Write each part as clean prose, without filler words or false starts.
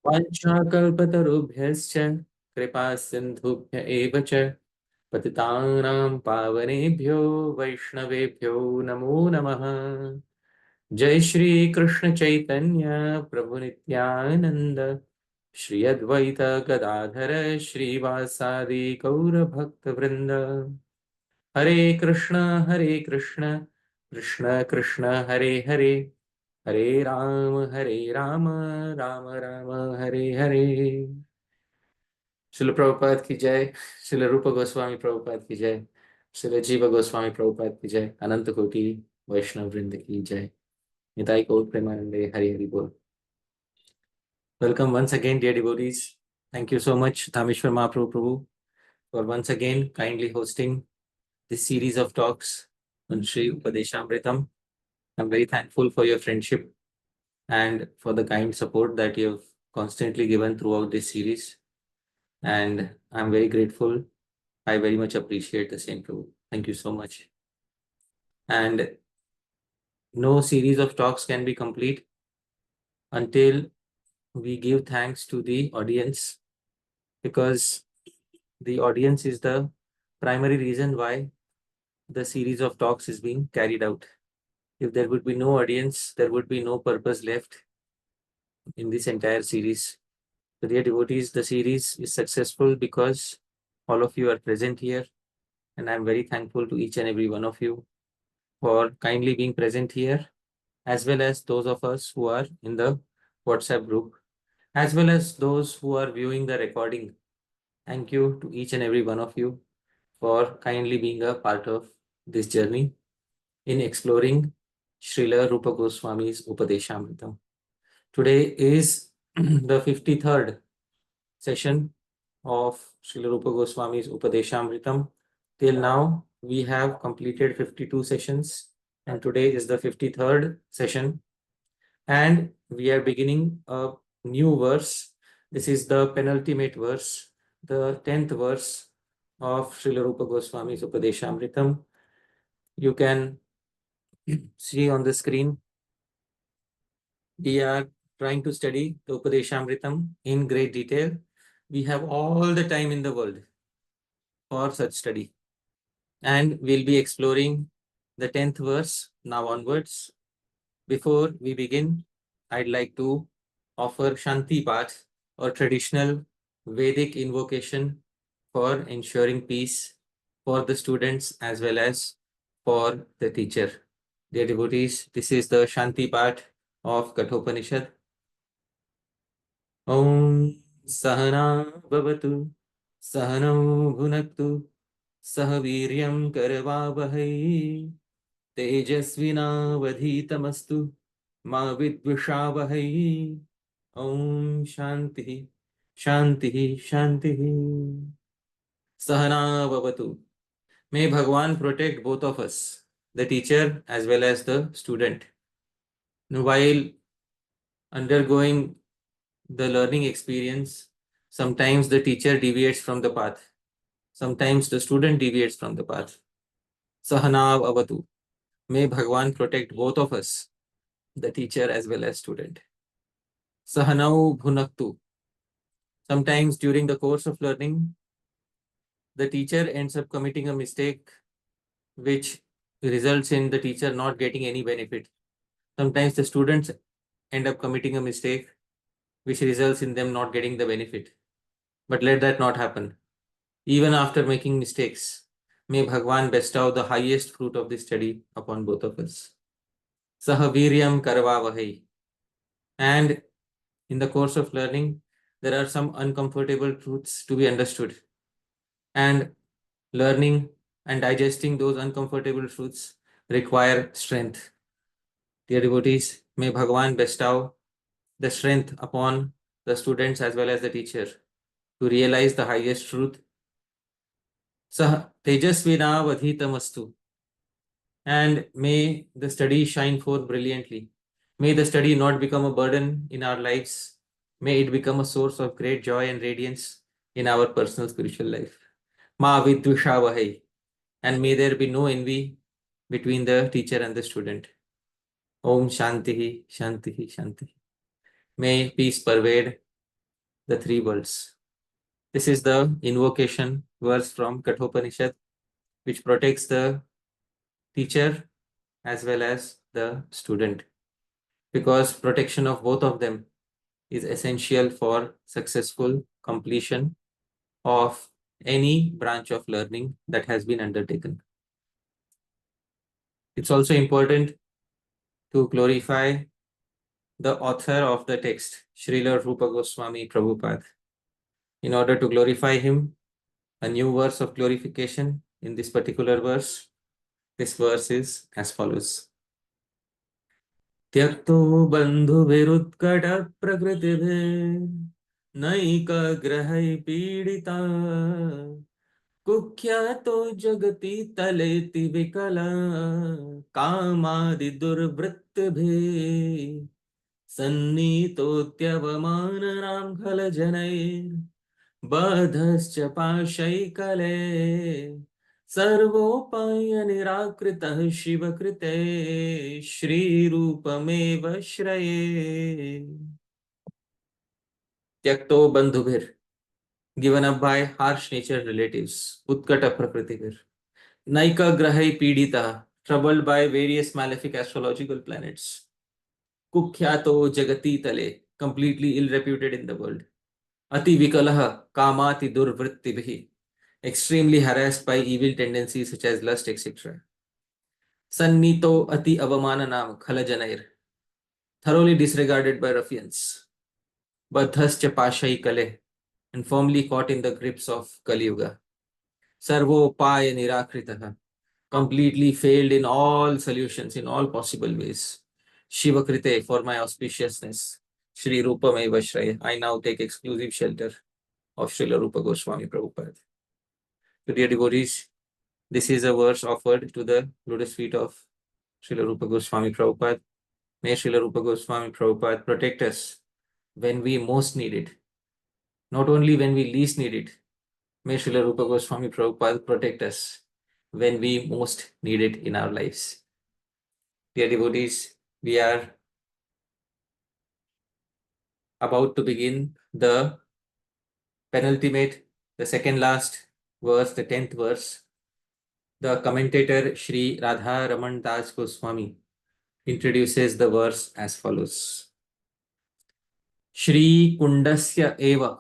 वाञ्छाकल्पतरुभ्यश्च कृपा सिन्धुभ्य एव च पतितानां पावनेभ्यो वैष्णवेभ्यो नमो नमः। जय श्री कृष्ण चैतन्य प्रभु नित्यानंद श्री अद्वैत गदाधर श्रीवासादि गौर भक्त वृंद। हरे कृष्ण कृष्ण कृष्ण हरे हरे, हरे राम राम राम हरे हरे। श्रील प्रभुपाद की जय, श्रील रूप गोस्वामी प्रभुपाद की जय, श्रील जीव गोस्वामी प्रभुपाद की जय, अनंत कोटि वैष्णव वृंद की जय। निताई गौर प्रेमानंदे, हरि हरि बोल। Welcome once again, dear devotees. Thank you so much, Dhāmeśvara Mahaprabhu Prabhu, for once again kindly hosting this series of talks on Śrī-Upadeśāmṛtam. I'm very thankful for your friendship and for the kind support that you've constantly given throughout this series. And I'm very grateful. I very much appreciate the same, Prabhu. Thank you so much. And no series of talks can be complete until we give thanks to the audience, because the audience is the primary reason why the series of talks is being carried out. If there would be no audience, there would be no purpose left in this entire series. So dear devotees, the series is successful because all of you are present here, and I'm very thankful to each and every one of you for kindly being present here, as well as those of us who are in the WhatsApp group, as well as those who are viewing the recording. Thank you to each and every one of you for kindly being a part of this journey in exploring Srila Rupa Goswami's Upadeshamritam. Today is the 53rd session of Srila Rupa Goswami's Upadeshamritam. Till now, we have completed 52 sessions, and today is the 53rd session. And we are beginning a new verse. This is the penultimate verse, the 10th verse of Srila Rupa Goswami's Upadeshamritam. You can see on the screen, we are trying to study the Upadeshamritam in great detail. We have all the time in the world for such study. And we'll be exploring the 10th verse now onwards. Before we begin, I'd like to offer Shanti Path, or traditional Vedic invocation for ensuring peace for the students as well as for the teacher. Dear devotees, this is the Shanti Path of Kathopanishad. Om Sahana Bhavatu Sahanau Bhunaktu Sah Viryam Karavavahai Tejasvinavadhitamastu Ma Vidvishavahai. Om Shanti Shanti Shanti. Sahana Bhavatu. May Bhagavan protect both of us, the teacher as well as the student. While undergoing the learning experience, sometimes the teacher deviates from the path. Sometimes the student deviates from the path. Sahana Bhavatu. May Bhagavan protect both of us, the teacher as well as student. Sahanau Bhunaktu. Sometimes during the course of learning, the teacher ends up committing a mistake which results in the teacher not getting any benefit. Sometimes the students end up committing a mistake which results in them not getting the benefit. But let that not happen. Even after making mistakes, may Bhagwan bestow the highest fruit of this study upon both of us. Sahaviryam Karavavahai. And in the course of learning, there are some uncomfortable truths to be understood. And learning and digesting those uncomfortable truths require strength. Dear devotees, may Bhagavan bestow the strength upon the students as well as the teacher to realize the highest truth. Sah Tejasvina Vadhitamastu. And may the study shine forth brilliantly. May the study not become a burden in our lives. May it become a source of great joy and radiance in our personal spiritual life. Ma Vidvishavahay. And may there be no envy between the teacher and the student. Om Shanti Shanti Shanti. May peace pervade the three worlds. This is the invocation verse from Kathopanishad, which protects the teacher as well as the student, because protection of both of them is essential for successful completion of any branch of learning that has been undertaken. It's also important to glorify the author of the text, Srila Rupa Goswami Prabhupada. In order to glorify him, a new verse of glorification in this particular verse. This verse is as follows. त्यक्तो बन्धुभिरुत्कट प्रकृतिभिः नैकग्रहैः पीडिता कुख्यातो जगति तलेति विकला कामादि दुर्वृत्तिभिः सन्नीतोऽत्यवमाननां खलजनैः बद्धश्च पाशैकले सर्वोपाय निराकृतः शिवकृते श्रीरूपमेव श्रये. त्यक्तो बंधुभिर, given up by harsh nature relatives. Utkata prakritivir, naika grahai pidita, troubled by various malefic astrological planets. Kukhyato jagati tale, completely ill-reputed in the world. Ati vikalaha kamati durvrittibihi, extremely harassed by evil tendencies such as lust, etc. Sannito ati avamananam khalajanair, thoroughly disregarded by ruffians. Badhascha pashai kale, and firmly caught in the grips of Kali Yuga. Sarvo paya nirakritaha, completely failed in all solutions, in all possible ways. Shiva krite, for my auspiciousness. Shri Rupa Meva Shraya, I now take exclusive shelter of Srila Rupa Goswami Prabhupada. To dear devotees, this is a verse offered to the lotus feet of Srila Rupa Goswami Prabhupada. May Srila Rupa Goswami Prabhupada protect us when we most need it. Not only when we least need it. May Srila Rupa Goswami Prabhupada protect us when we most need it in our lives. Dear devotees, we are about to begin the penultimate, the second last verse, the 10th verse. The commentator Sri Radharaman Das Goswami introduces the verse as follows. Shri Kundasya eva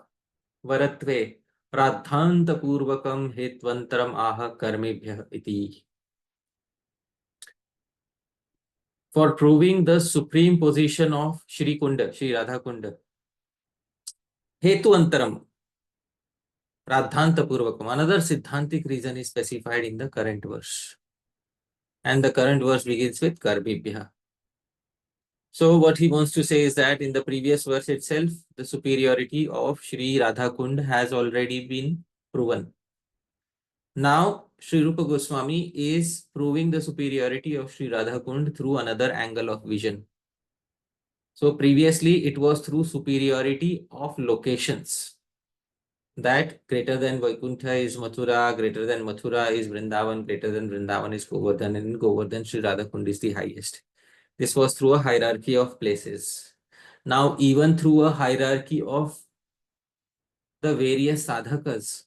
varatve pradhanta purvakam hetvantaram aha karmebhyah iti. For proving the supreme position of Shri Kunda, Shri Radha Kunda, hetu antaram pradhanta purvakam, another siddhantic reason is specified in the current verse. And the current verse begins with karmebhyah. So what he wants to say is that in the previous verse itself, the superiority of Shri Radha Kund has already been proven. Now, Sri Rupa Goswami is proving the superiority of Sri Radha Kund through another angle of vision. So previously, it was through superiority of locations. That greater than Vaikuntha is Mathura, greater than Mathura is Vrindavan, greater than Vrindavan is Govardhan, and in Govardhan, Sri Radha Kund is the highest. This was through a hierarchy of places. Now, even through a hierarchy of the various sadhakas,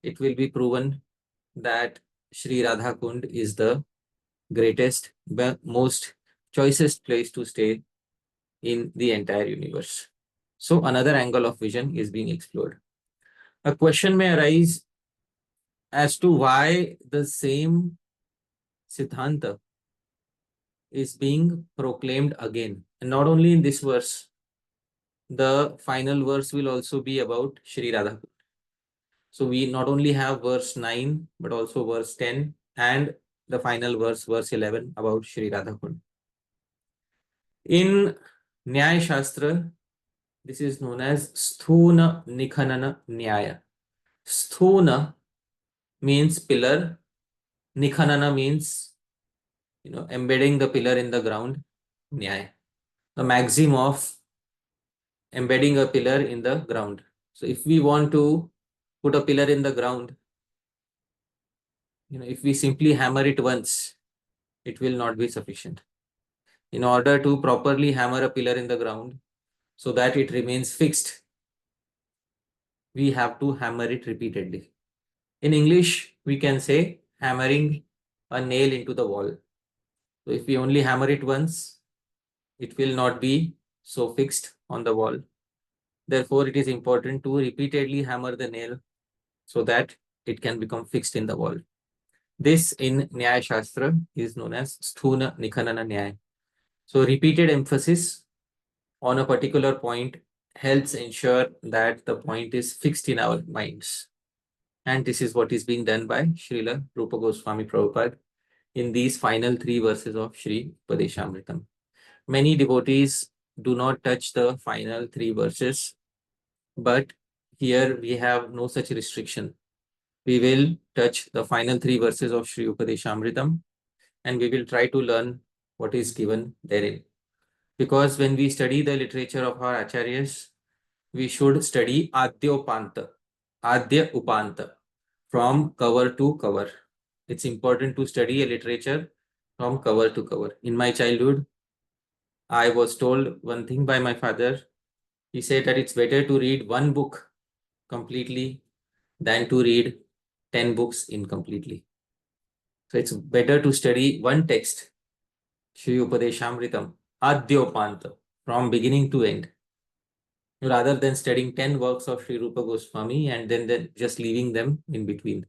it will be proven that Sri Radha Kund is the greatest, most choicest place to stay in the entire universe. So another angle of vision is being explored. A question may arise as to why the same siddhanta is being proclaimed again. And not only in this verse, the final verse will also be about Sri Radha Kund. So we not only have verse 9, but also verse 10 and the final verse, verse 11 about Sri Radha Kund. In Nyaya Shastra, this is known as Sthuna Nikhanana Nyaya. Sthuna means pillar. Nikhanana means, embedding the pillar in the ground. Nyaya, the maxim of embedding a pillar in the ground. So if we want to put a pillar in the ground, if we simply hammer it once, it will not be sufficient. In order to properly hammer a pillar in the ground, so that it remains fixed, we have to hammer it repeatedly. In English, we can say hammering a nail into the wall. So if we only hammer it once, it will not be so fixed on the wall. Therefore, it is important to repeatedly hammer the nail so that it can become fixed in the wall. This in Nyaya Shastra is known as Sthuna Nikhanana Nyaya. So repeated emphasis on a particular point helps ensure that the point is fixed in our minds. And this is what is being done by Srila Rupa Goswami Prabhupada in these final 3 verses of Śrī-Upadeśāmṛtam. Many devotees do not touch the final 3 verses, but here we have no such restriction. We will touch the final 3 verses of Śrī-Upadeśāmṛtam and we will try to learn what is given therein. Because when we study the literature of our acharyas, we should study Adya Upanta, from cover to cover. It's important to study a literature from cover to cover. In my childhood, I was told one thing by my father. He said that it's better to read one book completely than to read 10 books incompletely. So it's better to study one text, Śrī-Upadeśāmṛtam, Adyopanta, from beginning to end, rather than studying 10 works of Sri Rupa Goswami and then just leaving them in between.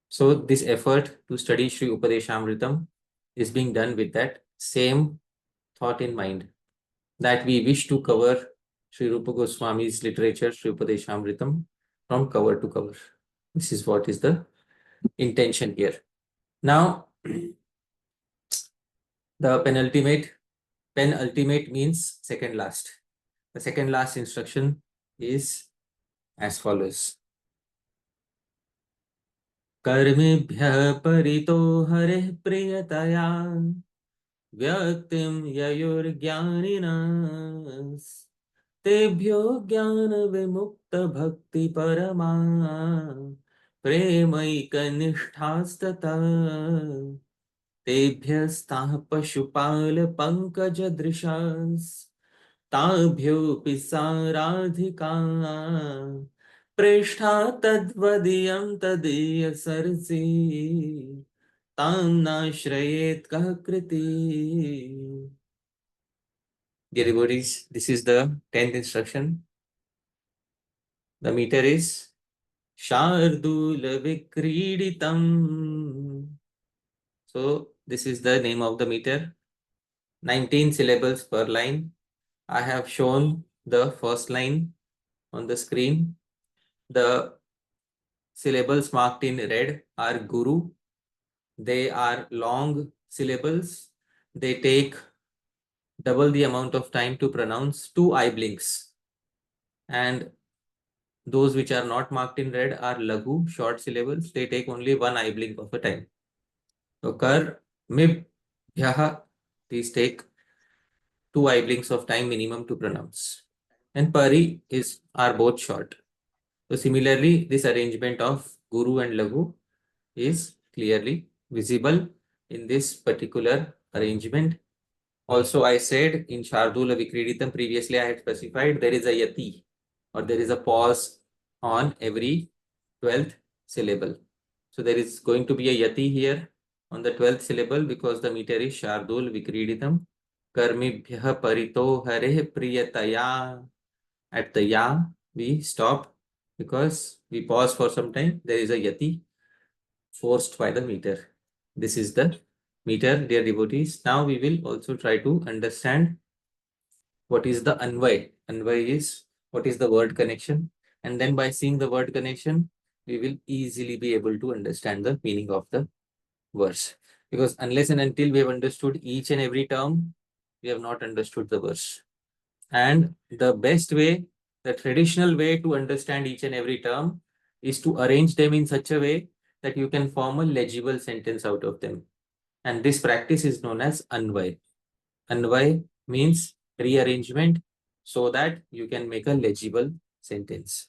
So this effort to study Śrī-Upadeśāmṛtam is being done with that same thought in mind, that we wish to cover Sri Rupa Goswami's literature, Śrī-Upadeśāmṛtam, from cover to cover. This is what is the intention here. Now, the penultimate means second last. The second last instruction is as follows. Karmibhyah parito hareh priyataya vyaktim yayurgyaninas tebhyo jnana vimukta bhakti parama premaika nisthastata tebhyastah pashupal pankaj drishas ताभ्योऽपि साराधिका प्रेष्ठा तद्वदीयं तदीय सरसि तां नाश्रयेत् कः कृति. Dear devotees, this is the 10th instruction. The meter is Shardula Vikriditam. So this is the name of the meter. 19 syllables per line. I have shown the first line on the screen. The syllables marked in red are Guru. They are long syllables. They take double the amount of time to pronounce, 2 eye blinks. And those which are not marked in red are Lagu, short syllables. They take only 1 eye blink of a time. So Kar, Mib, Bhyaha, these take 2 eye blinks of time minimum to pronounce. And Pari are both short. So similarly, this arrangement of Guru and Lagu is clearly visible in this particular arrangement. Also, I said in Shardula Vikriditam previously I had specified there is a yati, or there is a pause on every 12th syllable. So there is going to be a yati here on the 12th syllable because the meter is Shardul Vikriditam. Karmibhyah parito hareh priyataya. At the ya, we stop because we pause for some time. There is a yati forced by the meter. This is the meter, dear devotees. Now we will also try to understand what is the anvaya. Anvaya is what is the word connection. And then by seeing the word connection, we will easily be able to understand the meaning of the verse. Because unless and until we have understood each and every term, we have not understood the verse. And the best way, the traditional way to understand each and every term is to arrange them in such a way that you can form a legible sentence out of them. And this practice is known as anvaya. Anvaya means rearrangement so that you can make a legible sentence.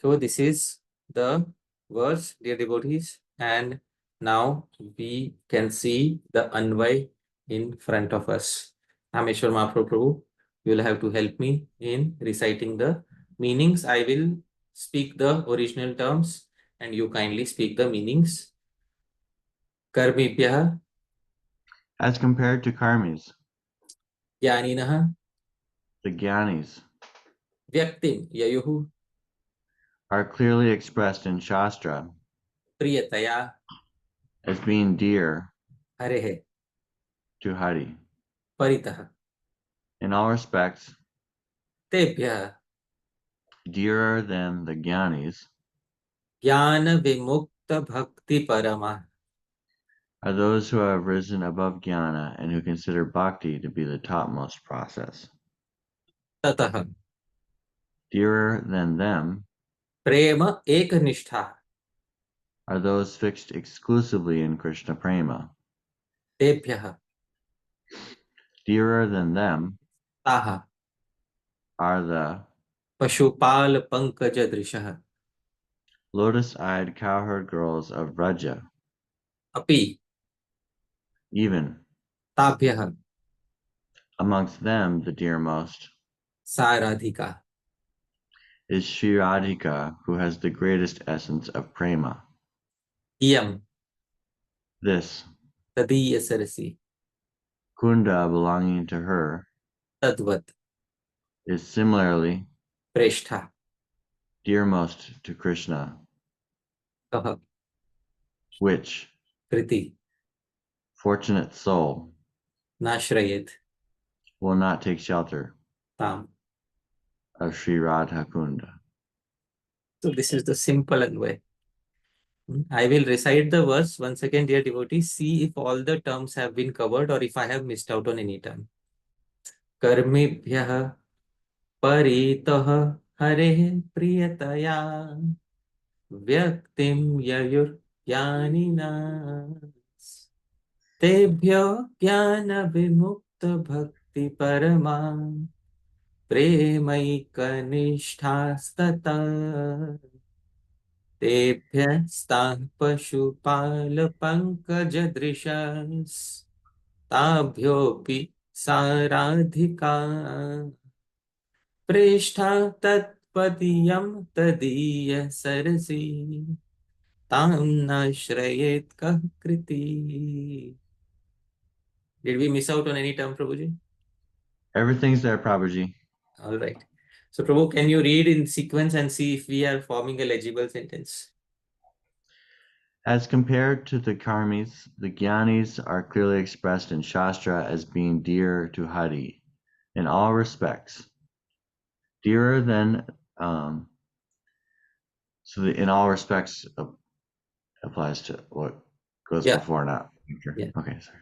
So this is the verse, dear devotees. And now we can see the anvaya in front of us. Dhāmeśvara Mahaprabhu, You will have to help me in reciting the meanings. I will speak the original terms and you kindly speak the meanings. Karmibhyah As compared to karmis, Jnaninah the Gyanis Vyaktim Yayuhu are clearly expressed in Shastra Priyataya as being dear Harehe to Hari. Paritah In all respects, Tebhyah dearer than the Gyanis Jnana Vimukta Bhakti Parama are those who have risen above Jnana and who consider bhakti to be the topmost process. Tatah Dearer than them Prema Ekanistha are those fixed exclusively in Krishna prema. Tebhyah Dearer than them Taha are the Pashupal Pankaja Drishah lotus-eyed cowherd girls of Vraja. Api Even Tabhyah amongst them, the dearmost Saradhika is Sri Radhika, who has the greatest essence of prema. Iyam This Tadiya Sarasi kunda belonging to her Tadvat is similarly Preshtha dearmost to Krishna, Kaha which Kriti fortunate soul Nashrayet will not take shelter Tam. of Sri Radha Kunda. So this is the simple anvaya. I will recite the verse once again, dear devotees. See if all the terms have been covered or if I have missed out on any term. Karmibhyah paritah hareः priyataya vyaktim yayur jnanina tebhyo jnana vimukta bhakti parama premaikanishtastata तेभ्यस्ताः पशुपालपङ्कजदृशस् ताभ्योऽपि साराधिका प्रेष्ठा तत्पदीयं तदीय सरसि तां नाश्रयेत् कः कृति. Did we miss out on any term, Prabhuji? Everything's there, Prabhuji. All right. So, Prabhu, can you read in sequence and see if we are forming a legible sentence? As compared to the karmis, the jnanis are clearly expressed in Shastra as being dear to Hari in all respects. Dearer than, in all respects applies to what goes before, not after. Yeah. Okay, sorry.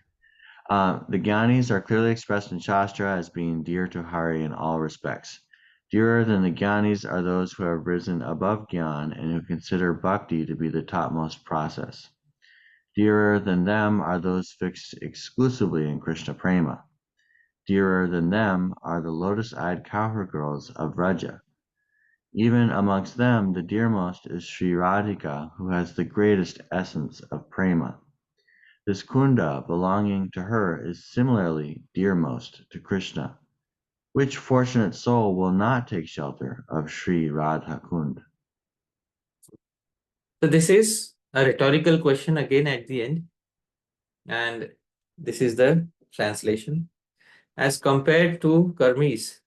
The jnanis are clearly expressed in Shastra as being dear to Hari in all respects. Dearer than the jnanis are those who have risen above jnana and who consider bhakti to be the topmost process. Dearer than them are those fixed exclusively in Krishna prema. Dearer than them are the lotus-eyed cowherd girls of Vraja. Even amongst them, the dearmost is Sri Radhika, who has the greatest essence of prema. This kunda belonging to her is similarly dearmost to Krishna. Which fortunate soul will not take shelter of Sri Radha Kund? So this is a rhetorical question again at the end. And this is the translation. As compared to Karmis,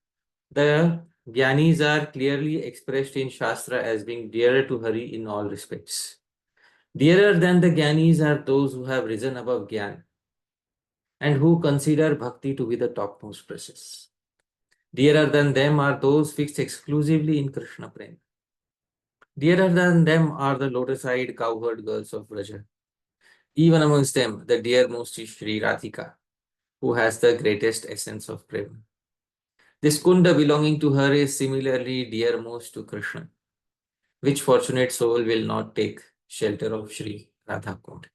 the Jnanis are clearly expressed in Shastra as being dearer to Hari in all respects. Dearer than the Jnanis are those who have risen above Jnana and who consider Bhakti to be the topmost process. Dearer than them are those fixed exclusively in Krishna Prema. Dearer than them are the lotus-eyed cowherd girls of Vraja. Even amongst them, the dearmost is Sri Radhika, who has the greatest essence of prema. This kunda belonging to her is similarly dearmost to Krishna. Which fortunate soul will not take shelter of Sri Radha Kund?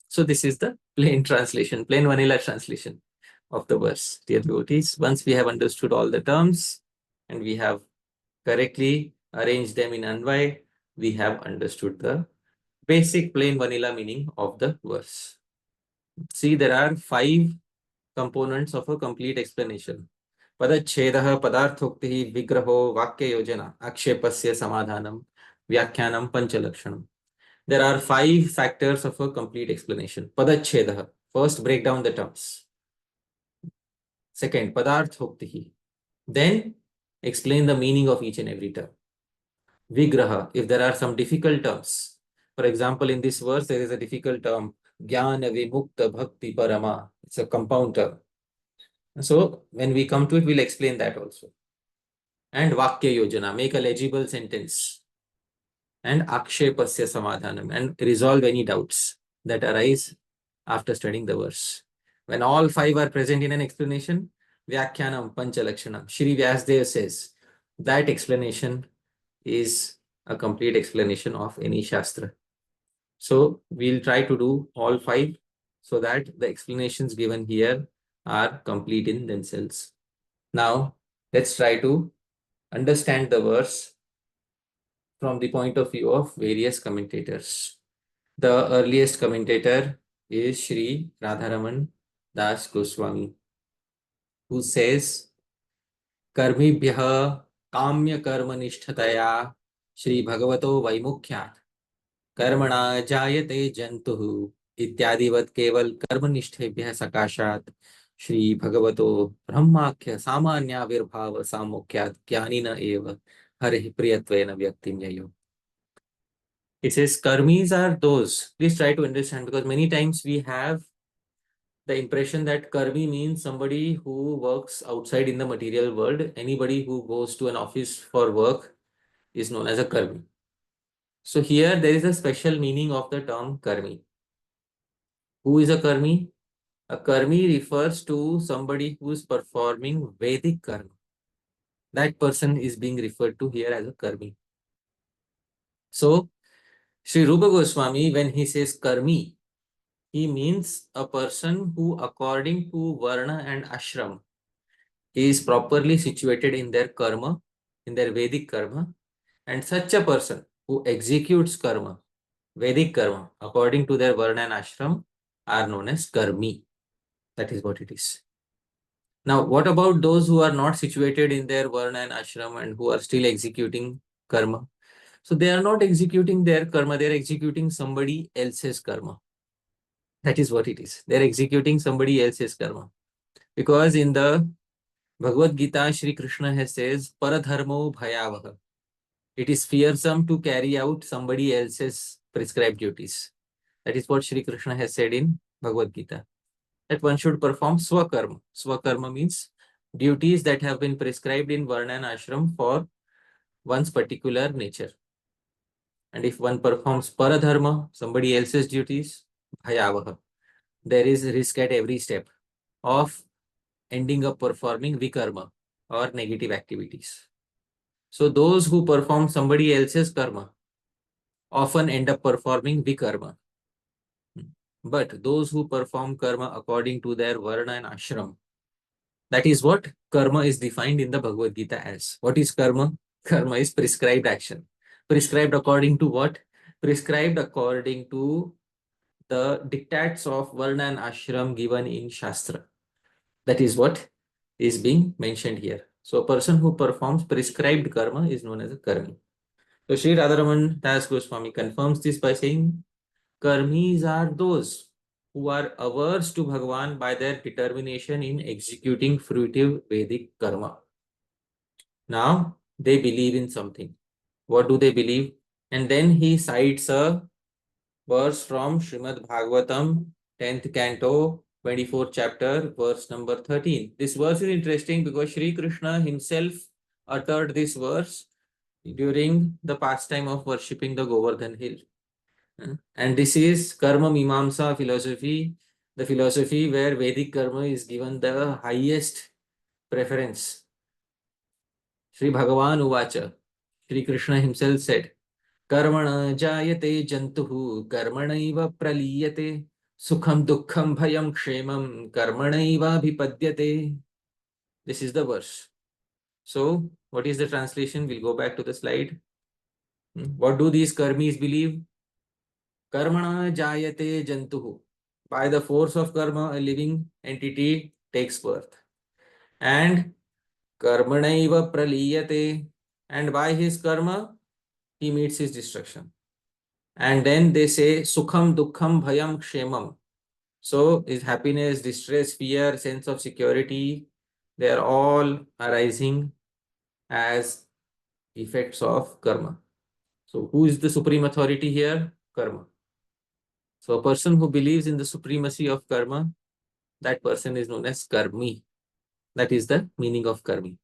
So this is the plain translation, plain vanilla translation of the verse, dear devotees. Once we have understood all the terms and we have correctly arranged them in anvaya, we have understood the basic plain vanilla meaning of the verse. See, there are 5 components of a complete explanation. Padachhedah padarthoktihi vigraho vakya yojana akshepasya samadhanam vyakhyanam panchalakshanam. There are 5 factors of a complete explanation. Padachhedah. First, break down the terms. Second, padarthoktihi. Then, explain the meaning of each and every term. Vigraha. If there are some difficult terms. For example, in this verse, there is a difficult term. Jnana vimukta bhakti parama. It's a compound term. So, when we come to it, we'll explain that also. And vakya yojana. Make a legible sentence. And akshepasya samadhanam. And resolve any doubts that arise after studying the verse. When all 5 are present in an explanation, Vyakhyanam Panchalakshanam. Shri Vyasdev says that explanation is a complete explanation of any Shastra. So we'll try to do all 5 so that the explanations given here are complete in themselves. Now, let's try to understand the verse from the point of view of various commentators. The earliest commentator is Sri Radharaman Das Goswami, who says, Karmibhyaha kamya karma nishthataya Shri Bhagavato Vaimukhyat Karmana Jayate Jantuhu Ityadivat Keval Karma Nishtebhya Sakashat Shri Bhagavato Brahmakhya Samanya Virbhava Samukhyat Jnanina Eva Hare Priyatvena Vyaktim Yayo. It says karmis are those. Please try to understand, because many times we have the impression that karmi means somebody who works outside in the material world. Anybody who goes to an office for work is known as a karmi. So here there is a special meaning of the term karmi. Who is a karmi? A karmi refers to somebody who is performing Vedic karma. That person is being referred to here as a karmi. So Sri Rupa Goswami, when he says karmi, he means a person who, according to Varna and Ashram, is properly situated in their karma, in their Vedic karma, and such a person who executes karma, Vedic karma, according to their Varna and Ashram, are known as karmi. That is what it is. Now, what about those who are not situated in their Varna and Ashram and who are still executing karma? So they are not executing their karma, they are executing somebody else's karma. That is what it is. They are executing somebody else's karma. Because in the Bhagavad Gita, Sri Krishna has says, Paradharmo bhayavaha. It is fearsome to carry out somebody else's prescribed duties. That is what Sri Krishna has said in Bhagavad Gita. That one should perform swakarma. Swakarma means duties that have been prescribed in Varna and Ashram for one's particular nature. And if one performs paradharma, somebody else's duties, bhayavaha, there is risk at every step of ending up performing vikarma or negative activities. So those who perform somebody else's karma often end up performing vikarma. But those who perform karma according to their varna and ashram, that is what karma is defined in the Bhagavad Gita as. What is karma? Karma is prescribed action. Prescribed according to what? Prescribed according to the dictats of varna and ashram given in Shastra. That is what is being mentioned here. So a person who performs prescribed karma is known as a karmi. So Sri Radharaman Das Goswami confirms this by saying, karmis are those who are averse to Bhagavan by their determination in executing fruitive Vedic karma. Now they believe in something. What do they believe? And then he cites a verse from Srimad Bhagavatam, 10th canto, 24th chapter, verse number 13. This verse is interesting because Sri Krishna himself uttered this verse during the pastime of worshipping the Govardhan hill. And this is Karma Mimamsa philosophy, the philosophy where Vedic karma is given the highest preference. Sri Bhagavan Uvacha, Sri Krishna himself said, Karmana jayate jantuhu karmanaiva praliyate sukham dukkham bhayam kshemam karmanaiva bhipadyate. This is the verse. So, what is the translation? We'll go back to the slide. What do these karmis believe? Karmana jayate jantuhu. By the force of karma, a living entity takes birth. And karmanaiva praliyate, and by his karma he meets his destruction. And then they say sukham, dukkham, bhayam, kshemam. So is happiness, distress, fear, sense of security, they are all arising as effects of karma. So who is the supreme authority here? Karma. So a person who believes in the supremacy of karma, that person is known as karmi. That is the meaning of karmi.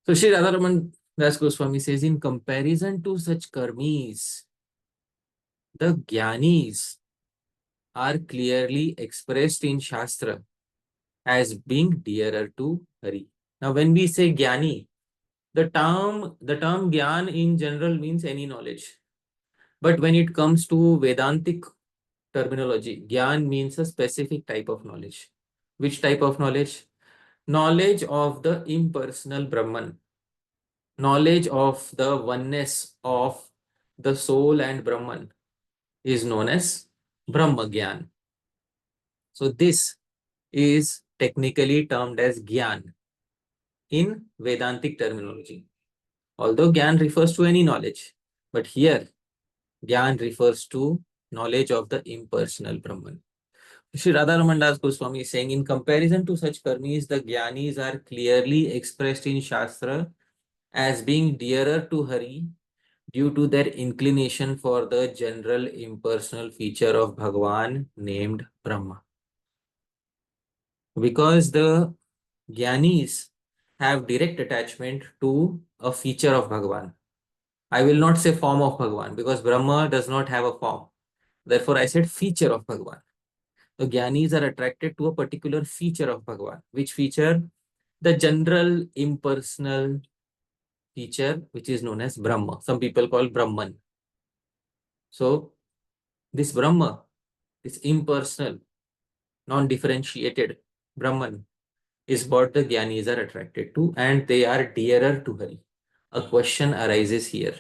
So Sri Radharaman Das Goswami says, in comparison to such karmis, the jnanis are clearly expressed in Shastra as being dearer to Hari. Now when we say jnani, the term jnana in general means any knowledge. But when it comes to Vedantic terminology, jnana means a specific type of knowledge. Which type of knowledge? Knowledge of the impersonal Brahman. Knowledge of the oneness of the soul and Brahman is known as Brahma Gyan. So this is technically termed as Gyan in Vedantic terminology. Although Gyan refers to any knowledge, but here Gyan refers to knowledge of the impersonal Brahman. Sri Radharaman Das Goswami is saying, in comparison to such karmis, the jnanis are clearly expressed in Shastra as being dearer to Hari due to their inclination for the general impersonal feature of Bhagavan named Brahma. Because the jnanis have direct attachment to a feature of Bhagavan. I will not say form of Bhagavan because Brahma does not have a form. Therefore, I said feature of Bhagavan. The jnanis are attracted to a particular feature of Bhagavan. Which feature? The general impersonal feature, which is known as Brahma. Some people call Brahman. So, this Brahma, this impersonal, non-differentiated Brahman, is what the jnanis are attracted to, and they are dearer to Hari. A question arises here.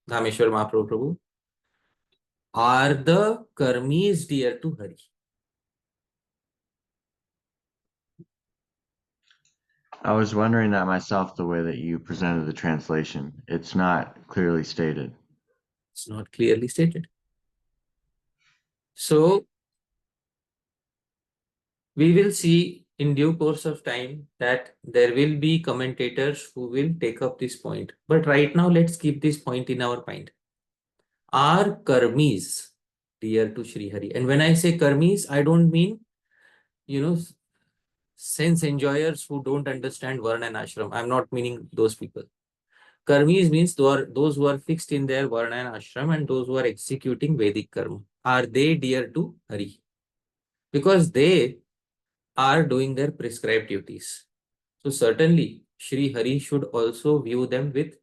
Dhāmeśvara Mahaprabhu, are the karmis dear to Hari? I was wondering that myself the way that you presented the translation. It's not clearly stated. It's not clearly stated. So, we will see in due course of time that there will be commentators who will take up this point. But right now, let's keep this point in our mind. Are karmis dear to Sri Hari? And when I say karmis, I don't mean, sense enjoyers who don't understand Varna and Ashram. I'm not meaning those people. Karmis means those who are fixed in their Varna and Ashram and those who are executing Vedic karma. Are they dear to Hari? Because they are doing their prescribed duties. So certainly, Sri Hari should also view them with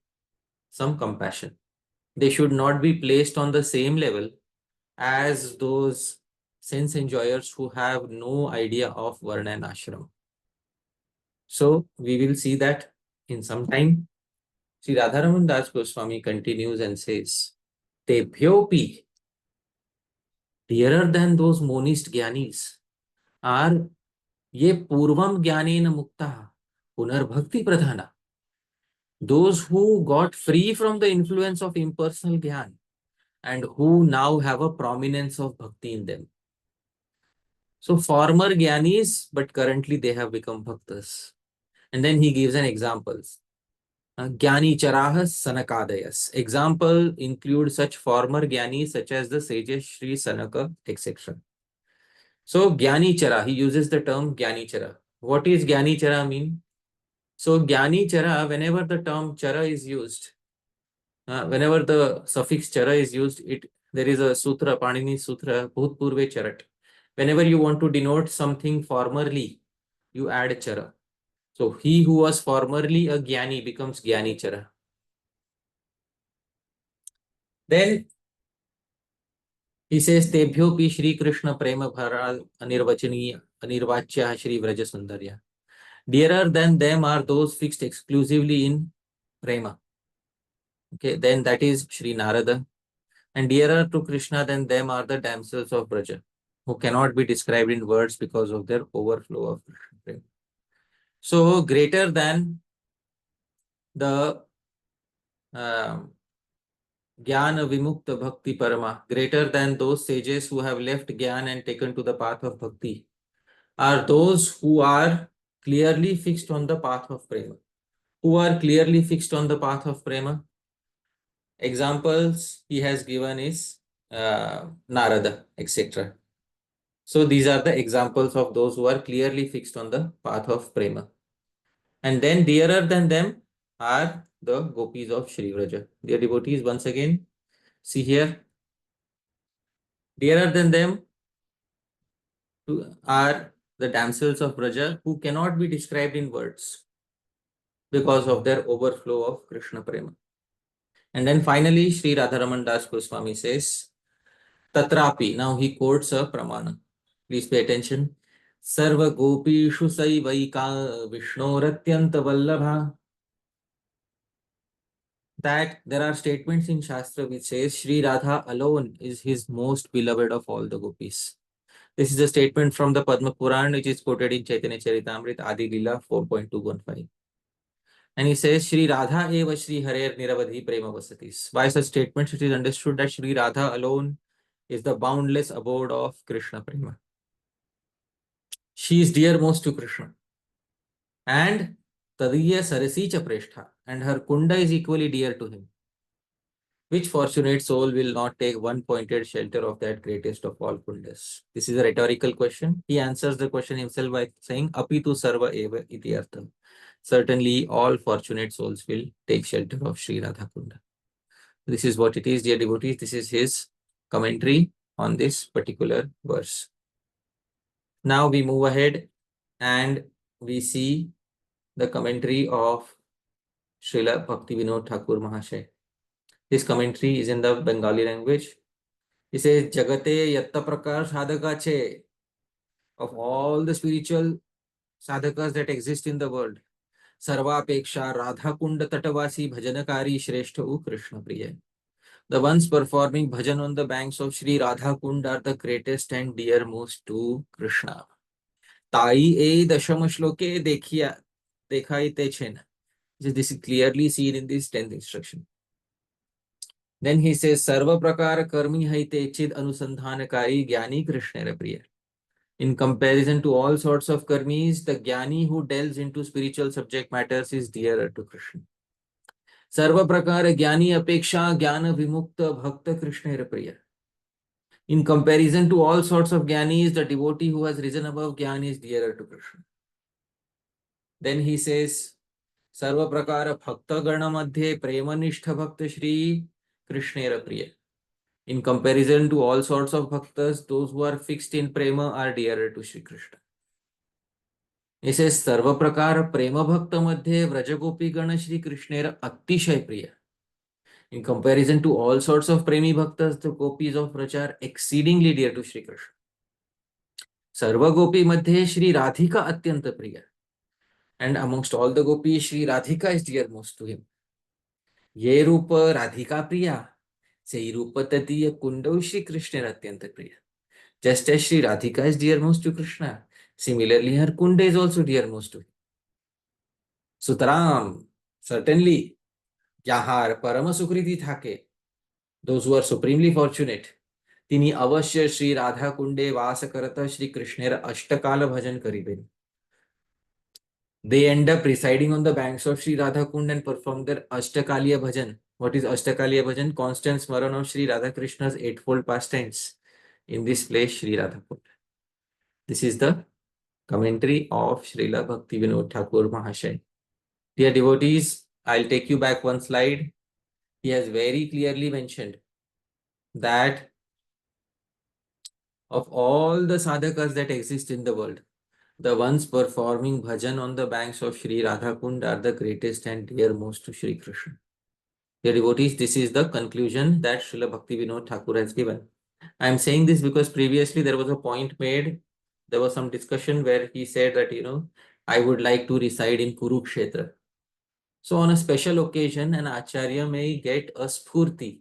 some compassion. They should not be placed on the same level as those sense enjoyers who have no idea of Varna and Ashram. So we will see that in some time. Sri Radharaman Das Goswami continues and says, Tebhyopi, dearer than those monist jnanis, are ye purvam jnanena mukta punar bhakti pradhana. Those who got free from the influence of impersonal jnana and who now have a prominence of bhakti in them. So former jnanis, but currently they have become bhaktas. And then he gives an examples. Jnani charahas sanakadayas. Example include such former jnanis such as the sages Sri Sanaka, etc. So Jnani Chara, he uses the term Jnani Chara. What is Jnani Chara mean? So Jnani Chara, whenever the term Chara is used, whenever the suffix Chara is used, there is a sutra, Panini Sutra, Bhutpurve Charat. Whenever you want to denote something formerly, you add Chara. So he who was formerly a Jnani becomes Jnani Chara. Then he says, Tebhyopi Sri Krishna Prema Bhara Anirvachya Shri Vraja Sundarya. Dearer than them are those fixed exclusively in Prema. Okay, then that is Shri Narada. And dearer to Krishna than them are the damsels of Vraja, who cannot be described in words because of their overflow of Krishna Prema. So greater than the Jnana Vimukta Bhakti Parama, greater than those sages who have left Jnana and taken to the path of Bhakti, are those who are clearly fixed on the path of Prema. Who are clearly fixed on the path of Prema? Examples he has given is Narada, etc. So these are the examples of those who are clearly fixed on the path of Prema. And then dearer than them are the gopis of Shri Vraja. Dear devotees, once again, see here, dearer than them are the damsels of Vraja who cannot be described in words because of their overflow of Krishna Prema. And then finally, Sri Radharaman Das Goswami says, Tatrapi, now he quotes a pramana. Please pay attention. Sarva gopishu saivaika Vishnoratyanta vallabha. That there are statements in Shastra which says Sri Radha alone is his most beloved of all the gopis. This is a statement from the Padma Purana which is quoted in Chaitanya Charitamrita Adi Lila 4.215. And he says Sri Radha eva Sri Harer Niravadhi Prema Vasatis. By such statements it is understood that Sri Radha alone is the boundless abode of Krishna Prema. She is dearmost to Krishna. And Tadiya Sarasi cha Preshtha. And her Kunda is equally dear to him. Which fortunate soul will not take one pointed shelter of that greatest of all kundas? This is a rhetorical question. He answers the question himself by saying, Apitu sarva eva iti artham. Certainly, all fortunate souls will take shelter of Sri Radha Kunda. This is what it is, dear devotees. This is his commentary on this particular verse. Now we move ahead and we see the commentary of Srila Bhaktivinode Thakura Mahasaya. His commentary is in the Bengali language. He says, Jagate yatta prakar sadhakache. Of all the spiritual sadhakas that exist in the world, Sarvapeksha Radha Kunda Tatavasi Bhajanakari Shreshta Krishna Priya. The ones performing bhajan on the banks of Sri Radha Kund are the greatest and dearmost to Krishna. Tai e dasham shloke dekhai te chena. This is clearly seen in this 10th instruction. Then he says, Sarva prakara karmi haite chid anusandhanakari jnani Krishna priya. In comparison to all sorts of karmis, the jnani who delves into spiritual subject matters is dearer to Krishna. Sarva prakara jnani apeksha jnana vimukta bhakta Krishna priya. In comparison to all sorts of jnanis, the devotee who has risen above jnana is dearer to Krishna. Then he says, Sarva prakara bhakta gana madhye premanishta bhakta Shri Krishna priya. In comparison to all sorts of bhaktas, those who are fixed in prema are dearer to Shri Krishna. He says, Sarva prakara prema bhakta madhye vrajagopi gana Shri Krishna atishay priya. In comparison to all sorts of premi bhaktas, the gopis of Vraja are exceedingly dear to Shri Krishna. Sarva gopi madhye Shri Radhika atyanta priya. And amongst all the gopis, Shri Radhika is dearmost to him. Ye rupa Radhika priya. Say rupa tatiya kundau Shri Krishna atyanta priya. Just as Shri Radhika is dearmost to Krishna, similarly her kunda is also dearmost to him. Sutaram, certainly, Yahar Parama Sukriti Thake, those who are supremely fortunate, Tini Avashya Shri Radha Kunde Vasakarata Shri Krishna Ashtakala Bhajan Kariben. They end up residing on the banks of Shri Radha Kund and perform their Ashtakaliya Bhajan. What is Ashtakaliya Bhajan? Constant smaran of Shri Radha Krishna's eightfold pastimes in this place, Shri Radha Kund. This is the commentary of Srila Bhaktivinode Thakura Mahasaya. Dear devotees, I'll take you back one slide. He has very clearly mentioned that of all the sadhakas that exist in the world, the ones performing bhajan on the banks of Sri Radha Kund are the greatest and dearmost to Sri Krishna. Dear devotees, this is the conclusion that Srila Bhaktivinode Thakura has given. I am saying this because previously there was a point made, there was some discussion where he said that, I would like to reside in Kurukshetra. So on a special occasion, an Acharya may get a spurti,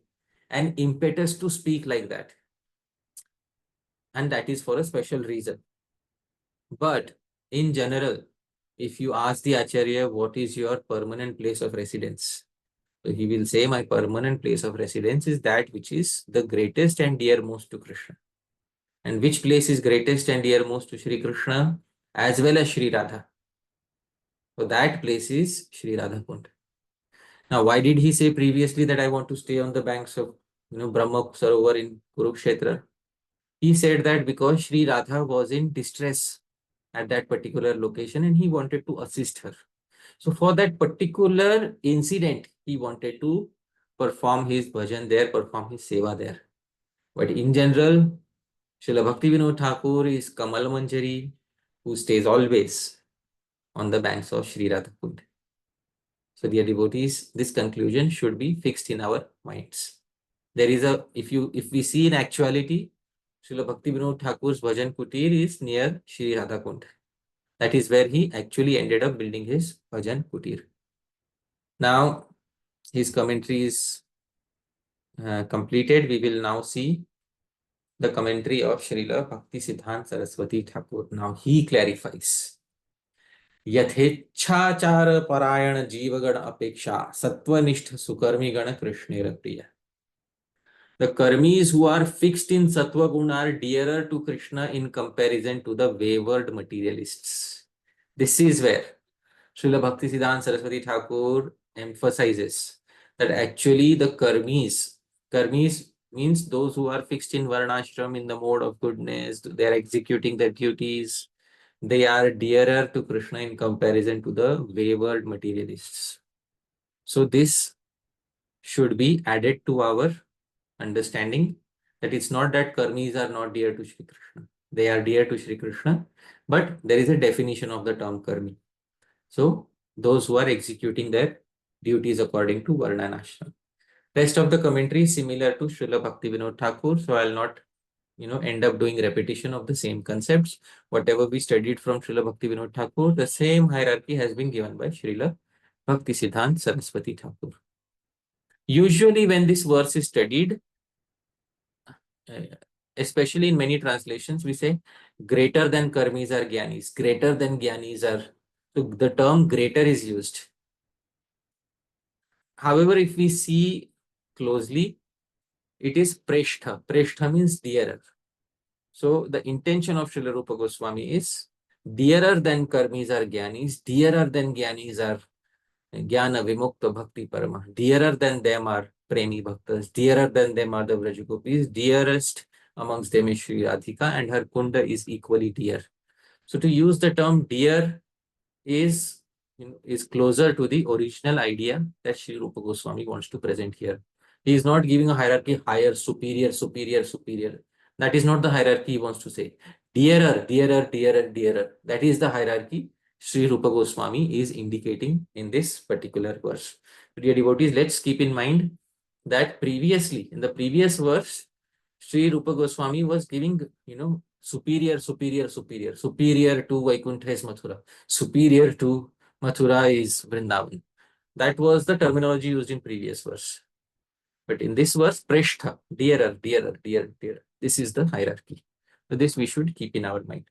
an impetus to speak like that. And that is for a special reason. But in general, if you ask the Acharya, what is your permanent place of residence? So he will say, my permanent place of residence is that which is the greatest and dearmost to Krishna. And which place is greatest and dearmost to Sri Krishna as well as Sri Radha? So that place is Sri Radha Kund. Now, why did he say previously that I want to stay on the banks of Brahma Sarovar in Kurukshetra? He said that because Sri Radha was in distress at that particular location and he wanted to assist her. So for that particular incident, he wanted to perform his bhajan there, perform his seva there. But in general, Srila Bhaktivinode Thakur is Kamal Manjari, who stays always on the banks of Sri Radha Kund. So dear devotees, this conclusion should be fixed in our minds. There is a, if we see in actuality, Srila Bhaktivinode Thakur's Bhajan Kutir is near Sri Radha Kund. That is where he actually ended up building his Bhajan Kutir. Now, his commentary is completed. We will now see the commentary of Srila Bhaktisiddhanta Saraswati Thakura. Now, he clarifies. यथेच्छाचार परायण जीवगण अपेक्षा सत्वनिष्ठ सुकर्मी गण कृष्णेर प्रिय. The karmis who are fixed in sattva guna are dearer to Krishna in comparison to the wayward materialists. This is where Srila Bhaktisiddhanta Saraswati Thakur emphasizes that actually the karmis means those who are fixed in varnashram, in the mode of goodness, they are executing their duties. They are dearer to Krishna in comparison to the wayward materialists. So this should be added to our understanding that it's not that karmis are not dear to Sri Krishna. They are dear to Sri Krishna, but there is a definition of the term karmi. So those who are executing their duties according to Varna and Ashram. Rest of the commentary is similar to Srila Bhaktivinode Thakur, so I'll not end up doing repetition of the same concepts. Whatever we studied from Srila Bhaktivinode Thakur, the same hierarchy has been given by Srila Bhaktisiddhanta Saraswati Thakura. Usually when this verse is studied, especially in many translations, we say greater than karmis are gyanis, greater than gyanis are, so the term greater is used. However, if we see closely, it is preshtha. Preshtha means dearer. So the intention of Srila Rupa Goswami is dearer than karmis are gyanis, dearer than gyanis are jnana vimukta bhakti parama, dearer than them are premi bhaktas, dearer than them are the Vrajagopis, dearest amongst them is Shri Radhika and her kunda is equally dear. So to use the term dear is closer to the original idea that Sri Rupa Goswami wants to present here. He is not giving a hierarchy higher, superior, superior, superior. That is not the hierarchy he wants to say. Dearer, dearer, dearer, dearer. That is the hierarchy Sri Rupa Goswami is indicating in this particular verse. Dear devotees, let's keep in mind that previously, in the previous verse, Sri Rupa Goswami was giving, superior, superior, superior. Superior to Vaikuntha is Mathura. Superior to Mathura is Vrindavan. That was the terminology used in previous verse. But in this verse, Preshtha, dearer, dearer, dearer, dearer. This is the hierarchy. So this we should keep in our mind.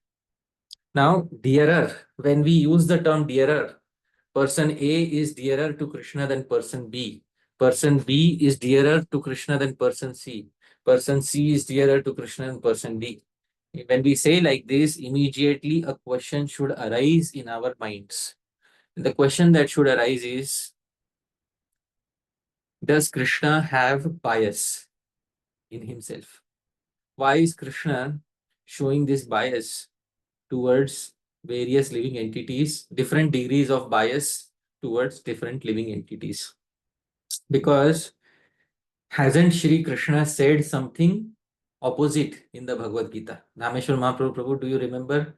Now, dearer, when we use the term dearer, person A is dearer to Krishna than person B. Person B is dearer to Krishna than person C. Person C is dearer to Krishna than person D. When we say like this, immediately a question should arise in our minds. The question that should arise is, does Krishna have bias in himself? Why is Krishna showing this bias towards various living entities, different degrees of bias towards different living entities? Because hasn't Shri Krishna said something opposite in the Bhagavad Gita? Dhāmeśvara Mahaprabhu, do you remember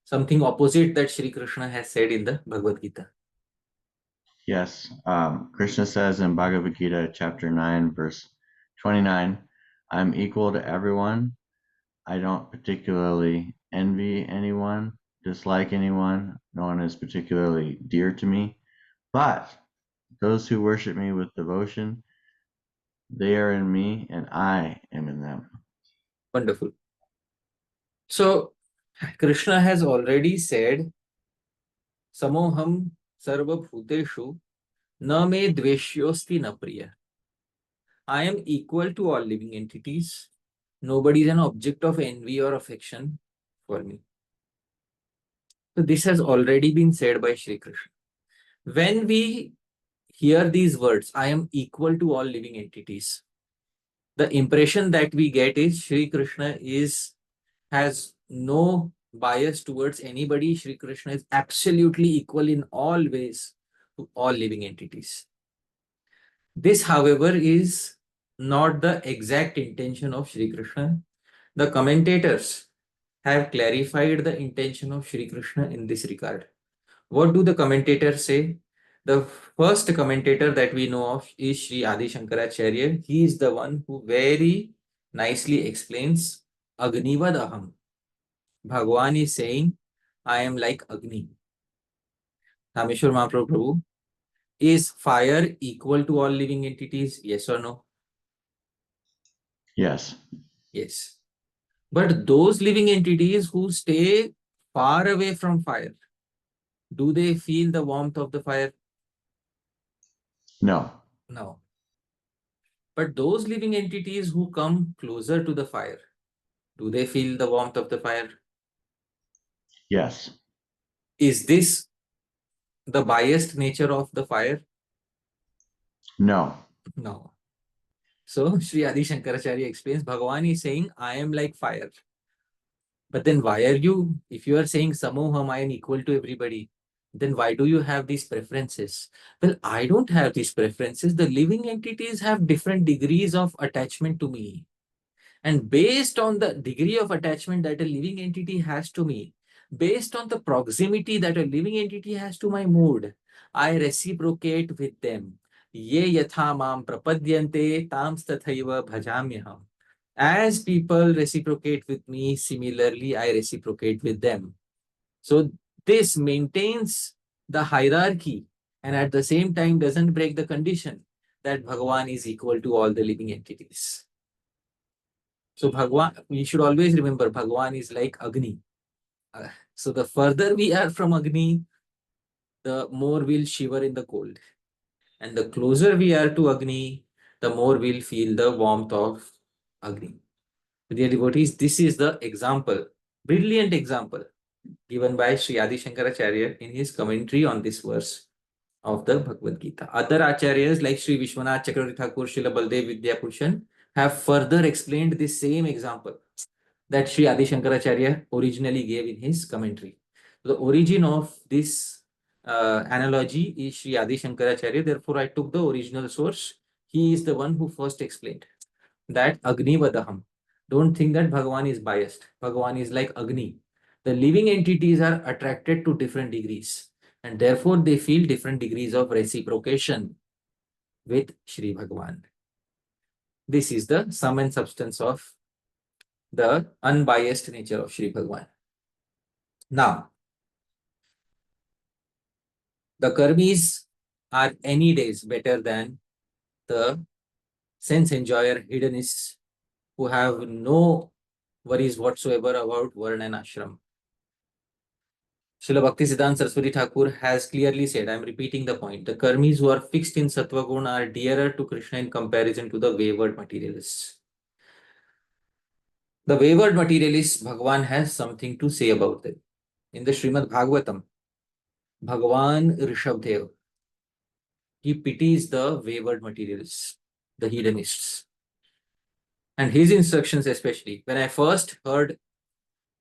something opposite that Shri Krishna has said in the Bhagavad Gita? Yes. Krishna says in Bhagavad Gita, chapter 9, verse 29, I'm equal to everyone. I don't particularly envy anyone, dislike anyone. No one is particularly dear to me. But those who worship me with devotion, they are in me and I am in them. Wonderful. So, Krishna has already said samoham sarvabhuteshu na me dveshyosti na priya. I am equal to all living entities. Nobody is an object of envy or affection for me. So this has already been said by Sri Krishna. When we hear these words, I am equal to all living entities, the impression that we get is Sri Krishna has no bias towards anybody. Sri Krishna is absolutely equal in all ways to all living entities. This, however, is not the exact intention of Sri Krishna. The commentators have clarified the intention of Sri Krishna in this regard. What do the commentators say? The first commentator that we know of is Sri Adi Sankaracarya. He is the one who very nicely explains Agnivad Aham. Bhagavan is saying, I am like Agni. Dhāmeśvara Mahaprabhu, is fire equal to all living entities? Yes or no? Yes. Yes. But those living entities who stay far away from fire, do they feel the warmth of the fire? No. No. But those living entities who come closer to the fire, do they feel the warmth of the fire? Yes. Is this the biased nature of the fire? No. No. So Sri Adi Sankaracarya explains, Bhagavan is saying, I am like fire. But then why are you, if you are saying Samoham, I am equal to everybody, then why do you have these preferences? Well, I don't have these preferences. The living entities have different degrees of attachment to me. And based on the degree of attachment that a living entity has to me, based on the proximity that a living entity has to my mood, I reciprocate with them. Ye yatha mam prapadyante tams tathaiva bhajamyaham. As people reciprocate with me, similarly, I reciprocate with them. So this maintains the hierarchy and at the same time doesn't break the condition that Bhagavan is equal to all the living entities. So Bhagavan, we should always remember Bhagavan is like Agni. So the further we are from Agni, the more we'll shiver in the cold. And the closer we are to Agni, the more we'll feel the warmth of Agni. Dear devotees, this is the example, brilliant example given by Sri Adi Sankaracarya in his commentary on this verse of the Bhagavad Gita. Other acharyas like Sri Vishwanath Chakravarti Thakur, Srila Baldev Vidyabhushan have further explained this same example that Sri Adi Sankaracarya originally gave in his commentary. The origin of this analogy is Sri Adi Sankaracarya. Therefore, I took the original source. He is the one who first explained that Agni Vadaham. Don't think that Bhagavan is biased. Bhagavan is like Agni. The living entities are attracted to different degrees and therefore they feel different degrees of reciprocation with Shri Bhagavan. This is the sum and substance of the unbiased nature of Shri Bhagavan. Now, the Karmis are any days better than the sense enjoyer hedonists who have no worries whatsoever about Varna and Ashram. Srila Bhaktisiddhanta Saraswati Thakura has clearly said, I am repeating the point, the Karmis who are fixed in Sattva Guna are dearer to Krishna in comparison to the wayward materialists. The wayward materialists, Bhagavan has something to say about them. In the Srimad Bhagavatam, Bhagavan Rishabdev, he pities the wayward materialists, the hedonists. And his instructions especially, when I first heard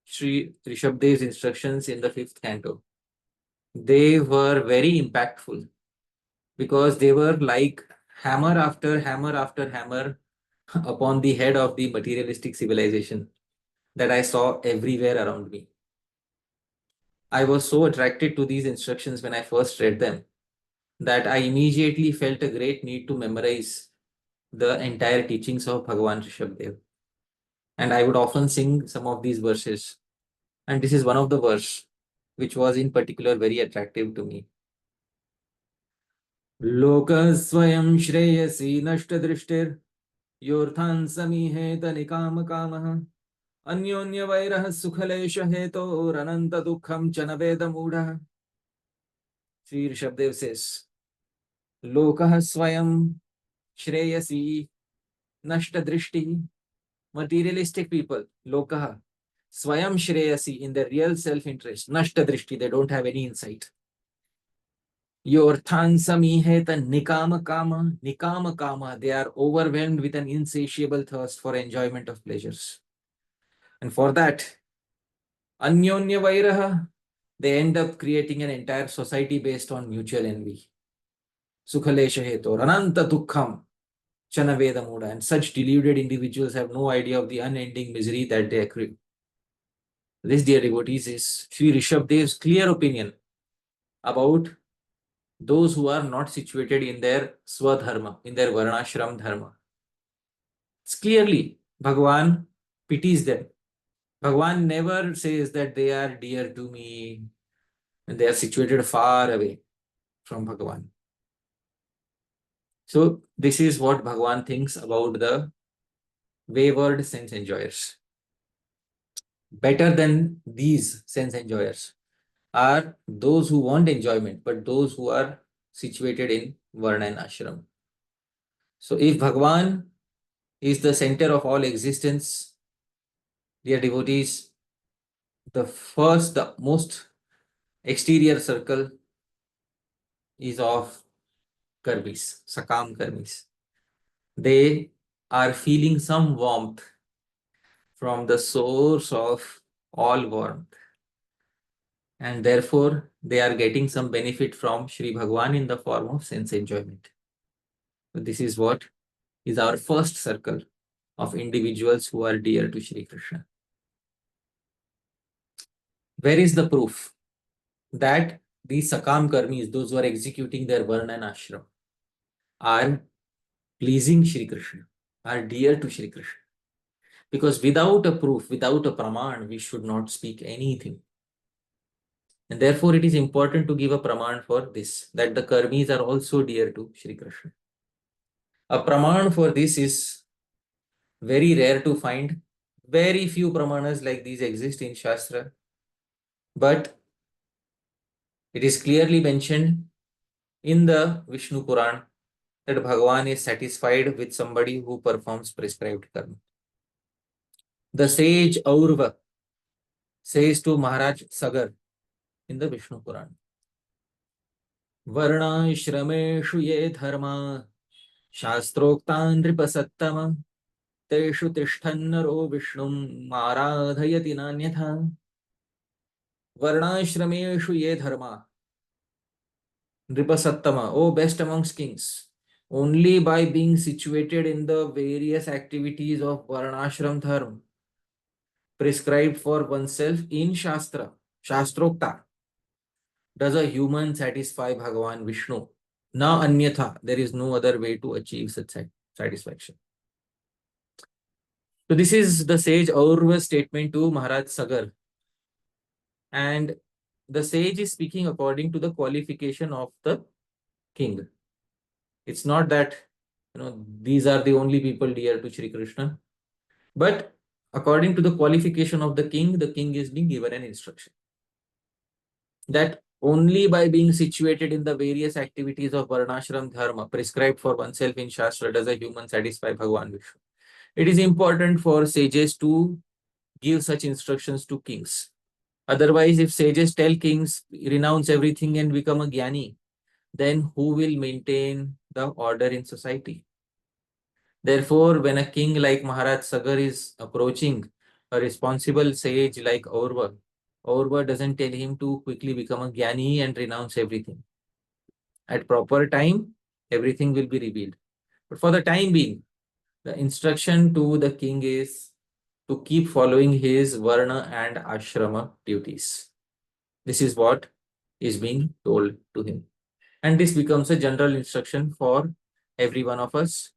Sri Rishabdev's instructions in the 5th canto, they were very impactful because they were like hammer after hammer after hammer upon the head of the materialistic civilization that I saw everywhere around me. I was so attracted to these instructions when I first read them that I immediately felt a great need to memorize the entire teachings of Bhagavan Rishabdev. And I would often sing some of these verses. And this is one of the verse which was in particular very attractive to me. Loka swayam shreyasi nashta drishtir yorthan samihe tanikam kamah अन्योन्य वैरः सुखलेश हेतोरनंत दुःखम च न वेद मूढ़ः Sri Rishabdev says, Lokah swayam shreyasi nashta drishti. Materialistic people, Lokah, swayam shreyasi, in their real self-interest, nashta drishti, they don't have any insight. Yorthan samiheta nikama kama, they are overwhelmed with an insatiable thirst for enjoyment of pleasures. And for that, anyonya vairaha, they end up creating an entire society based on mutual envy. Sukhalesha hetor, ananta dukkham, chanaveda muda. And such deluded individuals have no idea of the unending misery that they accrue. This, dear devotees, is Sri Rishabdev's clear opinion about those who are not situated in their swadharma, in their varnashram dharma. It's clearly Bhagavan pities them. Bhagavan never says that they are dear to me and they are situated far away from Bhagavan. So this is what Bhagavan thinks about the wayward sense enjoyers. Better than these sense enjoyers are those who want enjoyment, but those who are situated in Varna and Ashram. So if Bhagavan is the center of all existence, dear devotees, the most exterior circle is of Karmis, Sakam Karmis. They are feeling some warmth from the source of all warmth. And therefore, they are getting some benefit from Shri Bhagavan in the form of sense enjoyment. So this is what is our first circle of individuals who are dear to Shri Krishna. Where is the proof that these Sakam Karmis, those who are executing their Varna and Ashram, are pleasing Shri Krishna, are dear to Shri Krishna? Because without a proof, without a praman, we should not speak anything. And therefore, it is important to give a praman for this, that the Karmis are also dear to Shri Krishna. A praman for this is very rare to find. Very few pramanas like these exist in Shastra. But it is clearly mentioned in the Vishnu Purana that Bhagavan is satisfied with somebody who performs prescribed karma. The sage Aurva says to Maharaj Sagar in the Vishnu Purana, Varna shrameshu ye dharma shastroktan nripasattama teshu tishtannaro vishnum maradhayati nanyatha. Varna shrameshu ye dharma nripasattama, O best amongst kings, only by being situated in the various activities of varnashram dharma prescribed for oneself in Shastra, Shastrokta, does a human satisfy Bhagavan Vishnu. Na anyatha, there is no other way to achieve such satisfaction. So this is the sage Aurva's statement to Maharaj Sagar. And the sage is speaking according to the qualification of the king. It's not that these are the only people dear to Shri Krishna, but according to the qualification of the king is being given an instruction that only by being situated in the various activities of Varnashram Dharma prescribed for oneself in Shastra does a human satisfy Bhagavan Vishnu. It is important for sages to give such instructions to kings. Otherwise, if sages tell kings, renounce everything and become a jnani, then who will maintain the order in society? Therefore, when a king like Maharaj Sagar is approaching a responsible sage like Aurva, Aurva doesn't tell him to quickly become a jnani and renounce everything. At proper time, everything will be revealed. But for the time being, the instruction to the king is to keep following his Varna and Ashrama duties. This is what is being told to him. And this becomes a general instruction for every one of us,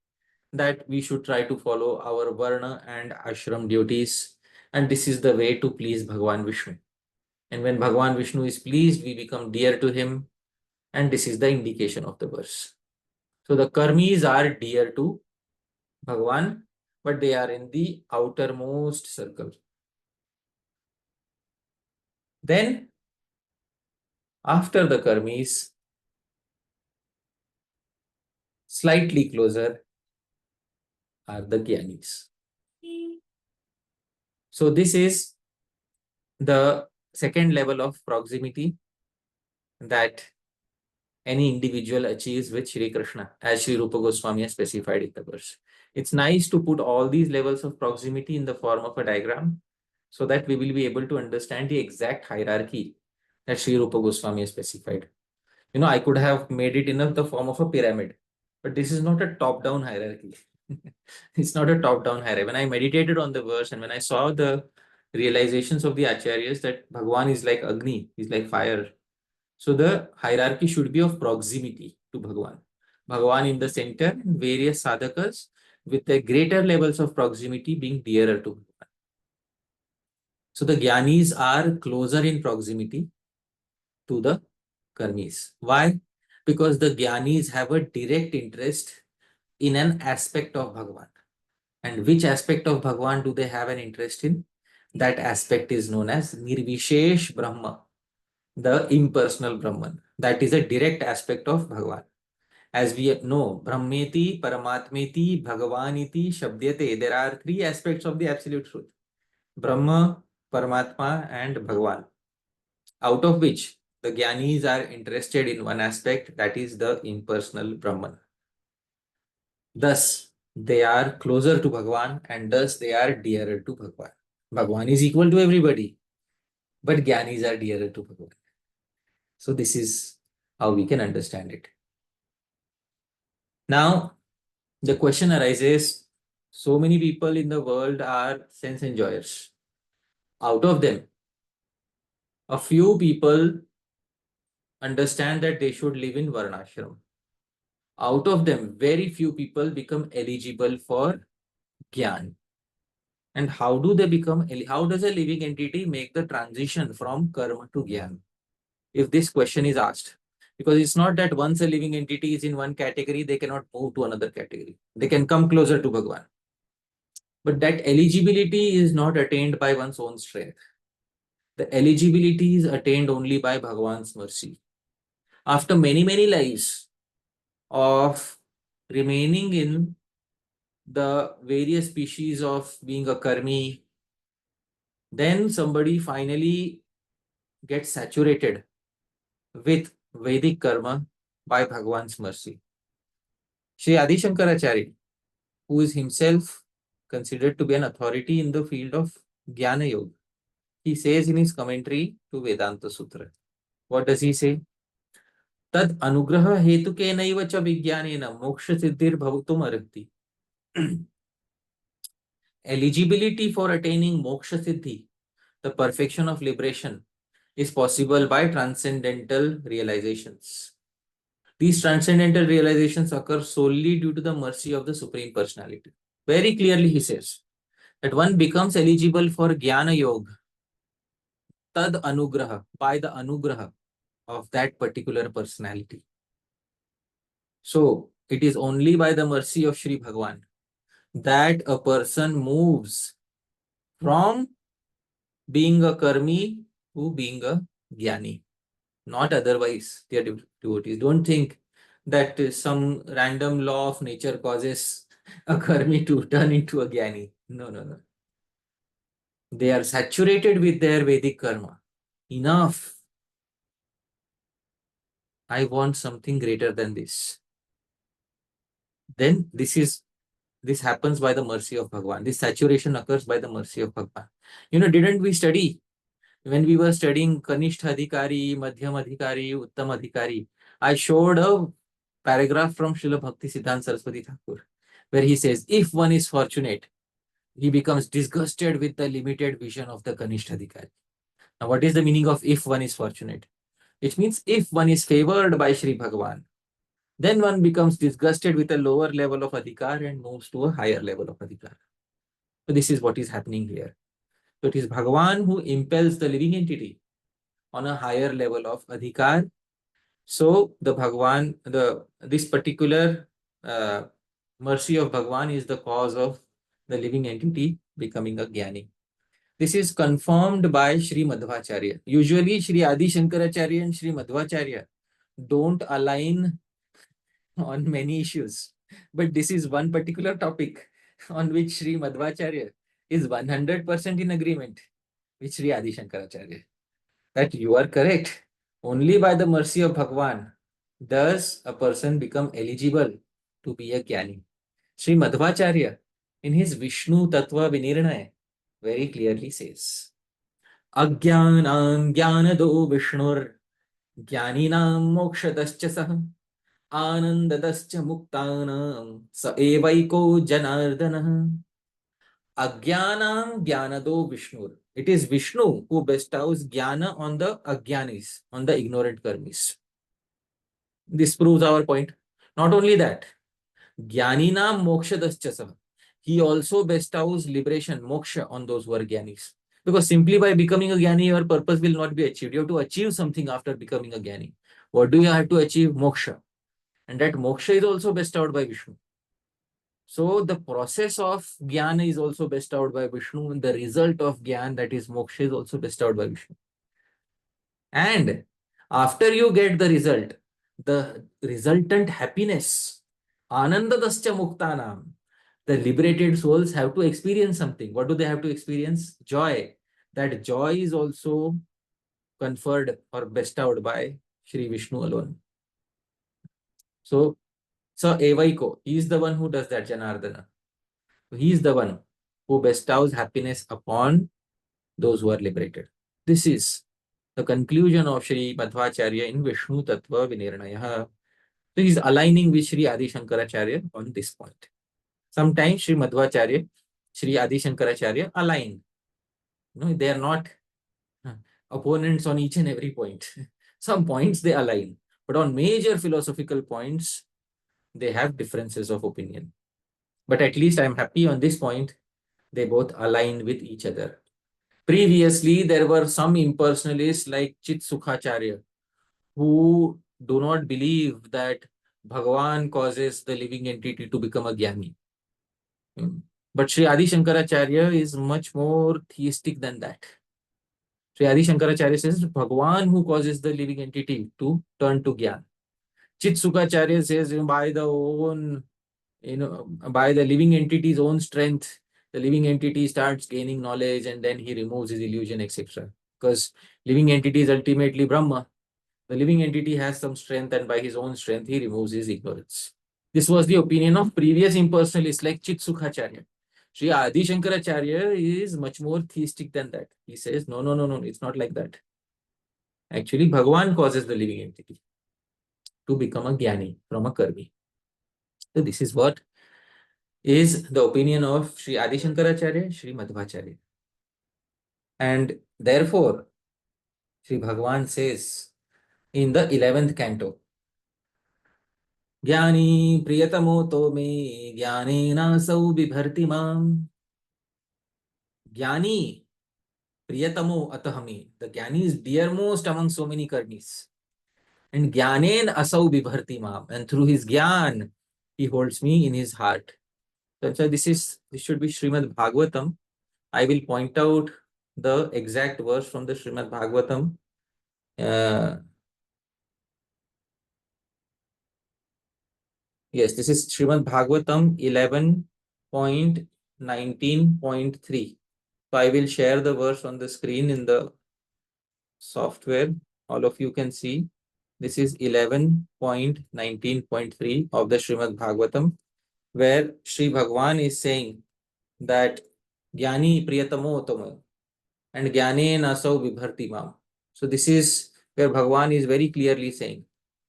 that we should try to follow our Varna and Ashram duties. And this is the way to please Bhagavan Vishnu. And when Bhagavan Vishnu is pleased, we become dear to him. And this is the indication of the verse. So the Karmis are dear to Bhagavan, but they are in the outermost circle. Then, after the Karmis, Slightly closer are the Gyanis. So this is the second level of proximity that any individual achieves with Sri Krishna, as Sri Rupa Goswami has specified in the verse. It's nice to put all these levels of proximity in the form of a diagram so that we will be able to understand the exact hierarchy that Sri Rupa Goswami has specified. I could have made it in the form of a pyramid, but this is not a top-down hierarchy. It's not a top-down hierarchy. When I meditated on the verse and when I saw the realizations of the acharyas that Bhagavan is like Agni, he's like fire. So the hierarchy should be of proximity to Bhagavan. Bhagavan in the center and various sadhakas with the greater levels of proximity being dearer to Bhagavan. So the Gyanis are closer in proximity to the Karmis. Why? Because the Gyanis have a direct interest in an aspect of Bhagavan. And which aspect of Bhagavan do they have an interest in? That aspect is known as Nirvishesh Brahma, the impersonal Brahman. That is a direct aspect of Bhagavan. As we know, Brahmeti, Paramatmeti, Bhagavaniti, Shabdyate. There are three aspects of the absolute truth: Brahma, Paramatma, and Bhagavan. Out of which the Gyanis are interested in one aspect, that is the impersonal Brahman. Thus, they are closer to Bhagavan and thus they are dearer to Bhagavan. Bhagavan is equal to everybody, but Gyanis are dearer to Bhagavan. So this is how we can understand it. Now, the question arises, so many people in the world are sense enjoyers. Out of them, a few people understand that they should live in Varnashram. Out of them, very few people become eligible for Gyan. And how do they become, how does a living entity make the transition from karma to Gyan? If this question is asked, because it's not that once a living entity is in one category, they cannot move to another category. They can come closer to Bhagavan. But that eligibility is not attained by one's own strength. The eligibility is attained only by Bhagavan's mercy. After many, many lives of remaining in the various species of being a karmi, then somebody finally gets saturated with Vedic karma by Bhagavan's mercy. Sri Adi Sankaracarya, who is himself considered to be an authority in the field of Jnana Yoga, he says in his commentary to Vedanta Sutra, what does he say? Tad anugraha hetukenaiva cha vijnanena moksha siddhir bhavutum arhati. Eligibility for attaining moksha siddhi, the perfection of liberation, is possible by transcendental realizations. These transcendental realizations occur solely due to the mercy of the Supreme Personality. Very clearly he says that one becomes eligible for Jnana Yoga, tad anugraha, by the anugraha of that particular personality. So it is only by the mercy of Shri Bhagavan that a person moves from being a karmi to being a jnani. Not otherwise, dear devotees. Don't think that some random law of nature causes a karmi to turn into a jnani. No, no, no. They are saturated with their Vedic karma. Enough. I want something greater than this. Then this happens by the mercy of Bhagavan. This saturation occurs by the mercy of Bhagavan. Didn't we study when we were studying Kanishtha Adhikari, Madhyam Adhikari, Uttam Adhikari? I showed a paragraph from Srila Bhaktisiddhanta Saraswati Thakura, where he says, if one is fortunate, he becomes disgusted with the limited vision of the Kanishtha Adhikari. Now, what is the meaning of if one is fortunate? Which means if one is favored by Shri Bhagavan, then one becomes disgusted with a lower level of adhikar and moves to a higher level of adhikar. So this is what is happening here. So it is Bhagavan who impels the living entity on a higher level of adhikar. So the Bhagavan, this particular mercy of Bhagavan is the cause of the living entity becoming a jnani. This is confirmed by Sri Madhvacharya. Usually Sri Adi Sankaracarya and Sri Madhvacharya don't align on many issues. But this is one particular topic on which Sri Madhvacharya is 100% in agreement with Sri Adi Sankaracarya. That you are correct. Only by the mercy of Bhagavan does a person become eligible to be a Jnani. Sri Madhvacharya, in his Vishnu Tattva Vinirnaya, very clearly says, Ajnanam jnanado Vishnur Jnaninam mokshadascha sah Anandadascha muktanam sa evaiko janardanah. Ajnanam jnanado Vishnur. It is Vishnu who bestows jnana on the ajnanis, on the ignorant karmis. This proves our point. Not only that, jnaninam mokshadascha sah. He also bestows liberation, moksha, on those who are jnanis. Because simply by becoming a jnani, your purpose will not be achieved. You have to achieve something after becoming a jnani. What do you have to achieve? Moksha. And that moksha is also bestowed by Vishnu. So the process of jnana is also bestowed by Vishnu, and the result of jnana, that is moksha, is also bestowed by Vishnu. And after you get the result, the resultant happiness, anandadascha muktanam, the liberated souls have to experience something. What do they have to experience? Joy. That joy is also conferred or bestowed by Shri Vishnu alone. So Evaiko, he is the one who does that, Janardana. He is the one who bestows happiness upon those who are liberated. This is the conclusion of Sri Madhvacharya in Vishnu Tattva Vinirnaya. So he is aligning with Sri Adi Sankaracarya on this point. Sometimes Sri Madhvacharya, Sri Adi Sankaracarya align. No, they are not opponents on each and every point. Some points they align, but on major philosophical points, they have differences of opinion. But at least I am happy on this point, they both align with each other. Previously, there were some impersonalists like Chit Sukhacharya who do not believe that Bhagavan causes the living entity to become a Jnani. But Sri Adi Sankaracharya is much more theistic than that. Sri Adi Sankaracharya says Bhagavan who causes the living entity to turn to Jnana. Chit Sukhacharya says by the own, by the living entity's own strength, the living entity starts gaining knowledge and then he removes his illusion, etc. Because living entity is ultimately Brahma. The living entity has some strength and by his own strength, he removes his ignorance. This was the opinion of previous impersonalists like Chit Sukhacharya. Sri Adi Sankaracharya is much more theistic than that. He says, no, it's not like that. Actually, Bhagavan causes the living entity to become a Jnani from a Karmi. So this is what is the opinion of Sri Adi Sankaracharya, Sri Madhvacharya. And therefore, Sri Bhagavan says in the 11th canto, Jnani priyatamo to me jnanena sau vibharti mam. Jnani priyatamo atahami. The Jnani is dearmost among so many karmis. And jnanen asau vibharti mam. And through his jnana, he holds me in his heart. So this should be Srimad Bhagavatam. I will point out the exact verse from the Srimad Bhagavatam. Yes, this is Srimad Bhagavatam 11.19.3. So I will share the verse on the screen in the software. All of you can see. This is 11.19.3 of the Srimad Bhagavatam, where Sri Bhagavan is saying that Jnani priyatamo tama and Jnane nasau vibharti mam. So this is where Bhagavan is very clearly saying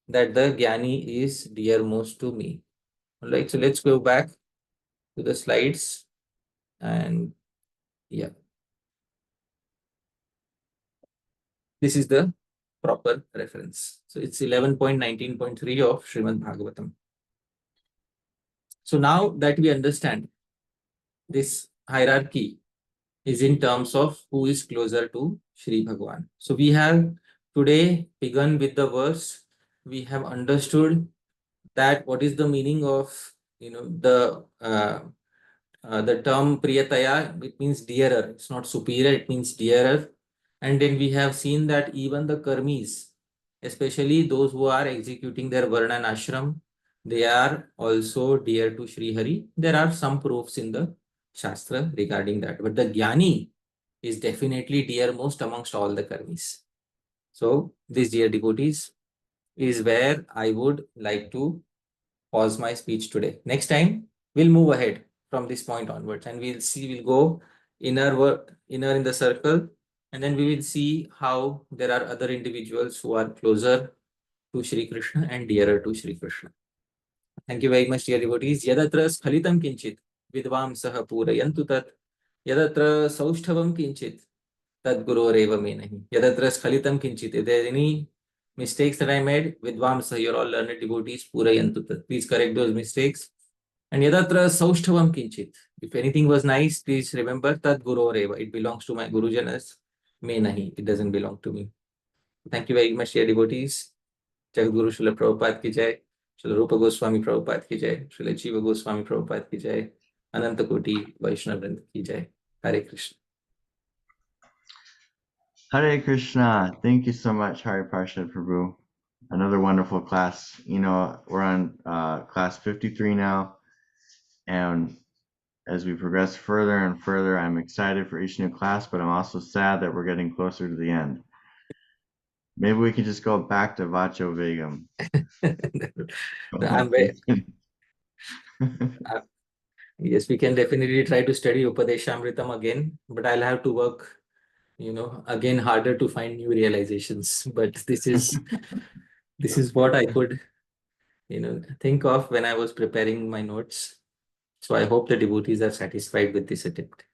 that the Jnani is dearmost to me. Alright, so let's go back to the slides and yeah. This is the proper reference. So it's 11.19.3 of Srimad Bhagavatam. So now that we understand this hierarchy is in terms of who is closer to Shri Bhagavan. So we have today begun with the verse. We have understood that what is the meaning of the term priyataya. It means dearer. It's not superior, it means dearer. And then we have seen that even the karmis, especially those who are executing their varna and ashram, they are also dear to Sri Hari. There are some proofs in the Shastra regarding that, but the Jnani is definitely dear most amongst all the Karmis. So, these dear devotees is where I would like to pause my speech today. Next time, we'll move ahead from this point onwards and we'll go inner in the circle, and then we will see how there are other individuals who are closer to Sri Krishna and dearer to Sri Krishna. Thank you very much, dear devotees. Yadatra skhalitam kinchit vidvamsah purayantu tat yadatra saushthavam kinchit tad guroreva me nahi. Yadatra skhalitam kinchit. If there are any mistakes that I made, vidvamsah, you're all learned devotees, purayantu tat. Please correct those mistakes. And yadatra saushthavam kinchit. If anything was nice, please remember tad guroreva. It belongs to my gurujanas. Me nahi. It doesn't belong to me. Thank you very much, dear devotees. Jagadguru Srila Prabhupada ki jai. Srila Rupa Goswami Prabhupada ki jai. Srila Jiva Goswami Prabhupada ki jai. Ananta Koti Vaishnava Vrinda ki jai. Hare Krishna. Hare Krishna. Thank you so much, Hari Pārṣada Prabhu. Another wonderful class. You know, we're on class 53 now. And as we progress further and further, I'm excited for each new class, but I'm also sad that we're getting closer to the end. Maybe we can just go back to Vacho Vegam. Yes, we can definitely try to study Upadeshamritam again, but I'll have to work, again harder to find new realizations. But this is what I could, think of when I was preparing my notes. So I hope the devotees are satisfied with this attempt.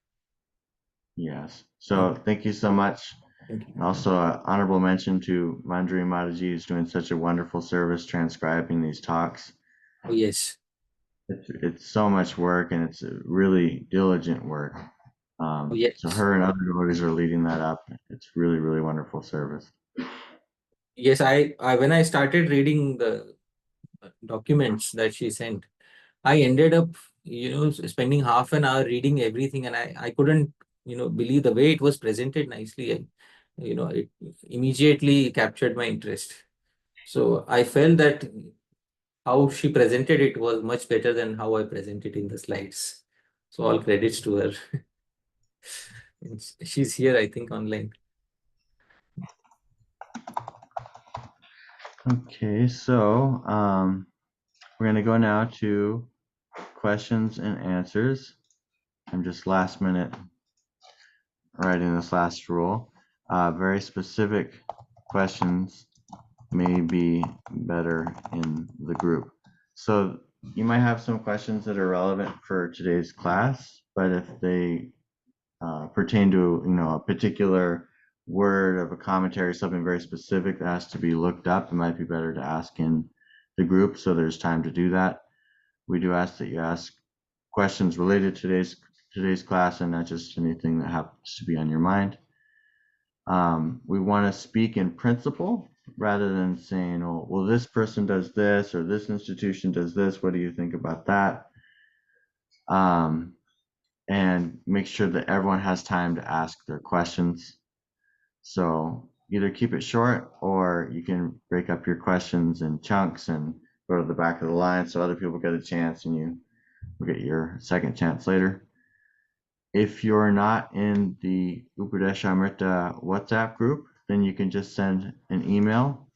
Yes. So thank you so much. Thank you. And also, honorable mention to Manjari Mataji, who's doing such a wonderful service transcribing these talks. Oh, yes. It's so much work, and it's a really diligent work. Yes. So her and other devotees are leading that up. It's really, really wonderful service. Yes, I when I started reading the documents that she sent, I ended up, spending half an hour reading everything, and I couldn't, believe the way it was presented nicely, and it immediately captured my interest. So I felt that how she presented it was much better than how I presented in the slides. So all credits to her. She's here, I think, online. Okay, so we're going to go now to questions and answers. I'm just last minute writing this last rule. Very specific questions may be better in the group. So you might have some questions that are relevant for today's class, but if they pertain to a particular word of a commentary, something very specific that has to be looked up, it might be better to ask in the group so there's time to do that. We do ask that you ask questions related to today's class and not just anything that happens to be on your mind. We want to speak in principle rather than saying, oh, well, this person does this or this institution does this. What do you think about that? And make sure that everyone has time to ask their questions. So either keep it short or you can break up your questions in chunks and go to the back of the line so other people get a chance and you will get your second chance later. If you're not in the Upadeshamrita WhatsApp group, then you can just send an email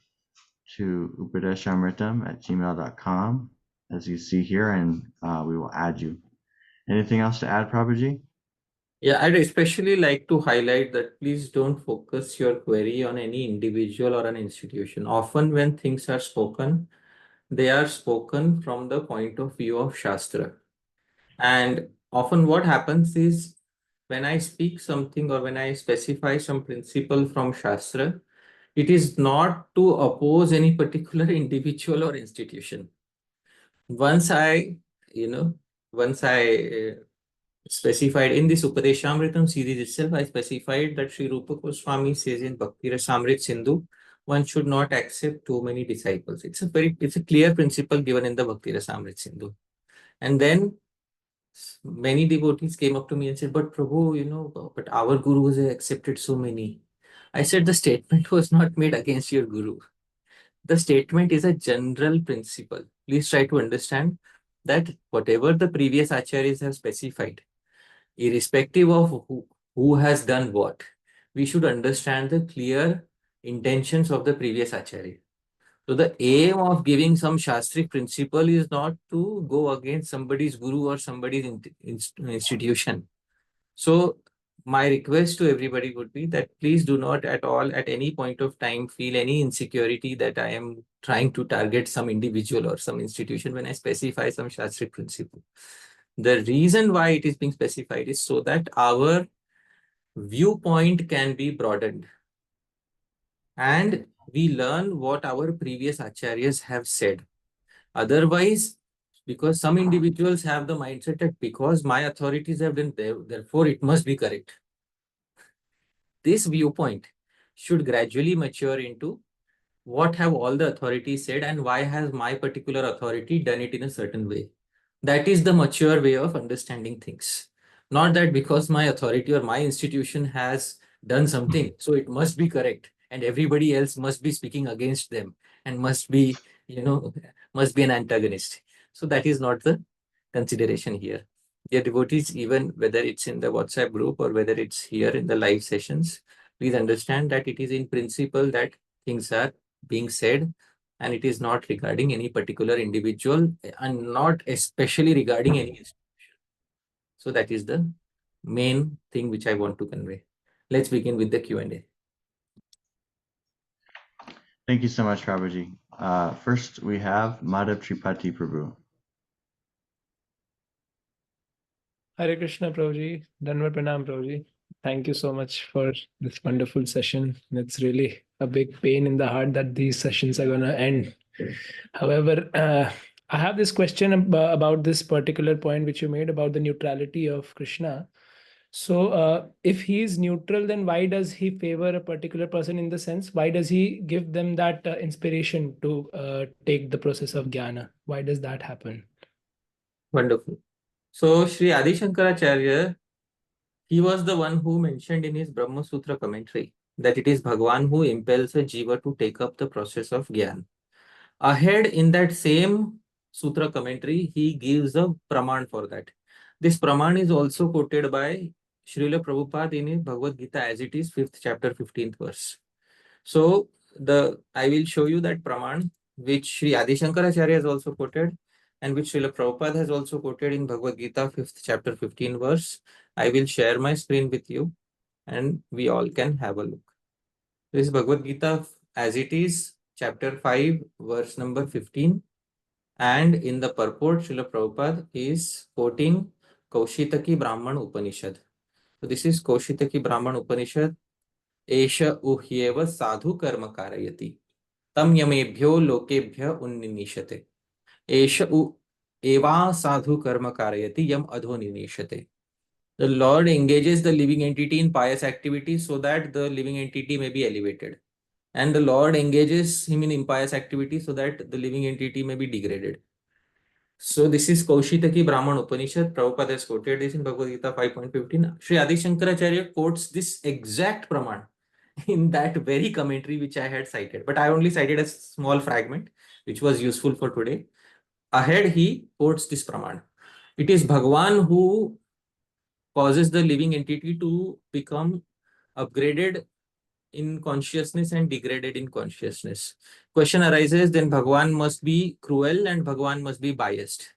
to upadeshamritam@gmail.com, as you see here, and we will add you. Anything else to add, Prabhuji? Yeah, I'd especially like to highlight that please don't focus your query on any individual or an institution. Often when things are spoken, they are spoken from the point of view of Shastra. And often what happens is when I speak something or when I specify some principle from Shastra, it is not to oppose any particular individual or institution. Once I specified in this Upadeshamritam series itself, I specified that Sri Rupa Goswami says in Bhakti Rasamrit Sindhu, one should not accept too many disciples. It's a clear principle given in the Bhakti Rasamrit Sindhu. And then many devotees came up to me and said, but Prabhu, but our Guru has accepted so many. I said, the statement was not made against your Guru. The statement is a general principle. please try to understand that whatever the previous acharyas have specified, irrespective of who has done what, we should understand the clear intentions of the previous acharya. So the aim of giving some shastric principle is not to go against somebody's guru or somebody's institution. So my request to everybody would be that please do not at all at any point of time feel any insecurity that I am trying to target some individual or some institution when I specify some shastric principle. The reason why it is being specified is so that our viewpoint can be broadened and we learn what our previous acharyas have said. Otherwise, because some individuals have the mindset that because my authorities have done, therefore it must be correct. This viewpoint should gradually mature into what have all the authorities said and why has my particular authority done it in a certain way. That is the mature way of understanding things. Not that because my authority or my institution has done something, so it must be correct and everybody else must be speaking against them and must be, must be an antagonist. So that is not the consideration here. Dear devotees, even whether it's in the WhatsApp group or whether it's here in the live sessions, please understand that it is in principle that things are being said and it is not regarding any particular individual and not especially regarding any institution. So that is the main thing which I want to convey. Let's begin with the Q&A. Thank you so much, Prabhuji. First, we have Madhav Tripati Prabhu. Hare Krishna, Prabhuji. Dandavat Pranam, Prabhuji. Thank you so much for this wonderful session. It's really a big pain in the heart that these sessions are going to end. However, I have this question about this particular point which you made about the neutrality of Krishna. So if he is neutral, then why does he favor a particular person in the sense? Why does he give them that inspiration to take the process of jnana? Why does that happen? Wonderful. So Sri Adi Sankaracarya, he was the one who mentioned in his Brahma Sutra commentary that it is Bhagavan who impels a jiva to take up the process of Gyan. Ahead in that same Sutra commentary, he gives a praman for that. This praman is also quoted by Srila Prabhupada in his Bhagavad Gita as it is, 5th chapter, 15th verse. So I will show you that praman which Sri Adisankaracharya has also quoted and which Srila Prabhupada has also quoted in Bhagavad Gita, 5th chapter, 15th verse. I will share my screen with you and we all can have a look. This is Bhagavad Gita as it is, chapter 5, verse number 15. And in the purport, Srila Prabhupada is quoting Kaushitaki Brahman Upanishad. So this is Kaushitaki Brahman Upanishad. Esha uhyeva sadhu karma karayati. Tam yamebhyo lokebhya unninishate. Esha eva sadhu karma karayati yam adho ninishate. The Lord engages the living entity in pious activities so that the living entity may be elevated. And the Lord engages him in impious activities so that the living entity may be degraded. So this is Kaushitaki Brahman Upanishad. Prabhupada has quoted this in Bhagavad Gita 5.15. Sri Adi Sankaracarya quotes this exact praman in that very commentary which I had cited. But I only cited a small fragment which was useful for today. Ahead he quotes this praman. It is Bhagavan who causes the living entity to become upgraded in consciousness and degraded in consciousness. Question arises, then Bhagavan must be cruel and Bhagavan must be biased.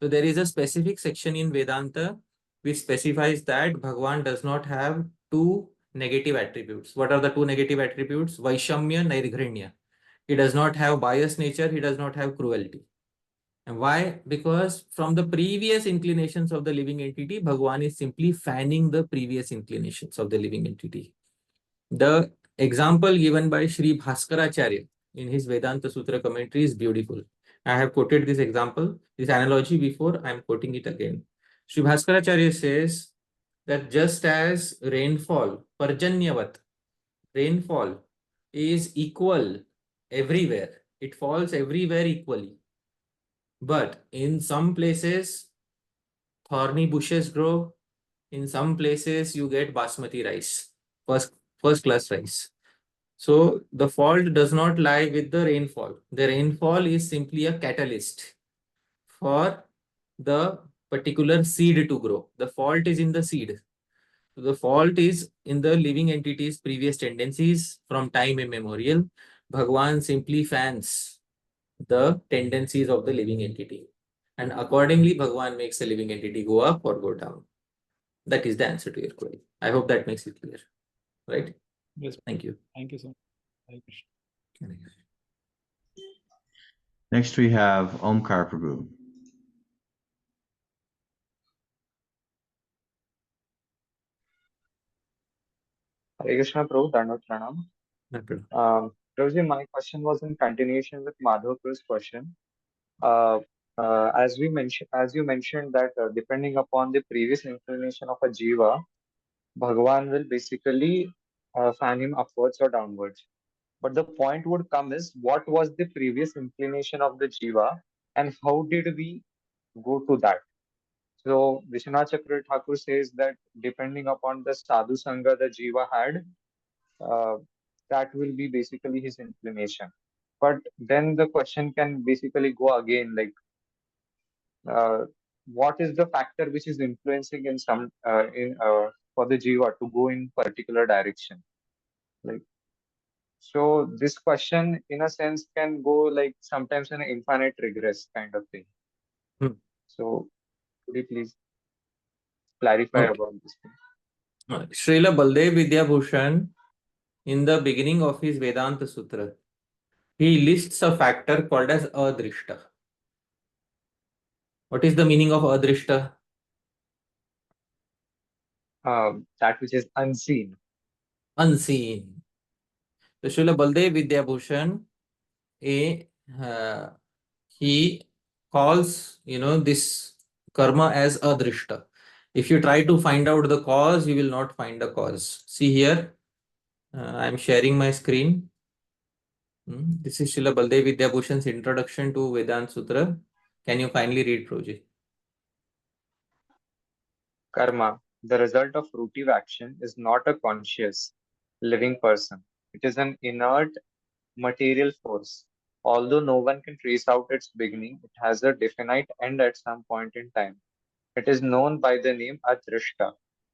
So there is a specific section in Vedanta which specifies that Bhagavan does not have two negative attributes. What are the two negative attributes? Vaishamya, Nairdghrinya. He does not have biased nature, he does not have cruelty. And why? Because from the previous inclinations of the living entity, Bhagavan is simply fanning the previous inclinations of the living entity. The example given by Sri Bhaskaracharya in his Vedanta Sutra commentary is beautiful. I have quoted this example, this analogy before, I am quoting it again. Sri Bhaskaracharya says that just as rainfall, Parjanyavat, rainfall is equal everywhere, it falls everywhere equally. But in some places, thorny bushes grow. In some places, you get basmati rice, first class rice. So the fault does not lie with the rainfall. The rainfall is simply a catalyst for the particular seed to grow. The fault is in the seed. So the fault is in the living entity's previous tendencies from time immemorial. Bhagavan simply fans the tendencies of the living entity. And accordingly, Bhagavan makes the living entity go up or go down. That is the answer to your query. I hope that makes it clear. Right? Yes. Thank you. Thank you so much. Hare Krishna. Next we have Omkar Prabhu. Hare Krishna Prabhu, Dandavat Pranam. Prabhuji, my question was in continuation with Madhavpur's question. As you mentioned that depending upon the previous inclination of a jiva, Bhagavan will basically fan him upwards or downwards. But the point would come is what was the previous inclination of the jiva and how did we go to that? So Vishwanath Chakravarti Thakur says that depending upon the sadhu sangha the jiva had, uh, that will be basically his inclination. But then the question can basically go again, like what is the factor which is influencing in some in for the jiva to go in particular direction? Like, so this question, in a sense, can go like sometimes in an infinite regress kind of thing. So could you please clarify about this thing? Srila Baldev Vidyabhushan, in the beginning of his Vedanta Sutra, he lists a factor called as adrishta. What is the meaning of adrishta? That which is unseen. Unseen. So Srila Baldev Vidyabhushan, he calls this karma as adrishta. If you try to find out the cause, you will not find a cause. See here, I am sharing my screen. This is Srila Baldev Vidyabhushan's introduction to Vedanta Sutra. Can you kindly read, Prabhuji? Karma, the result of fruitive action, is not a conscious, living person. It is an inert, material force. Although no one can trace out its beginning, it has a definite end at some point in time. It is known by the name Adrishta,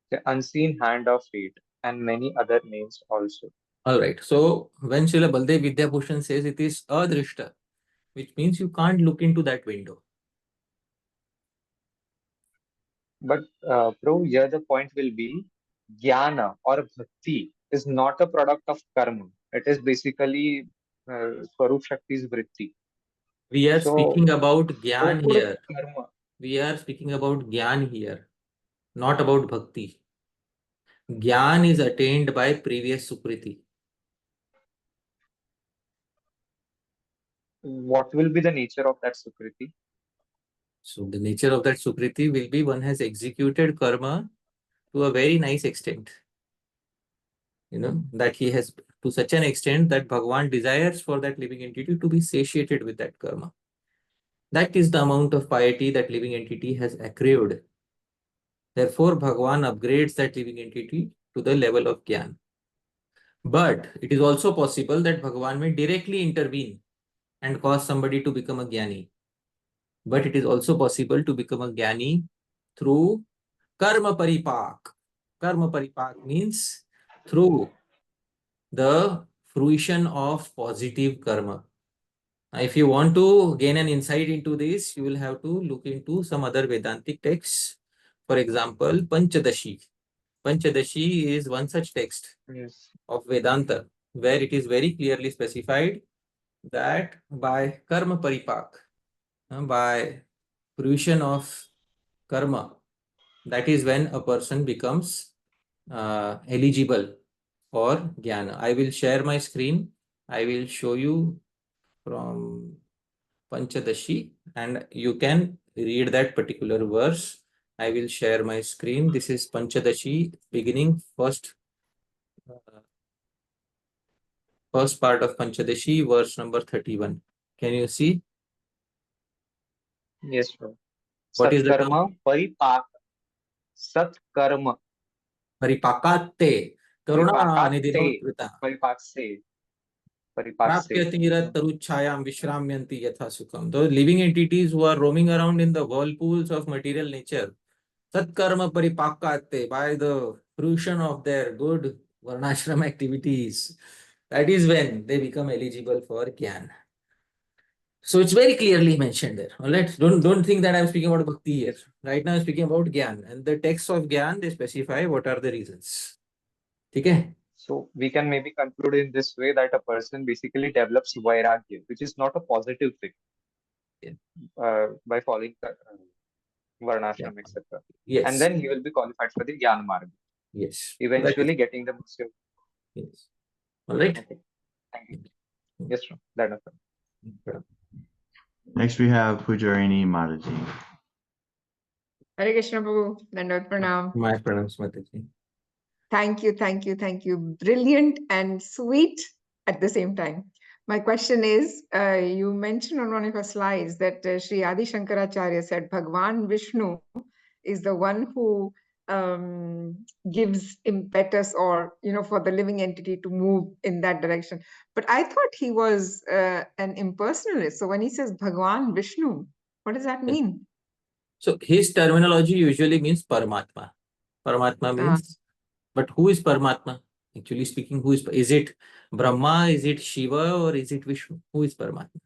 the unseen hand of fate, and many other names also. All right. So when Srila Baldev Vidyabhushan says it is adrishta, which means you can't look into that window. But Prabhu, here the point will be jnana or bhakti is not a product of karma. It is basically Swarup Shakti's vritti. We are So, speaking about how Gyan could here. karma? We are speaking about Gyan here, not about Bhakti. Gyan is attained by previous Sukriti. What will be the nature of that Sukriti? So the nature of that Sukriti will be one has executed karma to a very nice extent. That he has to such an extent that Bhagavan desires for that living entity to be satiated with that karma. That is the amount of piety that living entity has accrued. Therefore, Bhagavan upgrades that living entity to the level of Gyan. But it is also possible that Bhagavan may directly intervene and cause somebody to become a Gyani. But it is also possible to become a Gyani through Karma Paripak. Karma Paripak means through the fruition of positive karma. If you want to gain an insight into this, you will have to look into some other Vedantic texts. For example, Panchadashi. Panchadashi is one such text of Vedanta where it is very clearly specified that by karma paripak, by fruition of karma, that is when a person becomes eligible for jnana. I will share my screen. I will show you from Panchadashi and you can read that particular verse. I will share my screen. This is Panchadashi, beginning first part of Panchadashi, verse number 31. Can you see? Yes, sir. What is the term? Satkarma Paripak. Satkarma. Paripakate. Karuna nidhinotrita. Paripakse. Pariparsate. Prapyatirat vishramyanti yatha sukham. Those living entities who are roaming around in the whirlpools of material nature, satkarma paripakate, by the fruition of their good varnashram activities, that is when they become eligible for Gyan. So it's very clearly mentioned there. All right. Don't think that I'm speaking about bhakti here. Right now I'm speaking about Gyan. And the text of Gyan, they specify what are the reasons. Okay? So we can maybe conclude in this way that a person basically develops vairagya, which is not a positive thing, by following the Yeah. varnashram, etc. Yes. And then he will be qualified for the Jnana Marga. Yes. Eventually getting the mercy of. Yes. All right. Okay. Thank you. Yes, sir. That is all. Next we have Pujarini Mataji. Hare Krishna Prabhu, Dandavat Pranam. My pranams, Mataji. Thank you, thank you, thank you. Brilliant and sweet at the same time. My question is, you mentioned on one of your slides that Sri Adi Sankaracarya said Bhagawan Vishnu is the one who gives impetus or, for the living entity to move in that direction. But I thought he was an impersonalist. So when he says Bhagawan Vishnu, what does that mean? So his terminology usually means Paramatma. Paramatma means, but who is Paramatma? Actually speaking, who is it Brahma, is it Shiva, or is it Vishnu? Who is Paramatma?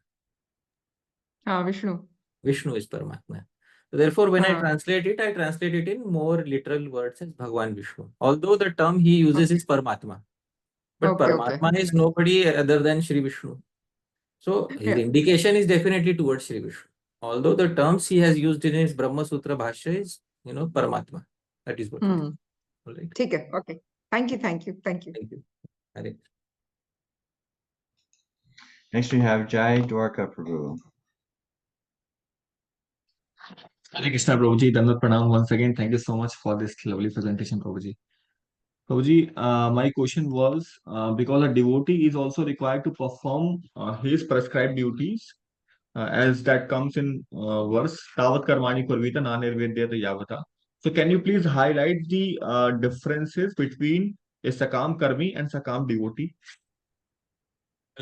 Vishnu. Vishnu is Paramatma. So therefore, when I translate it in more literal words as Bhagavan Vishnu. Although the term he uses is Paramatma. But Paramatma is nobody other than Shri Vishnu. So his indication is definitely towards Shri Vishnu. Although the terms he has used in his Brahma Sutra Bhashya is, Paramatma. That is what it is. All right. Okay. Thank you. Thank you. Hare. Next we have Jai Dwarka Prabhu. Hare Krishna Prabhuji, Dandavat Pranam once again. Thank you so much for this lovely presentation, Prabhuji. Prabhuji, my question was, because a devotee is also required to perform his prescribed duties, as that comes in verse, Tavat Karmani Kurvita Nanirvedyata Yavata. So can you please highlight the differences between a Sakam Karmi and Sakam devotee?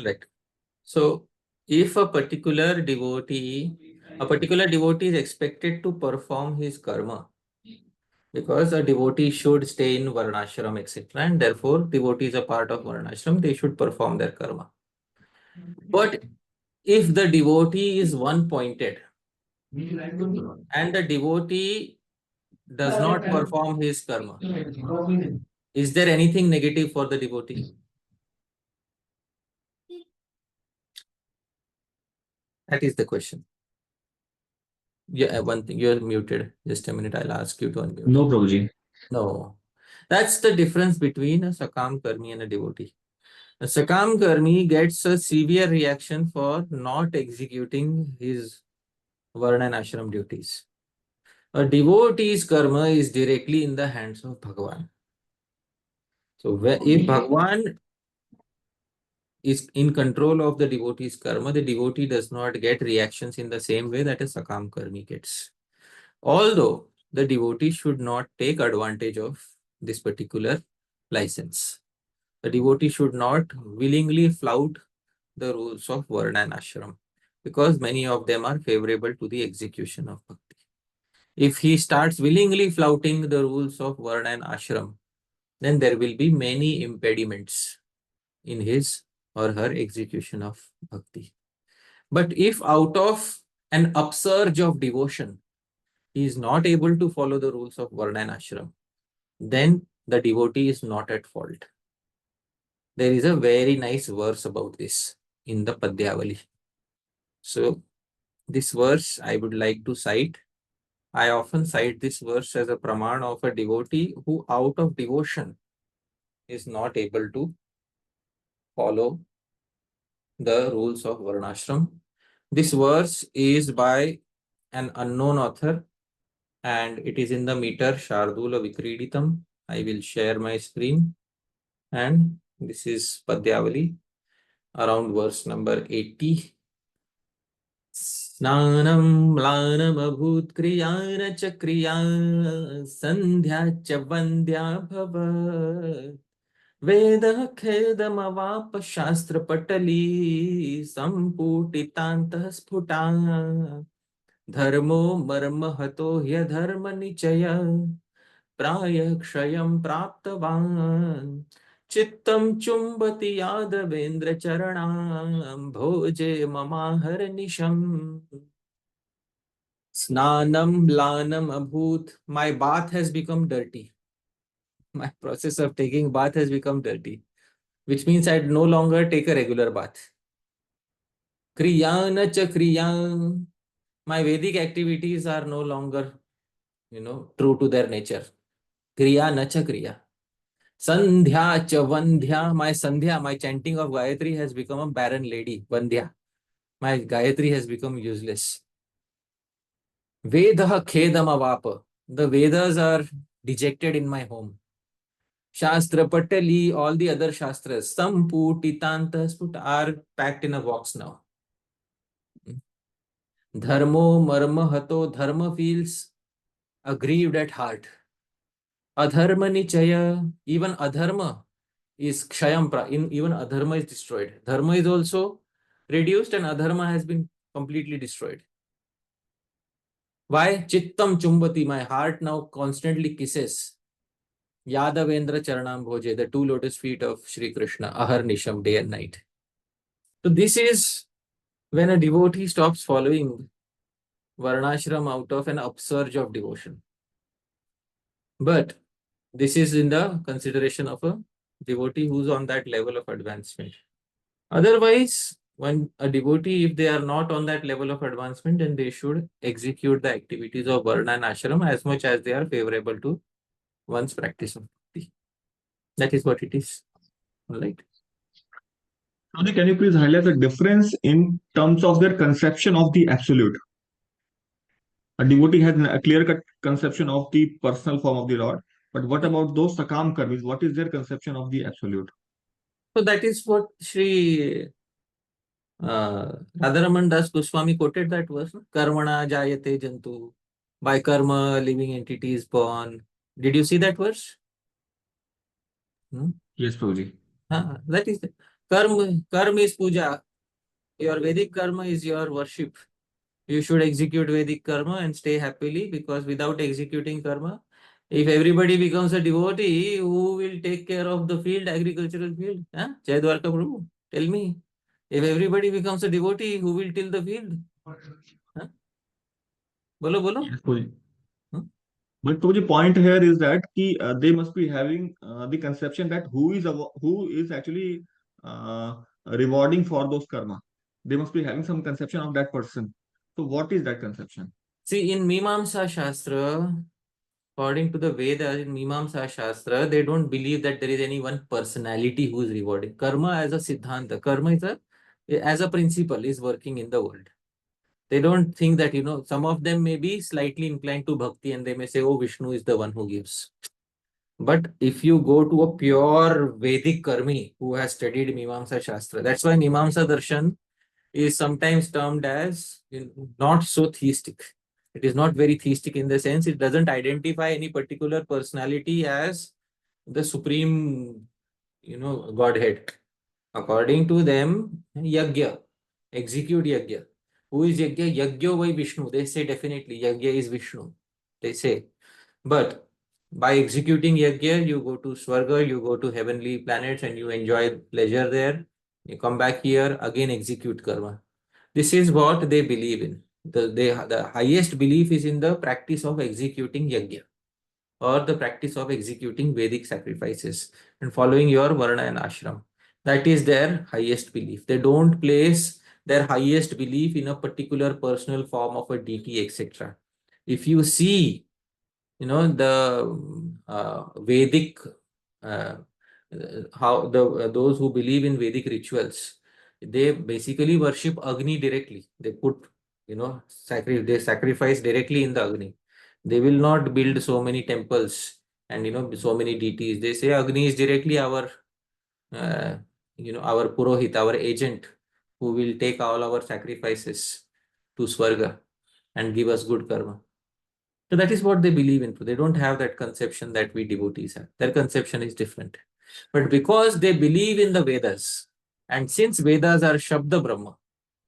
Right. So if a particular devotee is expected to perform his karma, because a devotee should stay in varnashram, etc. And therefore, devotee is a part of varnashram, they should perform their karma. But if the devotee is one-pointed and the devotee does not perform his karma, is there anything negative for the devotee? That is the question. Yeah, one thing, you're muted. Just a minute, I'll ask you to unmute. No, Prabhuji. No. That's the difference between a Sakam Karmi and a devotee. A Sakam Karmi gets a severe reaction for not executing his Varna and Ashram duties. A devotee's karma is directly in the hands of Bhagavan. So if Bhagavan is in control of the devotee's karma, the devotee does not get reactions in the same way that a Sakam Karmi gets. Although the devotee should not take advantage of this particular license. The devotee should not willingly flout the rules of Varna and Ashram, because many of them are favorable to the execution of bhakti. If he starts willingly flouting the rules of Varna and Ashram, then there will be many impediments in his or her execution of bhakti. But if out of an upsurge of devotion, he is not able to follow the rules of Varna and Ashram, then the devotee is not at fault. There is a very nice verse about this in the Padyavali. So this verse I would like to cite. I often cite this verse as a praman of a devotee who out of devotion is not able to follow the rules of Varnashram. This verse is by an unknown author and it is in the meter Shardula Vikriditam. I will share my screen, and this is Padyavali around verse number 80. Snanam mlanam abhut kriyana chakriya sandhya cha vandhya bhavat Vedah khedamavap shastra patali samputitantah sphuta dharmo marma hato hya dharma nichaya praya kshayam praptavan chittam chumbati yadavendra charanam bhoje mamahar nisham. Snanam blanam abhut. My bath has become dirty. My process of taking bath has become dirty, which means I no longer take a regular bath. Kriyana cha kriya. My Vedic activities are no longer, true to their nature. Kriya na cha kriya. Sandhya cha vandhya. My sandhya, my chanting of Gayatri has become a barren lady. Vandhya. My Gayatri has become useless. Vedah khedam avapa. The Vedas are dejected in my home. Shastra Patali, all the other Shastras, Sampu, Titanta, Sput are packed in a box now. Dharmo, Marma, Hato, Dharma feels aggrieved at heart. Adharma Nichaya, even Adharma is Kshayam, even Adharma is destroyed. Dharma is also reduced and Adharma has been completely destroyed. Why? Chittam Chumbati, my heart now constantly kisses Yadavendra Charanam Bhoje, the two lotus feet of Sri Krishna, Ahar Nisham, day and night. So this is when a devotee stops following Varnashram out of an upsurge of devotion. But this is in the consideration of a devotee who's on that level of advancement. Otherwise, when a devotee, if they are not on that level of advancement, then they should execute the activities of Varna and Ashram as much as they are favorable to one's practice of bhakti. That is what it is. All right. Prabhuji, can you please highlight the difference in terms of their conception of the absolute? A devotee has a clear-cut conception of the personal form of the Lord, but what about those Sakam Karmis? What is their conception of the absolute? So that is what Sri Radharaman Das Goswami quoted that verse. Karmana jayate jantu. By karma, living entity is born. Did you see that verse? Yes, Prabhuji. That is the karma is puja. Your Vedic karma is your worship. You should execute Vedic karma and stay happily, because without executing karma, if everybody becomes a devotee, who will take care of the field, agricultural field? Jai Dwarka Prabhu, tell me. If everybody becomes a devotee, who will till the field? Bolo, bolo. Yes, Prabhuji. But Prabhuji, point here is that they must be having the conception that who is actually rewarding for those karma. They must be having some conception of that person. So what is that conception? See, in Mimamsa Shastra, according to the Vedas, in Mimamsa Shastra, they don't believe that there is any one personality who is rewarding. Karma as a siddhanta, karma is as a principle is working in the world. They don't think that, some of them may be slightly inclined to bhakti and they may say, oh, Vishnu is the one who gives. But if you go to a pure Vedic karmi who has studied Mimamsa Shastra, that's why Mimamsa Darshan is sometimes termed as not so theistic. It is not very theistic in the sense it doesn't identify any particular personality as the supreme, Godhead. According to them, Yagya, execute Yagya. Who is Yagya? Yagyo by Vishnu. They say definitely Yagya is Vishnu. They say. But by executing Yagya, you go to Swarga, you go to heavenly planets and you enjoy pleasure there. You come back here, again execute karma. This is what they believe in. The highest belief is in the practice of executing Yagya, or the practice of executing Vedic sacrifices and following your Varna and Ashram. That is their highest belief. They don't place their highest belief in a particular personal form of a deity, etc. If you see, the Vedic, how those who believe in Vedic rituals, they basically worship Agni directly. They put, they sacrifice directly in the Agni. They will not build so many temples and so many deities. They say Agni is directly our our Purohit, our agent, who will take all our sacrifices to Swarga and give us good karma. So that is what they believe in. They don't have that conception that we devotees have. Their conception is different. But because they believe in the Vedas, and since Vedas are Shabda Brahma,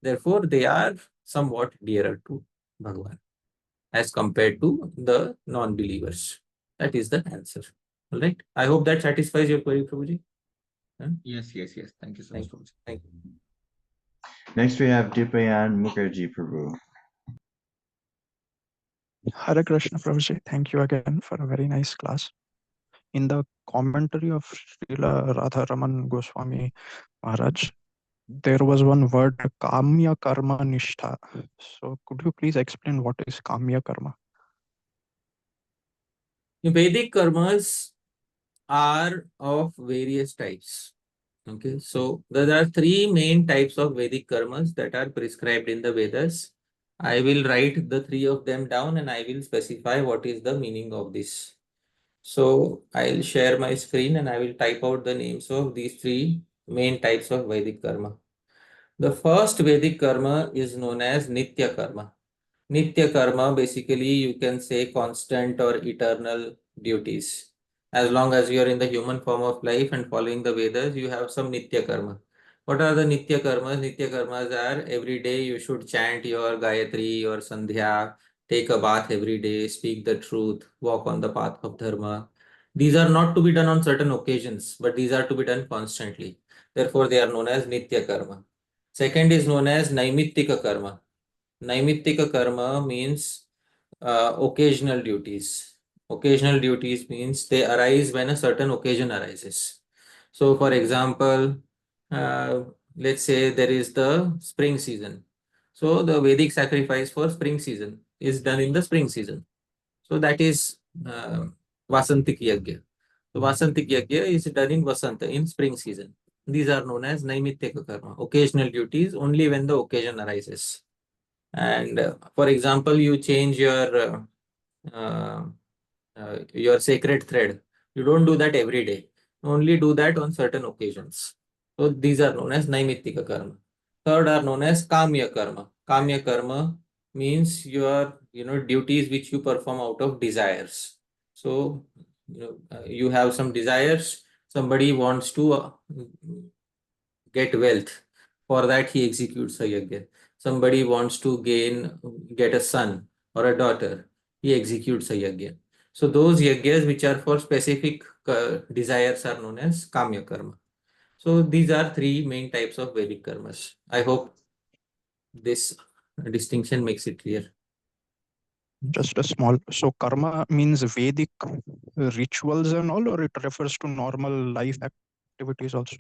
therefore they are somewhat dearer to Bhagavan as compared to the non-believers. That is the answer. All right. I hope that satisfies your query, Prabhuji. Yes. Thank you so much, Prabhuji. Thank you. Next we have Dipayan Mukherjee Prabhu. Hare Krishna Prabhuji, thank you again for a very nice class. In the commentary of Srila Radharaman Goswami Maharaj, there was one word, Kamya Karma Nishtha. So could you please explain what is Kamya Karma? Vedic karmas are of various types. Okay, so there are three main types of Vedic karmas that are prescribed in the Vedas. I will write the three of them down and I will specify what is the meaning of this. So I'll share my screen and I will type out the names of these three main types of Vedic karma. The first Vedic karma is known as Nitya karma. Nitya karma, basically you can say constant or eternal duties. As long as you are in the human form of life and following the Vedas, you have some Nitya karma. What are the Nitya karmas? Nitya karmas are every day you should chant your Gayatri or Sandhya, take a bath every day, speak the truth, walk on the path of Dharma. These are not to be done on certain occasions, but these are to be done constantly. Therefore, they are known as Nitya karma. Second is known as Naimittika karma. Naimittika karma means occasional duties. Occasional duties means they arise when a certain occasion arises. So, for example, let's say there is the spring season. So, the Vedic sacrifice for spring season is done in the spring season. So, that is Vasantik Yagya. So, Vasantik Yagya is done in Vasanta, in spring season. These are known as Naimittika karma, occasional duties only when the occasion arises. And for example, you change your sacred thread. You don't do that every day. You only do that on certain occasions. So these are known as Naimittika karma. Third are known as Kamya karma. Kamya karma means your duties which you perform out of desires. So you have some desires. Somebody wants to get wealth. For that he executes a yajna. Somebody wants to get a son or a daughter, he executes a yajna. So those yajnas which are for specific desires are known as kamya karma. So these are three main types of Vedic karmas. I hope this distinction makes it clear. Just a small, so karma means Vedic rituals and all, or it refers to normal life activities also?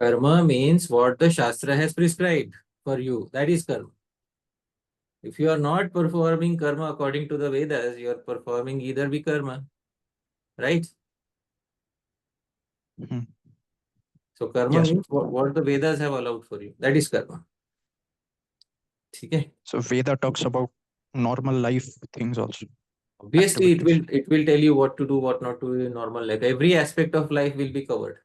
Karma means what the Shastra has prescribed for you. That is karma. If you are not performing karma according to the Vedas, you are performing either vikarma, right? So karma Yes. means what the Vedas have allowed for you. That is karma. Okay. So Veda talks about normal life things also. Obviously, Activities. it will tell you what to do, what not to do in normal life. Every aspect of life will be covered.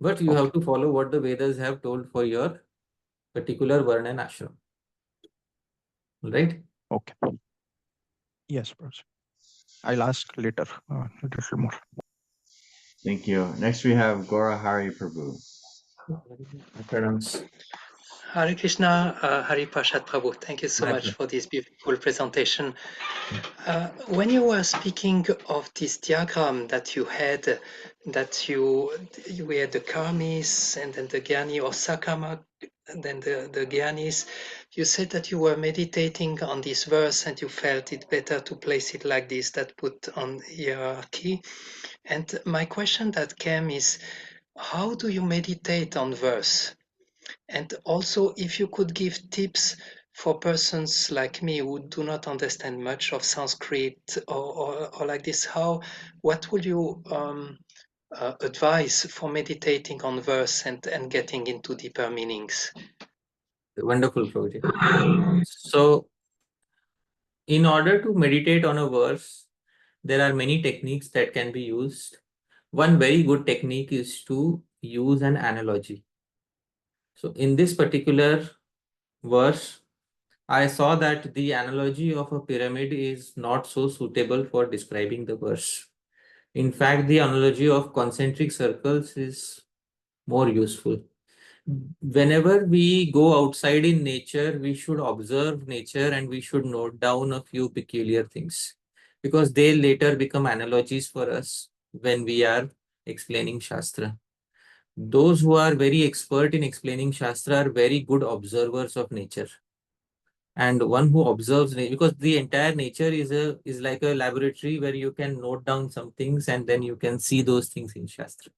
But you have to follow what the Vedas have told for your particular varna and ashram. Right? Okay. Yes, Professor. I'll ask later a little more. Thank you. Next we have Gaurahari Prabhu. Hare Krishna, Hari Pārṣada Prabhu. Thank you so My much pleasure. for this beautiful presentation. When you were speaking of this diagram that you had, that you had the Karmis and then the Gyani or Sakama, and then the Gyanis, you said that you were meditating on this verse and you felt it better to place it like this, that put on hierarchy. And my question that came is, how do you meditate on verse? And also, if you could give tips for persons like me who do not understand much of Sanskrit or like this, what would you advise for meditating on verse and getting into deeper meanings? Wonderful project. So, in order to meditate on a verse, there are many techniques that can be used. One very good technique is to use an analogy. So, in this particular verse, I saw that the analogy of a pyramid is not so suitable for describing the verse. In fact, the analogy of concentric circles is more useful. Whenever we go outside in nature, we should observe nature and we should note down a few peculiar things, because they later become analogies for us when we are explaining Shastra. Those who are very expert in explaining Shastra are very good observers of nature. And one who observes, because the entire nature is like a laboratory where you can note down some things and then you can see those things in Shastra.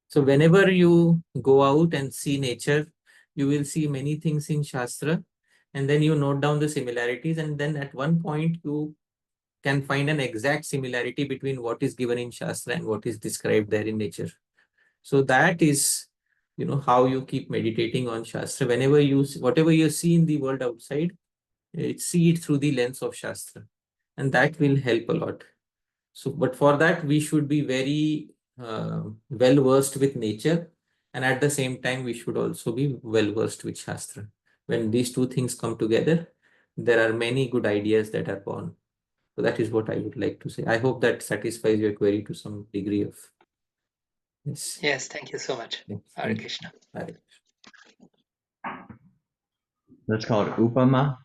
So whenever you go out and see nature, you will see many things in Shastra, and then you note down the similarities, and then at one point you can find an exact similarity between what is given in Shastra and what is described there in nature. So that is, how you keep meditating on Shastra. Whenever whatever you see in the world outside, see it through the lens of Shastra, and that will help a lot. So, but for that, we should be very well versed with nature, and at the same time, we should also be well versed with Shastra. When these two things come together, there are many good ideas that are born. So that is what I would like to say. I hope that satisfies your query to some degree of. Yes. Yes, thank you so much. Hare Krishna. Hare. That's called upama,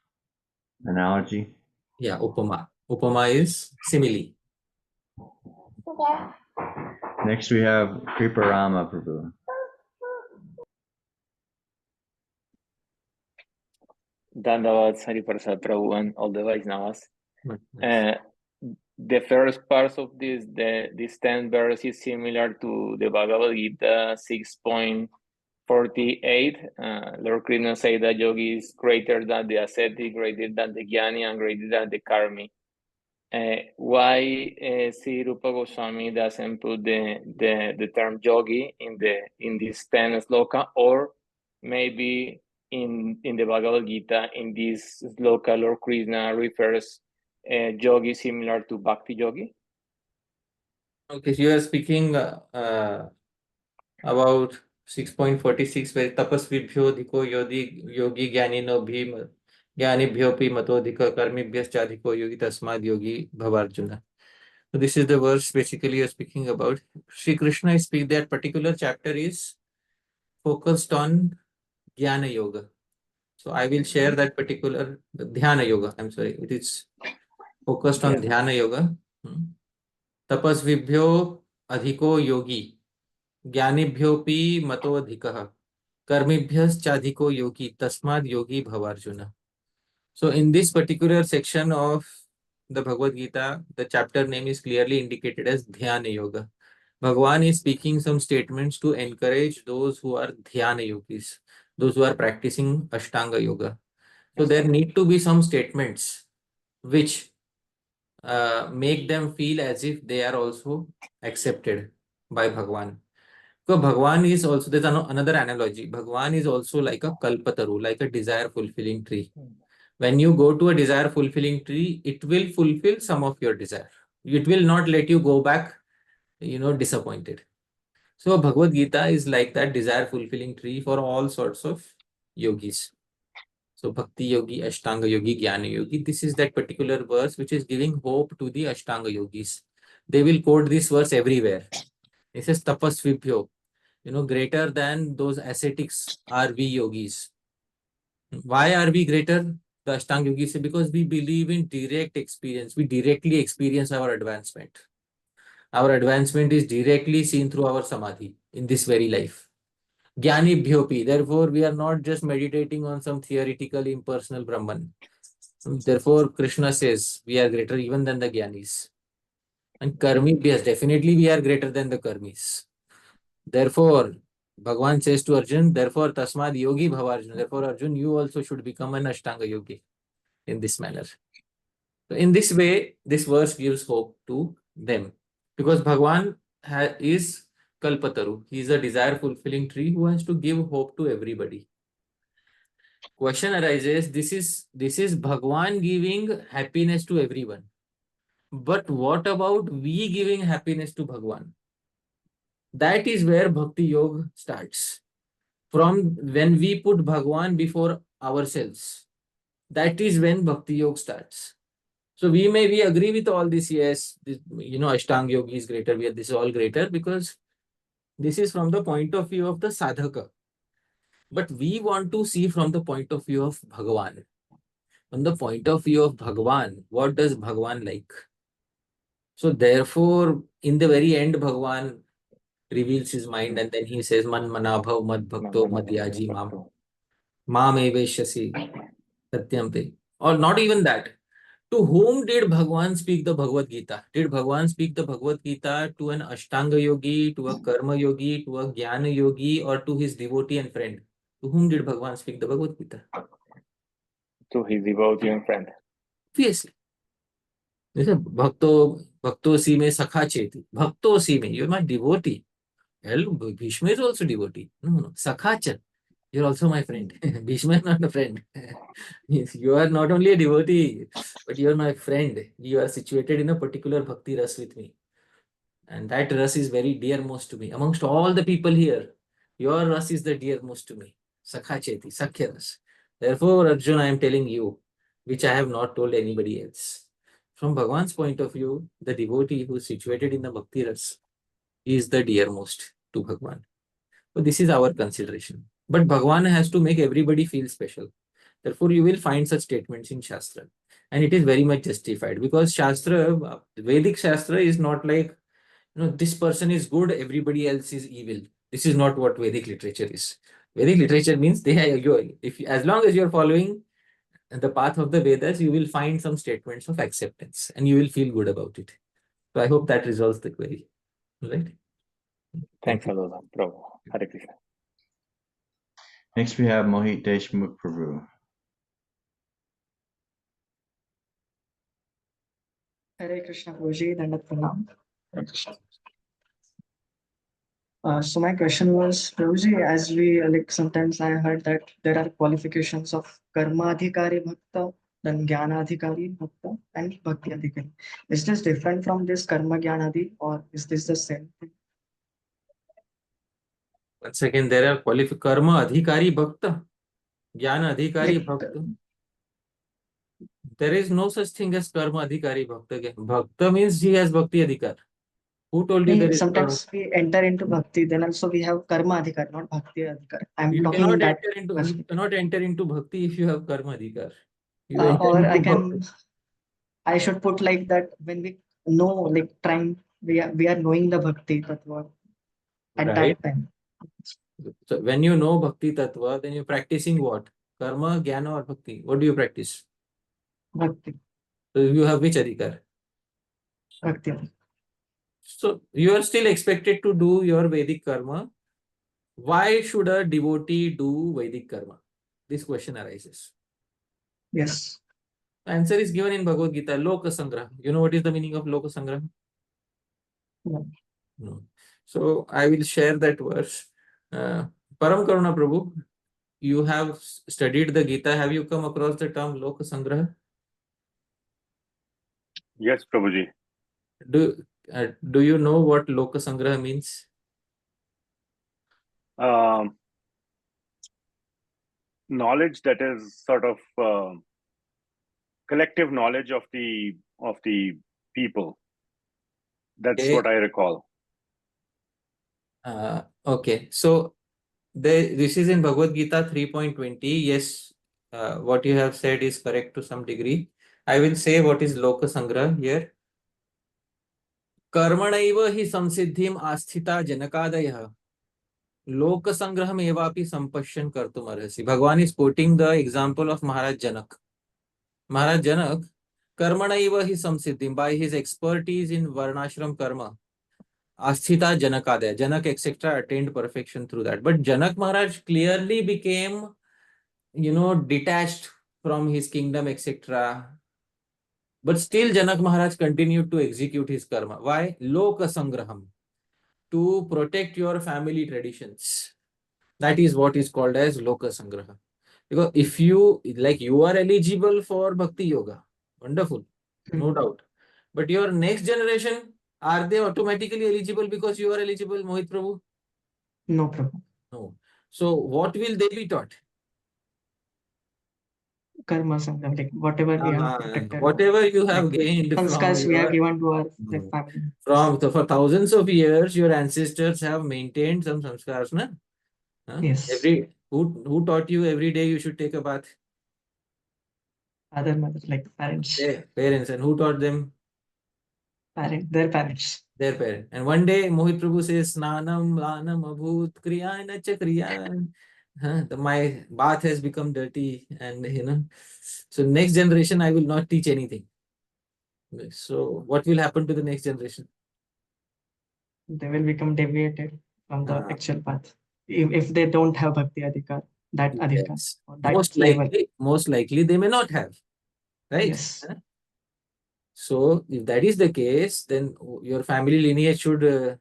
analogy. Yeah, upama. Upama is simile. Next we have Kriparama Prabhu. Dandavad Hari Prasad Prabhu and all the Vaishnavas. The first part of this 10th verse is similar to the Bhagavad Gita 6.48. Lord Krishna said that yogi is greater than the ascetic, greater than the jnani, and greater than the karmi. Why Sri Rupa Goswami doesn't put the term yogi in this 10 sloka, or maybe in the Bhagavad Gita, in this sloka, Lord Krishna refers yogi similar to bhakti yogi? Okay, so you are speaking about 6.46, where tapasvibhyo dhiko yogi jnanibhyopi matodhika karmibhyaschadhiko yogi tasmad yogi bhavarjuna. So this is the verse basically you're speaking about. Sri Krishna is speaking, that particular chapter is focused on Jnana Yoga. So I will share that particular Dhyana Yoga. I'm sorry, it is focused on Dhyana Yoga. Tapasvibhyo adhiko yogi, jnanibhyopi matodhikah, karmibhyaschadhiko yogi, tasmad yogi bhavarjuna. So in this particular section of the Bhagavad Gita, the chapter name is clearly indicated as Dhyana Yoga. Bhagavan is speaking some statements to encourage those who are Dhyana yogis, those who are practicing Ashtanga Yoga. So there need to be some statements which make them feel as if they are also accepted by Bhagavan. So Bhagavan is also, there's another analogy. Bhagavan is also like a kalpataru, like a desire fulfilling tree. When you go to a desire fulfilling tree, it will fulfill some of your desire. It will not let you go back, disappointed. So Bhagavad Gita is like that desire fulfilling tree for all sorts of yogis. So Bhakti Yogi, Ashtanga Yogi, Jnana Yogi. This is that particular verse which is giving hope to the Ashtanga Yogis. They will quote this verse everywhere. It says tapasvibhyo, greater than those ascetics are we yogis. Why are we greater? The Ashtanga Yogis say, because we believe in direct experience. We directly experience our advancement. Our advancement is directly seen through our samadhi in this very life. Jnani bhyopi. Therefore, we are not just meditating on some theoretical impersonal Brahman. Therefore, Krishna says we are greater even than the Jnanis. And karmi, yes, definitely we are greater than the karmis. Therefore, Bhagavan says to Arjun, therefore, tasmad yogi bhavarjuna. Therefore, Arjun, you also should become an Ashtanga yogi in this manner. So in this way, this verse gives hope to them. Because Bhagavan is Kalpataru. He is a desire fulfilling tree who has to give hope to everybody. Question arises, this is Bhagavan giving happiness to everyone. But what about we giving happiness to Bhagavan? That is where Bhakti Yoga starts. From when we put Bhagavan before ourselves, that is when Bhakti Yoga starts. So we agree with all this, yes, this, Ashtanga Yogi is greater, this is all greater because this is from the point of view of the sadhaka. But we want to see from the point of view of Bhagavan. From the point of view of Bhagavan, what does Bhagavan like? So therefore, in the very end, Bhagavan reveals his mind and then he says, Man manabhav mad bhakto madhyaji mam. Mam eveshyasi satyam te. Or not even that. To whom did Bhagavan speak the Bhagavad Gita? Did Bhagavan speak the Bhagavad Gita to an Ashtanga yogi, to a Karma yogi, to a Jnana yogi, or to his devotee and friend? To whom did Bhagavan speak the Bhagavad Gita? To his devotee and friend. Obviously. Bhakto si me sakha cheti. Bhakto si me, you're my devotee. Hell, Bhishma is also devotee. No. Sakhacha, you're also my friend. Bhishma is not a friend. You are not only a devotee, but you are my friend. You are situated in a particular bhakti ras with me. And that ras is very dearmost to me. Amongst all the people here, your ras is the dearmost to me. Sakha cheti, sakhya ras. Therefore, Arjuna, I am telling you, which I have not told anybody else. From Bhagavan's point of view, the devotee who is situated in the bhakti ras is the dearmost to Bhagavan. So this is our consideration. But Bhagavan has to make everybody feel special. Therefore, you will find such statements in Shastra. And it is very much justified because Shastra, Vedic Shastra is not like, this person is good, everybody else is evil. This is not what Vedic literature is. Vedic literature means as long as you are following the path of the Vedas, you will find some statements of acceptance and you will feel good about it. So I hope that resolves the query. Right? Thanks a lot, Prabhu. Hare Krishna. Next we have Mohit Deshmukh Prabhu. Hare Krishna Prabhuji, Dandat Pranam. So my question was, Prabhuji, as we sometimes I heard that there are qualifications of karma adhikari bhakta, then jnana adhikari bhakta, and bhakti adhikari. Is this different from this karma jnana adhi, or is this the same thing? Once again, there are karma adhikari bhakta, jnana adhikari bhakta. There is no such thing as karma adhikari bhakta. Bhakta means he has bhakti adhikar. Who told you there is sometimes we enter into bhakti, then also we have karma adhikar, not bhakti adhikar. You cannot enter into bhakti if you have karma adhikar. I should put like that when we know, we are knowing the bhakti tattva at that time. So when you know bhakti tattva, then you're practicing what? Karma, jnana or bhakti? What do you practice? Bhakti. So you have which adhikar? Bhakti. So you are still expected to do your Vedic karma. Why should a devotee do Vedic karma? This question arises. Yes. The answer is given in Bhagavad Gita, loka-saṅgraha. You know what is the meaning of loka-saṅgraha? No. So I will share that verse. Param Karuna Prabhu, you have studied the Gita. Have you come across the term loka-saṅgraha? Yes, Prabhuji. Do you know what loka-saṅgraha means? Knowledge that is sort of collective knowledge of the people. That's what I recall. Okay, so this is in Bhagavad Gita 3.20. Yes, what you have said is correct to some degree. I will say what is loka-saṅgraha here. Karmanaiva hi samsiddhim asthita janakadayah loka-saṅgraham evapi sampashyan kartum arhasi. Bhagavan is quoting the example of Maharaj Janak. Maharaj Janak, karmanaiva hi samsiddhim, by his expertise in varnashram karma, asthita janakadaya, Janak etc. attained perfection through that. But Janak Maharaj clearly became, detached from his kingdom etc. But still Janak Maharaj continued to execute his karma. Why? Loka-saṅgraham, to protect your family traditions. That is what is called as loka-saṅgraha. Because if you are eligible for bhakti yoga, wonderful, no doubt. But your next generation, are they automatically eligible because you are eligible, Mohit Prabhu? No, Prabhu. No. So what will they be taught? karma sangram, like whatever we have protected, whatever you have like gained from sanskars we have given to our Mm. family. for thousands of years, your ancestors have maintained some samskars, na? Huh? Yes. Who taught you every day you should take a bath? Father, mother, like parents. Parents. And who taught them? Their parents. Their parents. And one day Mohit Prabhu says, Snanam, Lanam, Abhut, Kriyana, Chakriyan. My bath has become dirty, and so next generation I will not teach anything. So what will happen to the next generation? They will become deviated from the actual path if they don't have bhakti adhikar, that adhikar. Yes. That most likely they may not have, right? Yes. So if that is the case, then your family lineage should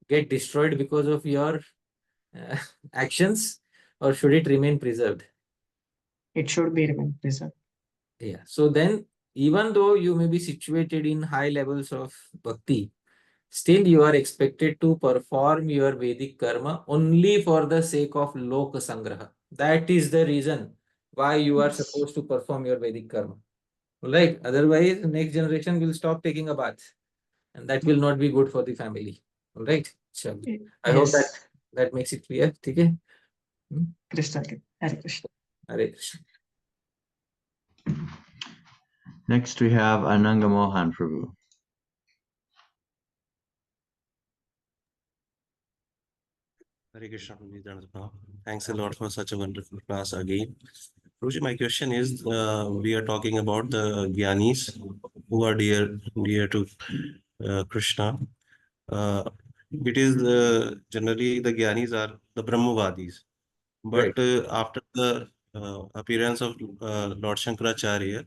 get destroyed because of your actions, or should it remain preserved? It should be remain preserved. Yeah. So then, even though you may be situated in high levels of bhakti, still you are expected to perform your Vedic karma only for the sake of loka-saṅgraha. That is the reason why you are supposed to perform your Vedic karma. Right? Otherwise, next generation will stop taking a bath, and that will not be good for the family. All right? So, I hope that makes it clear. Okay? Krishna. Hare Krishna. Hare Krishna. Next, we have Ananga Mohan Prabhu. Hare Krishna. Thanks a lot for such a wonderful class again. Prabhuji, my question is, we are talking about the Gyanis who are dear to Krishna. It is generally the Gyanis are the Brahmavadis. But after the appearance of Lord Shankaracharya,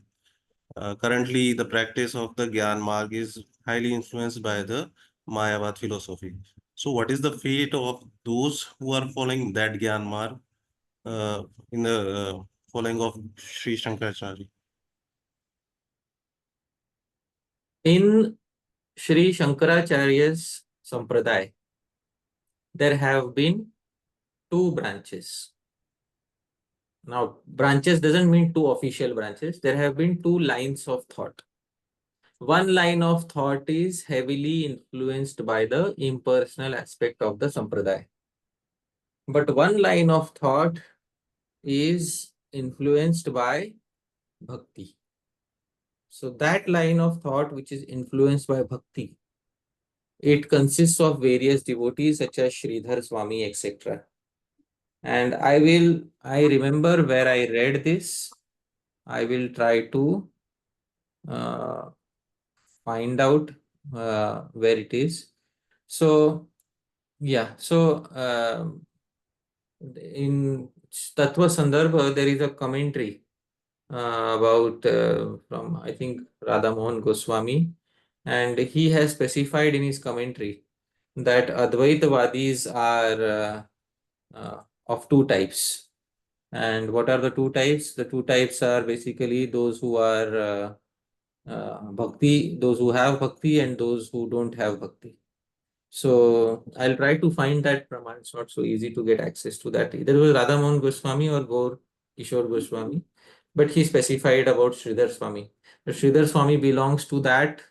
currently the practice of the Gyan Marg is highly influenced by the Mayavad philosophy. So what is the fate of those who are following that Gyan Marg in the following of Sri Shankaracharya? In Sri Shankaracharya's Sampradaya, there have been two branches. Now, branches doesn't mean two official branches. There have been two lines of thought. One line of thought is heavily influenced by the impersonal aspect of the Sampradaya. But one line of thought is influenced by Bhakti. So that line of thought which is influenced by Bhakti, it consists of various devotees such as Sridhar Swami, etc. And I remember where I read this. I will try to find out where it is. So, yeah. So, in Tattva Sandarbha, there is a commentary about from, I think, Radha Goswami. And he has specified in his commentary that Advaitavadis are of two types. And what are the two types? The two types are basically those who are bhakti, those who have bhakti, and those who don't have bhakti. So I'll try to find that praman. It's not so easy to get access to that. Either it was Radha Goswami or Gaur Kishore Goswami, but he specified about Sridhar Swami. But Sridhar Swami belongs to that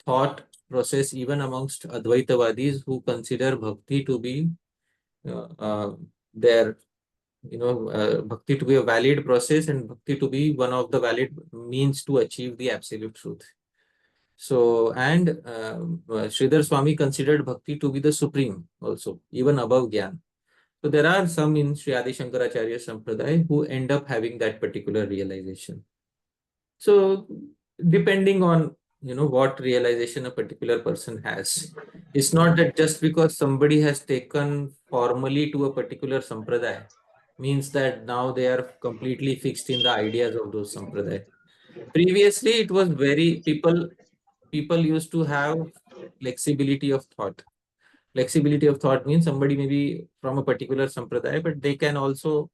thought process even amongst Advaitavadis who consider bhakti to be their bhakti to be a valid process, and bhakti to be one of the valid means to achieve the absolute truth. So, and Sridhar Swami considered bhakti to be the supreme also, even above Gyan. So there are some in Sri Adi Sankaracarya Sampradaya who end up having that particular realization. So depending on what realization a particular person has, it's not that just because somebody has taken formally to a particular sampradaya means that now they are completely fixed in the ideas of those sampradaya. Previously, it was very people used to have flexibility of thought. Flexibility of thought means somebody may be from a particular sampradaya, but they can also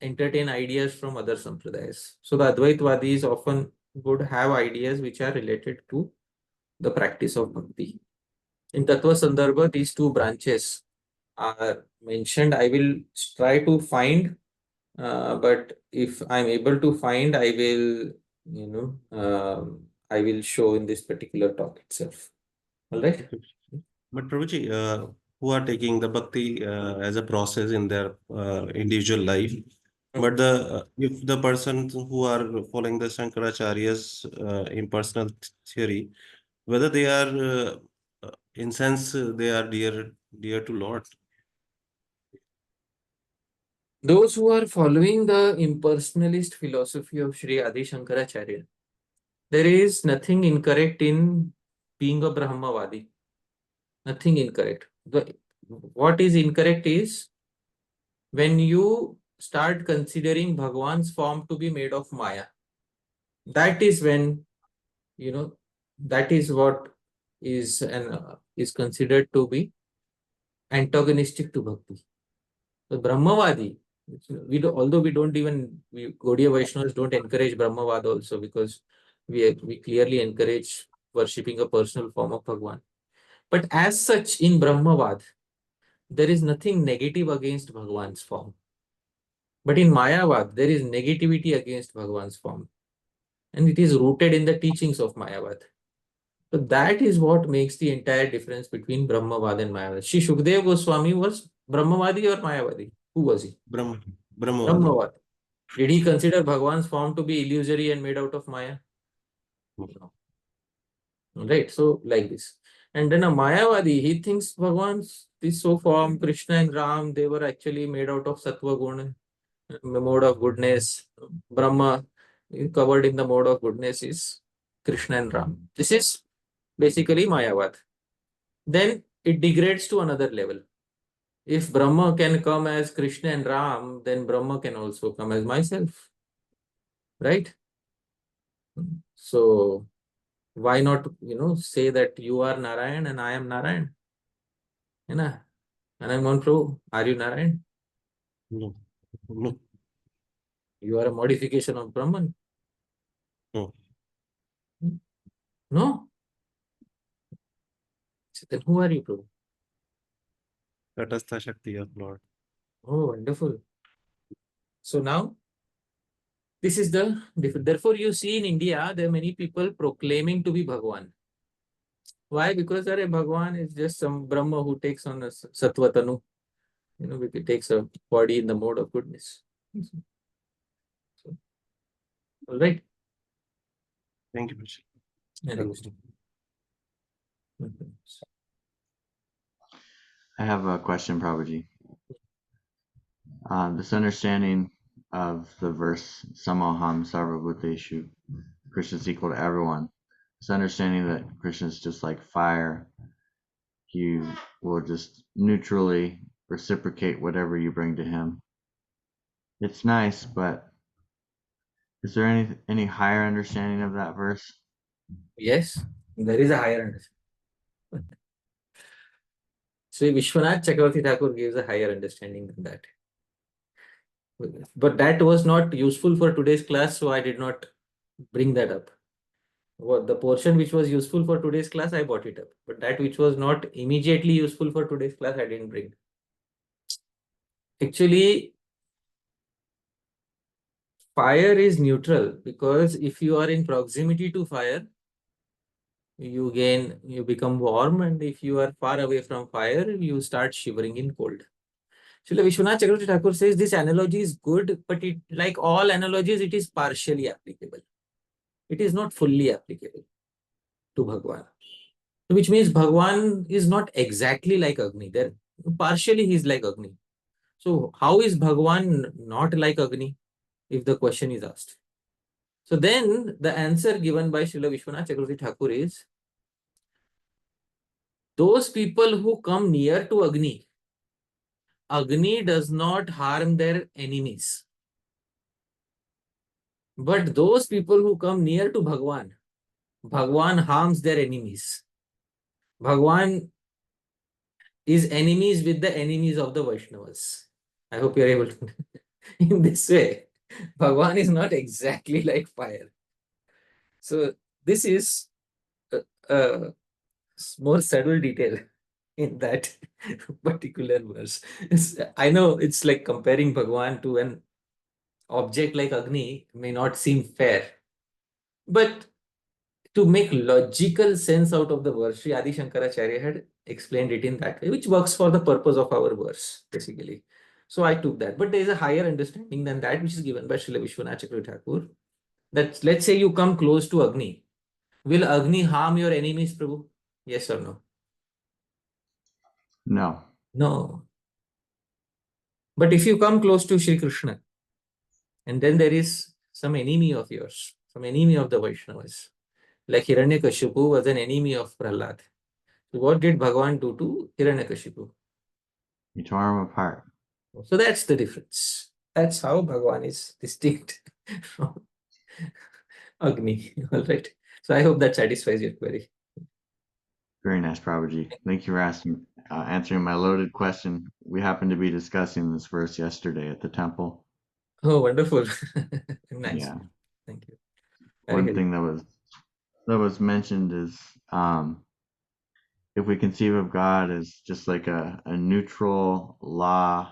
entertain ideas from other sampradayas. So the Advaitvadis often would have ideas which are related to the practice of bhakti. In Tattva Sandarbha, these two branches are mentioned. I will try to find But if I'm able to find, I will, I will show in this particular talk itself. All right. Okay. But Prabhuji, who are taking the bhakti as a process in their individual life, but if the persons who are following the Shankaracharya's impersonal theory, whether they are in sense they are dear to Lord. Those who are following the impersonalist philosophy of Sri Adi Sankaracarya, there is nothing incorrect in being a Brahmavadi. Nothing incorrect. What is incorrect is when you start considering Bhagwan's form to be made of Maya. That is when, that is what is considered to be antagonistic to Bhakti. The Brahmavadi, although we don't even, Gaudiya Vaishnavas don't encourage Brahmavad also, because we clearly encourage worshipping a personal form of Bhagwan. But as such, in Brahmavad, there is nothing negative against Bhagwan's form. But in Mayavad, there is negativity against Bhagwan's form. And it is rooted in the teachings of Mayavad. So that is what makes the entire difference between Brahmavad and Mayavad. Sri Shukdev Goswami was Brahmavadi or Mayavadi? Who was he? Brahmavadi. Did he consider Bhagwan's form to be illusory and made out of Maya? No. Right, so like this. And then a Mayavadi, he thinks Bhagwan's this so form, Krishna and Ram, they were actually made out of Sattva Guna, mode of goodness. Brahma, covered in the mode of goodness, is Krishna and Ram. This is basically Mayavad. Then it degrades to another level. If Brahma can come as Krishna and Ram, then Brahma can also come as myself. Right? So why not, say that you are Narayan and I am Narayan? And I'm going to, are you Narayan? No. No. You are a modification of Brahman. No. No? So then who are you, Prabhu? Tatastha Shakti of Lord. Oh, wonderful. So now, this is the difference. Therefore, you see in India, there are many people proclaiming to be Bhagwan. Why? Because Bhagwan is just some Brahma who takes on a Sattva Tanu. He takes a body in the mode of goodness. So, all right. Thank you, Prabhuji. I have a question, Prabhuji. This understanding of the verse Samoham Sarvabhuteshu, Krishna is equal to everyone. This understanding that Krishna is just like fire, he will just neutrally reciprocate whatever you bring to him. It's nice, but is there any higher understanding of that verse? Yes, there is a higher understanding. Sri Vishwanath Chakravarti Thakur gives a higher understanding than that. But that was not useful for today's class, so I did not bring that up. The portion which was useful for today's class, I brought it up. But that which was not immediately useful for today's class, I didn't bring. Actually, fire is neutral, because if you are in proximity to fire, you become warm, and if you are far away from fire, you start shivering in cold. Srila Vishwanath Chakravarti Thakur says this analogy is good, but it, like all analogies, it is partially applicable. It is not fully applicable to Bhagwan. Which means Bhagwan is not exactly like Agni. Partially he is like Agni. So how is Bhagwan not like Agni, if the question is asked? So then the answer given by Srila Vishwanath Chakravarti Thakur is, those people who come near to Agni, Agni does not harm their enemies. But those people who come near to Bhagwan, Bhagwan harms their enemies. Bhagwan is enemies with the enemies of the Vaishnavas. I hope you are able to. In this way, Bhagwan is not exactly like fire. So this is a more subtle detail in that particular verse. I know it's like comparing Bhagwan to an object like Agni may not seem fair. But to make logical sense out of the verse, Sri Adi Sankaracarya had explained it in that way, which works for the purpose of our verse, basically. So I took that. But there is a higher understanding than that, which is given by Srila Vishwanath Chakravarti Thakur, that let's say you come close to Agni. Will Agni harm your enemies, Prabhu? Yes or no? No. No. But if you come close to Sri Krishna, and then there is some enemy of yours, some enemy of the Vaishnavas, like Hiranyakashipu was an enemy of Prahlad. So what did Bhagavan do to Hiranyakashipu? He tore him apart. So that's the difference. That's how Bhagavan is distinct from Agni. All right. So I hope that satisfies your query. Very nice, Prabhuji. Thank you for answering my loaded question. We happened to be discussing this verse yesterday at the temple. Oh, wonderful. Nice. Yeah. Thank you. One thing that was mentioned is if we conceive of God as just like a neutral law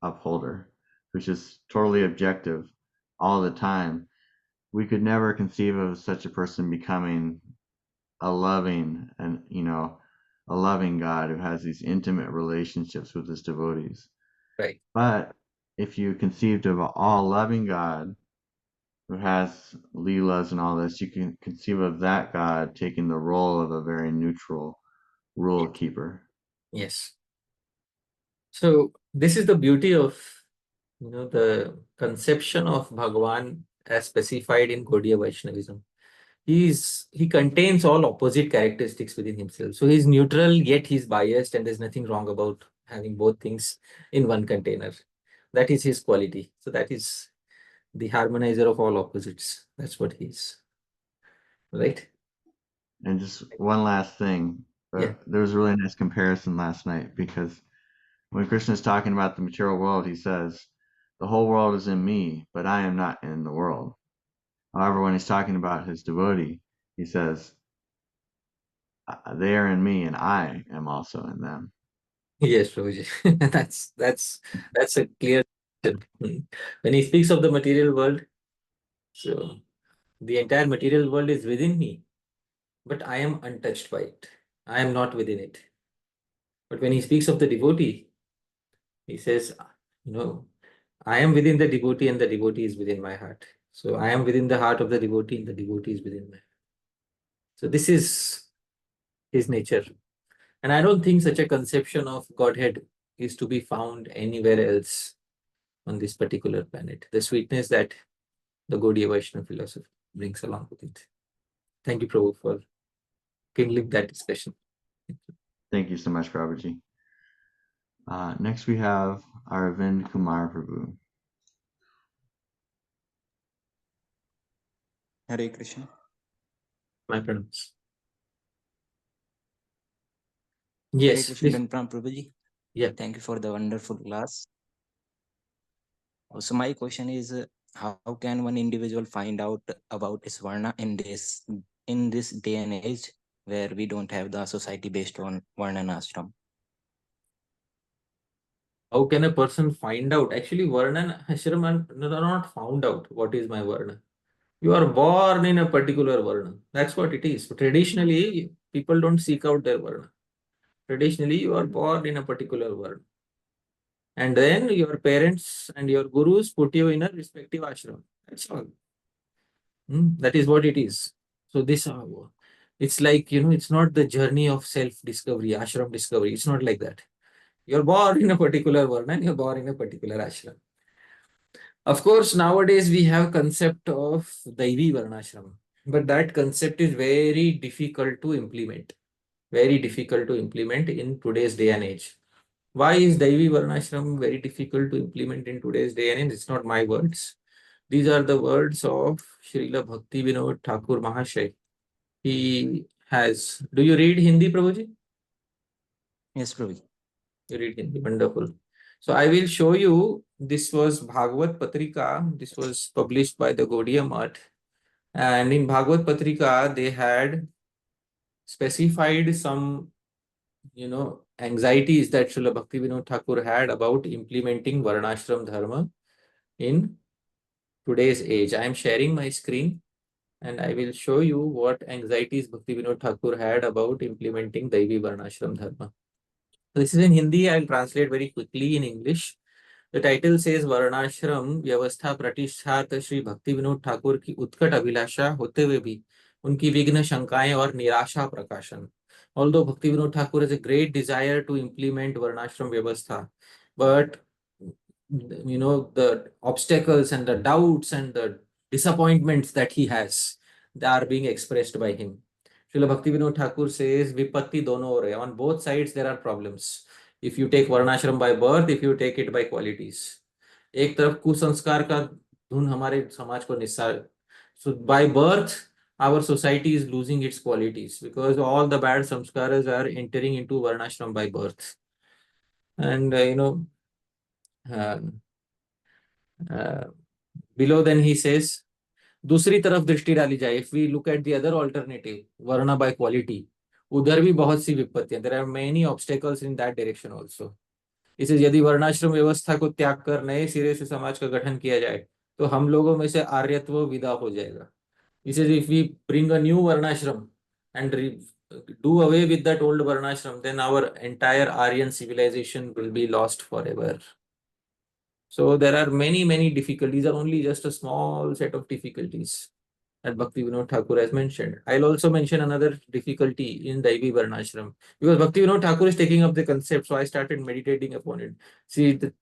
upholder, which is totally objective all the time, we could never conceive of such a person becoming a loving God who has these intimate relationships with his devotees. Right. But if you conceived of an all-loving God who has leelas and all this, you can conceive of that God taking the role of a very neutral rule keeper. Yes. So this is the beauty of the conception of Bhagavan as specified in Gaudiya Vaishnavism. He contains all opposite characteristics within himself. So he's neutral, yet he's biased, and there's nothing wrong about having both things in one container. That is his quality. So that is the harmonizer of all opposites. That's what he is. Right? And just one last thing. Yeah. There was a really nice comparison last night, because when Krishna is talking about the material world, he says, the whole world is in me, but I am not in the world. However, when he's talking about his devotee, he says, they are in me and I am also in them. Yes, Prabhuji. that's a clear. When he speaks of the material world, so the entire material world is within me, but I am untouched by it. I am not within it. But when he speaks of the devotee, he says, I am within the devotee and the devotee is within my heart. So I am within the heart of the devotee and the devotee is within my heart. So this is his nature. And I don't think such a conception of Godhead is to be found anywhere else on this particular planet. The sweetness that the Gaudiya Vaishnava philosophy brings along with it. Thank you, Prabhu, for kindling that discussion. Thank you so much, Prabhuji. Next we have Arvind Kumar Prabhu. Hare Krishna. My pranams. Yes. Hare Krishna Pranam Prabhuji. Yeah. Thank you for the wonderful class. So my question is, how can one individual find out about his varna in this day and age where we don't have the society based on varna and ashram? How can a person find out? actually varna and ashram are not found out what is my varna. You are born in a particular varna. That's what it is. So traditionally, people don't seek out their varna. Traditionally, you are born in a particular varna. And then your parents and your gurus put you in a respective ashram. That's all. That is what it is. So this, it's like, it's not the journey of self-discovery, ashram discovery. It's not like that. You're born in a particular varna and you're born in a particular ashram. Of course, nowadays we have concept of Daivi Varnashram, but that concept is very difficult to implement. Very difficult to implement in today's day and age. Why is Daivi Varnashram very difficult to implement in today's day and age? It's not my words. These are the words of Srila Bhaktivinode Thakura Mahashay. He has. Do you read Hindi, Prabhuji? Yes, Prabhuji. You read Hindi. Wonderful. So I will show you. This was Bhagavad Patrika. This was published by the Gaudiya Math. And in Bhagavad Patrika, they had specified some, anxieties that Srila Bhaktivinode Thakur had about implementing Varnashram Dharma in today's age. I am sharing my screen and I will show you what anxieties Bhaktivinode Thakur had about implementing Daivi Varnashram Dharma. This is in Hindi. I'll translate very quickly in English. The title says Varnashram Vyavastha Pratishthat Shri Bhaktivinode Thakur की उत्कट अभिलाषा होते हुए भी उनकी विघ्न शंकाएं और निराशा प्रकाशन. Although Bhaktivinode Thakur has a great desire to implement Varnashram Vyavastha, but the obstacles and the doubts and the disappointments that he has, they are being expressed by him. Srila Bhaktivinode Thakur says, Vipatti dono ho rahe. On both sides there are problems. If you take Varnashram by birth, if you take it by qualities. एक तरफ कुसंस्कार का धुन हमारे समाज को निस्सार. So by birth, our society is losing its qualities because all the bad samskaras are entering into Varnashram by birth. And below then he says, दूसरी तरफ दृष्टि डाली जाए, if we look at the other alternative, varna by quality, उधर भी बहुत सी विपत्तियां, there are many obstacles in that direction also. इसे यदि वर्णाश्रम व्यवस्था को त्याग कर नए सिरे से समाज का गठन किया जाए तो हम लोगों में से आर्यत्व विदा हो जाएगा. इसे if we bring a new varnashram and do away with that old varnashram, then our entire Aryan civilization will be lost forever. So there are many, many difficulties. These are only just a small set of difficulties that Bhaktivinode Thakur has mentioned. I'll also mention another difficulty in Daivi Varnashram. Because Bhaktivinode Thakur is taking up the concept, so I started meditating upon it. See, the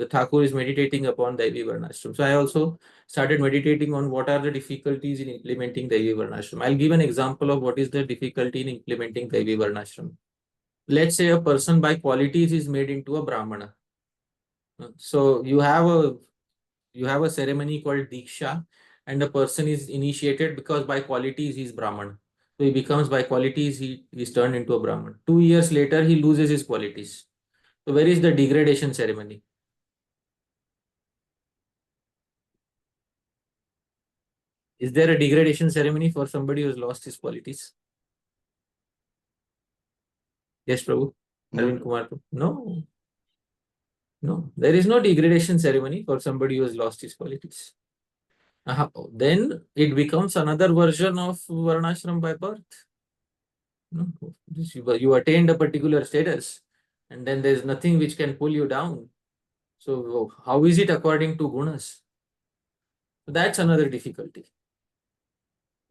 Thakur is meditating upon Daivi Varnashram. So I also started meditating on what are the difficulties in implementing Daivi Varnashram. I'll give an example of what is the difficulty in implementing Daivi Varnashram. Let's say a person by qualities is made into a Brahmana. So you have a ceremony called Diksha, and a person is initiated because by qualities he is Brahman. So he becomes by qualities, he is turned into a Brahman. 2 years later, he loses his qualities. So where is the degradation ceremony? Is there a degradation ceremony for somebody who has lost his qualities? Yes, Prabhu? Arvind Kumar? No. No, there is no degradation ceremony for somebody who has lost his qualities. Then it becomes another version of Varnashram by birth. No, you attained a particular status and then there is nothing which can pull you down. So how is it according to gunas? That's another difficulty.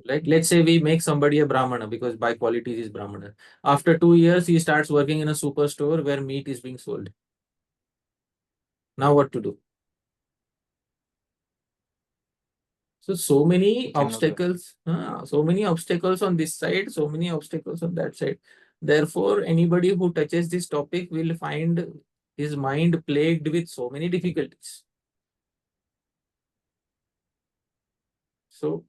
Like, let's say we make somebody a Brahmana because by qualities he is Brahmana. After 2 years, he starts working in a superstore where meat is being sold. Now what to do? So many obstacles, so many obstacles on this side, so many obstacles on that side. Therefore, anybody who touches this topic will find his mind plagued with so many difficulties. So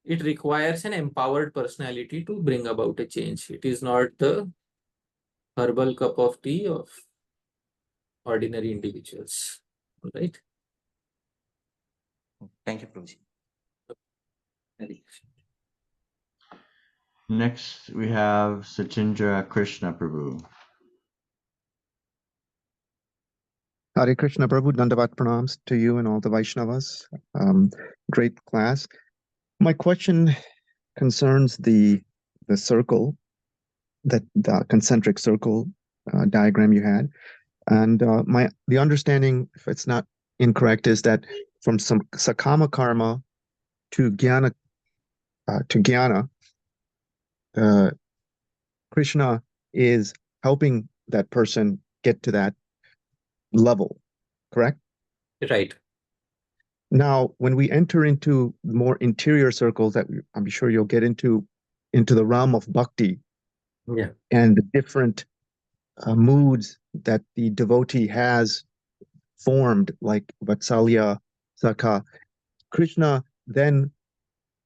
it requires an empowered personality to bring about a change. It is not the herbal cup of tea of ordinary individuals. All right. Thank you, Prabhuji. Next, we have Sachindra Krishna Prabhu. Hare Krishna Prabhu, Dandavat Pranams to you and all the Vaishnavas. Great class. My question concerns the circle, the concentric circle diagram you had. And the understanding, if it's not incorrect, is that from some sakama karma to jnana, Krishna is helping that person get to that level, correct? Right. Now, when we enter into more interior circles that I'm sure you'll get into the realm of bhakti, yeah, and the different moods that the devotee has formed, like Vatsalya, Sakha, Krishna then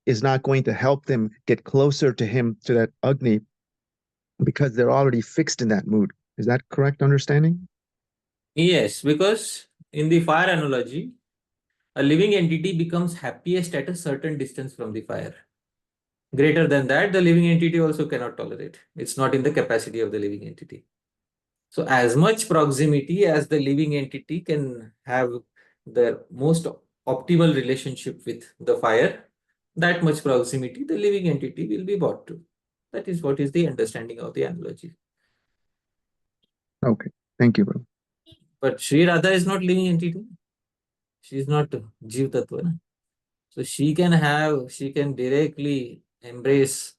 is not going to help them get closer to him, to that Agni, because they're already fixed in that mood. Is that correct understanding? Yes, because in the fire analogy, a living entity becomes happiest at a certain distance from the fire. Greater than that, the living entity also cannot tolerate. It's not in the capacity of the living entity. So as much proximity as the living entity can have the most optimal relationship with the fire, that much proximity the living entity will be brought to. That is what is the understanding of the analogy. Okay, thank you, Prabhu. But Sri Radha is not living entity. She is not Jiv Tattva. Na? So she can directly embrace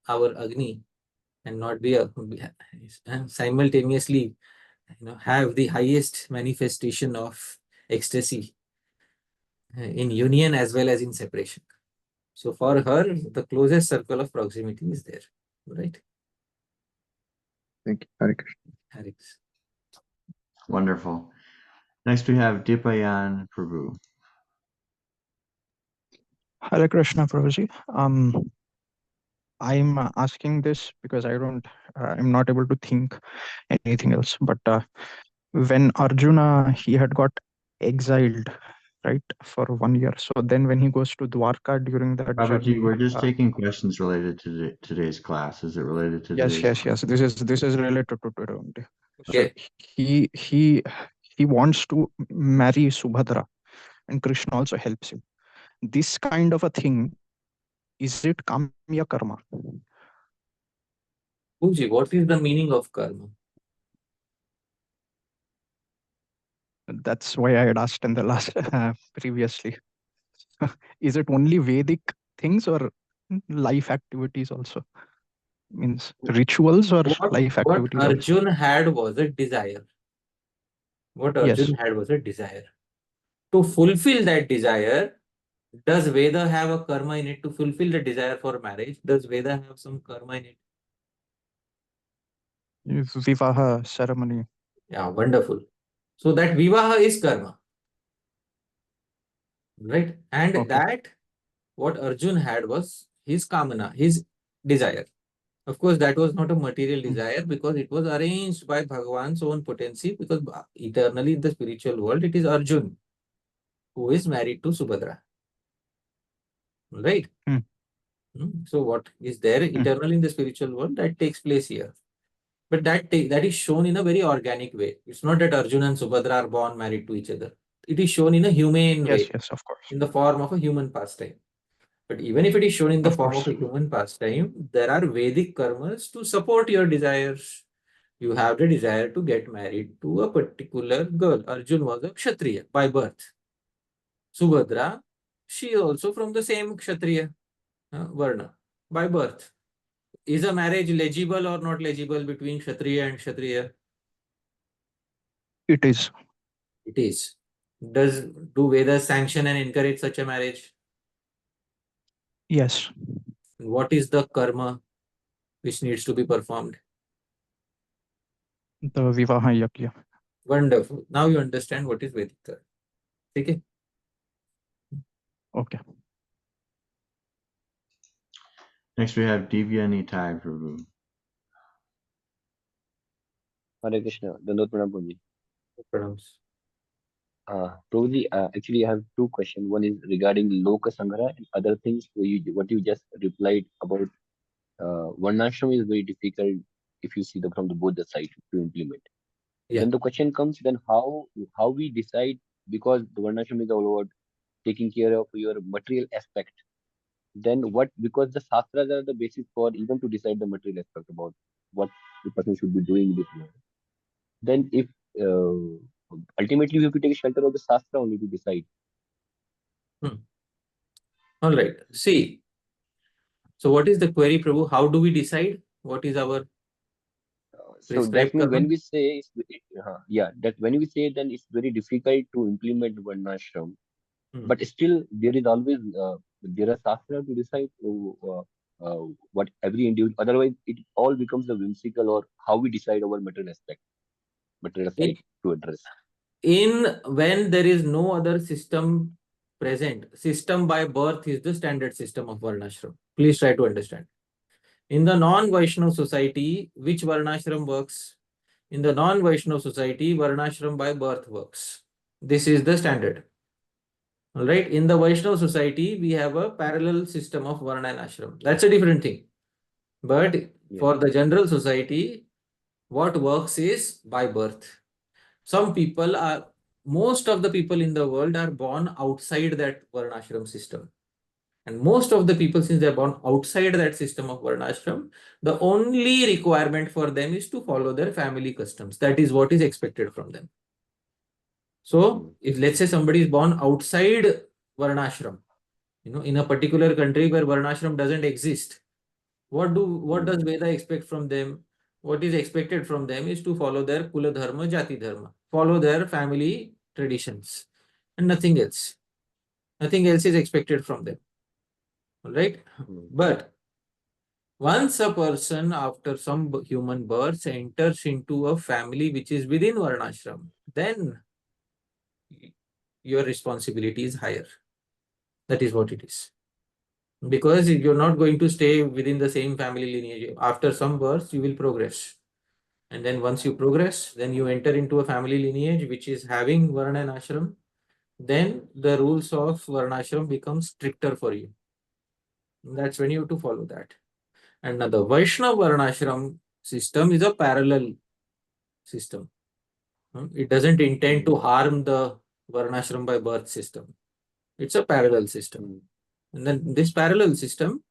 our Agni and not be simultaneously have the highest manifestation of ecstasy in union as well as in separation. So for her, the closest circle of proximity is there, right? Thank you. Hare Krishna. Hare Krishna. Wonderful. Next we have Dipayan Prabhu. Hare Krishna, Prabhuji. I'm asking this because I'm not able to think anything else. But when Arjuna, he had got exiled, right, for 1 year. So then when he goes to Dwarka during that Prabhuji, journey, we're just taking questions related to today's class. Is it related to yes, today's yes, yes. This is related to today only. So Okay. he wants to marry Subhadra, and Krishna also helps him. This kind of a thing, is it kamya karma? Puji, what is the meaning of karma? That's why I had asked in the last previously. Is it only Vedic things or life activities also? Means rituals or life What activities also? Arjun had was a desire. What Arjun Yes. had was a desire. To fulfill that desire, does Veda have a karma in it to fulfill the desire for marriage? Does Veda have some karma in it? Vivaha ceremony. Yeah, wonderful. So that Vivaha is karma. Right? And Okay. that what Arjun had was his kamana, his desire. Of course, that was not a material desire because it was arranged by Bhagavan's own potency, because eternally in the spiritual world, it is Arjun who is married to Subhadra. Right? So what is there eternal in the spiritual world, that takes place here. But that is shown in a very organic way. It's not that Arjuna and Subhadra are born married to each other. It is shown in a humane way. Yes, of course. In the form of a human pastime. But even if it is shown in the Of form course. of a human pastime, there are Vedic karmas to support your desires. You have the desire to get married to a particular girl. Arjun was a Kshatriya by birth. Subhadra, she is also from the same Kshatriya Varna by birth. Is a marriage legible or not legible between Kshatriya and Kshatriya? It is. It is. Do Vedas sanction and encourage such a marriage? Yes. What is the karma which needs to be performed? The Vivaha Yajna. Wonderful. Now you understand what is Vedic karma. Okay? Okay. Next we have Divya Nitai Prabhu. Hare Krishna. Dandot Pranam Prabhuji. Pranams. Prabhuji, actually I have two questions. One is regarding loka-saṅgraha and other things what you just replied about Varnashram is very difficult if you see from the both the sides to implement. Yeah. Then the question comes, then how we decide, because the Varnashram is all about taking care of your material aspect. Then what, because the Shastras are the basis for even to decide the material aspect about what the person should be doing with you. Then if ultimately we have to take shelter of the Shastra only to decide. All right. See. So what is the query, Prabhu? How do we decide? What is our so that means when we say that when we say, then it's very difficult to implement Varnashram. But still there is always there are Shastra to decide what every individual, otherwise it all becomes a whimsical, or how we decide our material aspect, material side to address. When there is no other system present, system by birth is the standard system of Varnashram. Please try to understand. In the non-Vaishnava society, which Varnashram works? In the non-Vaishnava society, Varnashram by birth works. This is the standard. All right. In the Vaishnava society, we have a parallel system of Varna and Ashram. That's a different thing. But for the general society, what works is by birth. Some people are most of the people in the world are born outside that varnashram system. And most of the people, since they're born outside that system of varnashram, the only requirement for them is to follow their family customs. That is what is expected from them. So if let's say somebody is born outside varnashram, in a particular country where varnashram doesn't exist, what does Veda expect from them? What is expected from them is to follow their kula dharma, jati dharma, follow their family traditions, and nothing else. Nothing else is expected from them. All right? But once a person after some human birth enters into a family which is within varnashram, then your responsibility is higher. That is what it is. Because you're not going to stay within the same family lineage. After some births, you will progress. And then once you progress, then you enter into a family lineage which is having varna and ashram. Then the rules of varnashram become stricter for you. That's when you have to follow that. And now the Vaishnava varnashram system is a parallel system. It doesn't intend to harm the varnashram by birth system. It's a parallel system. And then this parallel system,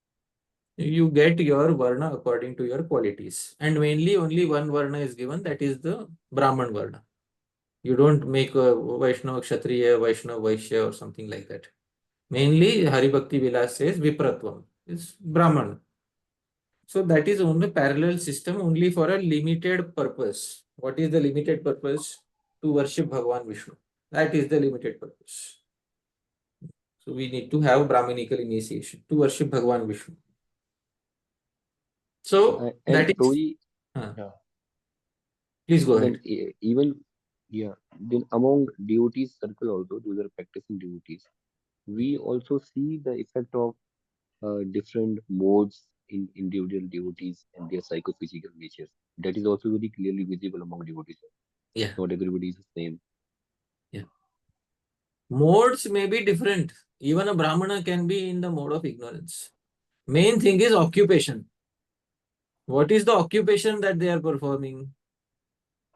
you get your varna according to your qualities. And mainly only one varna is given, that is the Brahman varna. You don't make a Vaishnava Kshatriya, Vaishnava Vaishya or something like that. Mainly Hari Bhakti Vilas says Vipratvam is Brahman. So that is only parallel system only for a limited purpose. What is the limited purpose? To worship Bhagawan Vishnu. That is the limited purpose. So we need to have Brahminical initiation to worship Bhagawan Vishnu. So that is. Please go ahead. Then among devotees circle also, those are practicing devotees, we also see the effect of different modes in individual devotees and their psychophysical natures. That is also very clearly visible among devotees. Yeah. Not everybody is the same. Yeah. Modes may be different. Even a Brahmana can be in the mode of ignorance. Main thing is occupation. What is the occupation that they are performing?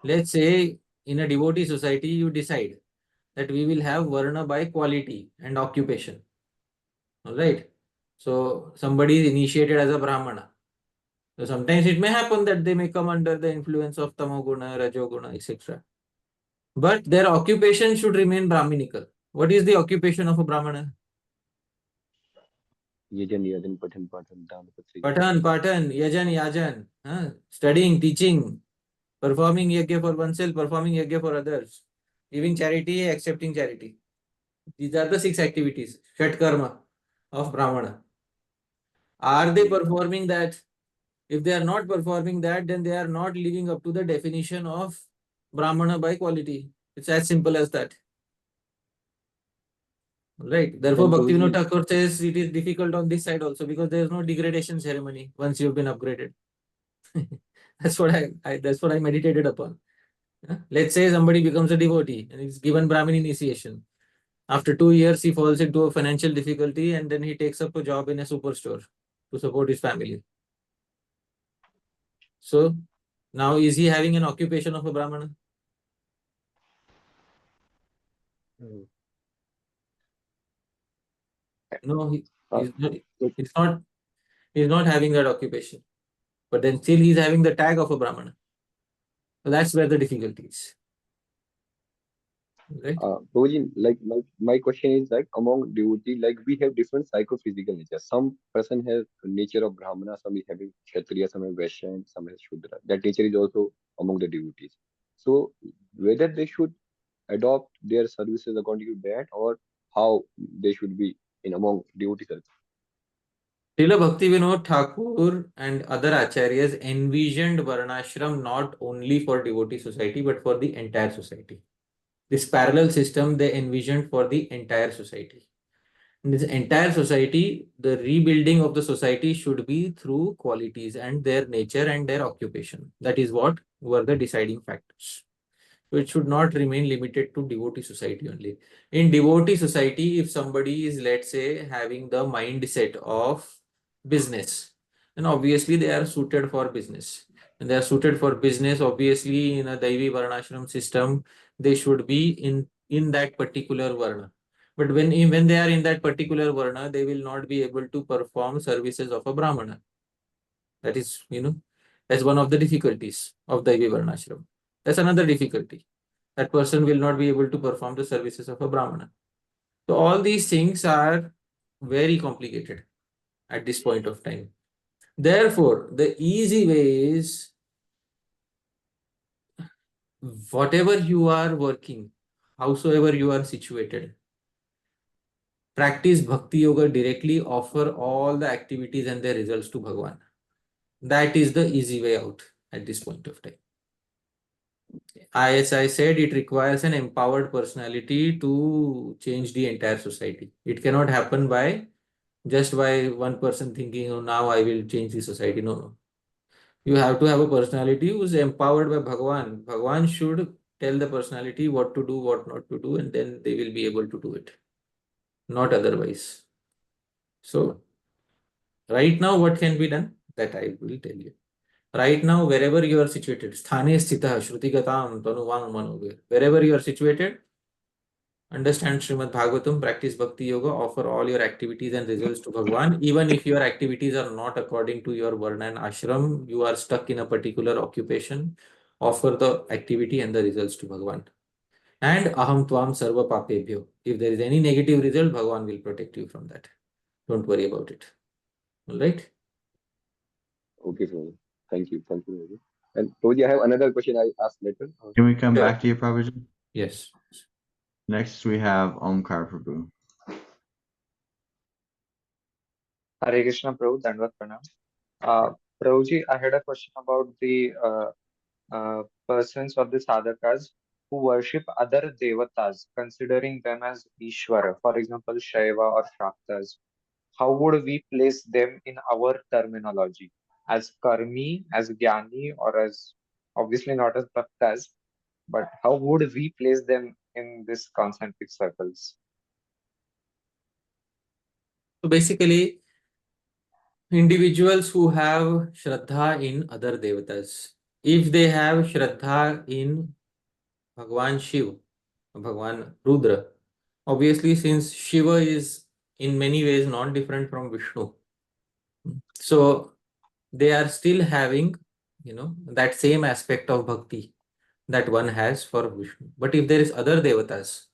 Let's say in a devotee society, you decide that we will have varna by quality and occupation. All right. So somebody is initiated as a Brahmana. So sometimes it may happen that they may come under the influence of tamoguna, rajoguna, etc. But their occupation should remain Brahminical. What is the occupation of a Brahmana? Yajan, yajan, patan, yajan, yajan. Studying, teaching, performing yajna for oneself, performing yajna for others, giving charity, accepting charity. These are the 6 activities, Shat Karma of Brahmana. Are they performing that? If they are not performing that, then they are not living up to the definition of Brahmana by quality. It's as simple as that. Right. Therefore, Bhaktivinode Thakura says it is difficult on this side also because there is no degradation ceremony once you have been upgraded. That's what I meditated upon. Let's say somebody becomes a devotee and is given Brahmin initiation. After 2 years, he falls into a financial difficulty and then he takes up a job in a superstore to support his family. So now is he having an occupation of a Brahmana? No, he's not having that occupation. But then still he's having the tag of a Brahmana. So that's where the difficulty is. Right? Like my question is like among devotees, like we have different psychophysical nature. Some person has nature of Brahmana, some is having Kshatriya, some has Vaishya, and some has Shudra. That nature is also among the devotees. So whether they should adopt their services according to that or how they should be in among devotees. Srila Bhaktivinode Thakura and other acharyas envisioned varnashram not only for devotee society but for the entire society. This parallel system they envisioned for the entire society. In this entire society, the rebuilding of the society should be through qualities and their nature and their occupation. That is what were the deciding factors. So it should not remain limited to devotee society only. In devotee society, if somebody is, let's say, having the mindset of business, then obviously they are suited for business. And they are suited for business, obviously in a Daivi Varnashram system, they should be in in that particular varna. But when they are in that particular varna, they will not be able to perform services of a brahmana. That is, that's one of the difficulties of the Varnashram. That's another difficulty. That person will not be able to perform the services of a brahmana. So all these things are very complicated at this point of time. Therefore, the easy way is whatever you are working, howsoever you are situated, practice Bhakti Yoga directly, offer all the activities and their results to Bhagavan. That is the easy way out at this point of time. As I said, it requires an empowered personality to change the entire society. It cannot happen by just by one person thinking, oh, now I will change the society. No, no. You have to have a personality who is empowered by Bhagavan. Bhagavan should tell the personality what to do, what not to do, and then they will be able to do it. Not otherwise. So, right now, what can be done? That I will tell you. Right now, wherever you are situated, sthane sthitah shrutigatam tanuvang manoge. Wherever you are situated, understand Srimad Bhagavatam, practice Bhakti Yoga, offer all your activities and results to Bhagavan. Even if your activities are not according to your varna and ashram, you are stuck in a particular occupation, offer the activity and the results to Bhagavan. And aham tvam sarva papebhyo. If there is any negative result, Bhagavan will protect you from that. Don't worry about it. All right? Okay, sir. Thank you. Thank you. Prabhuji. And Prabhuji, I have another question I asked later. Can we come back to you, Prabhuji? Yes. Next, we have Omkar Prabhu. Hare Krishna, Prabhu, Dandavat Pranam. Prabhuji, I had a question about the persons or the sadhakas who worship other devatas, considering them as Ishvara, for example, Shaiva or Shaktas. How would we place them in our terminology? As Karmi, as Jnani, or as, obviously not as Bhaktas, but how would we place them in this concentric circles? So basically, individuals who have Shraddha in other devatas, if they have Shraddha in Bhagavan Shiva, Bhagavan Rudra, obviously since Shiva is in many ways not different from Vishnu, so they are still having, that same aspect of bhakti that one has for Vishnu. But if there is other devatas,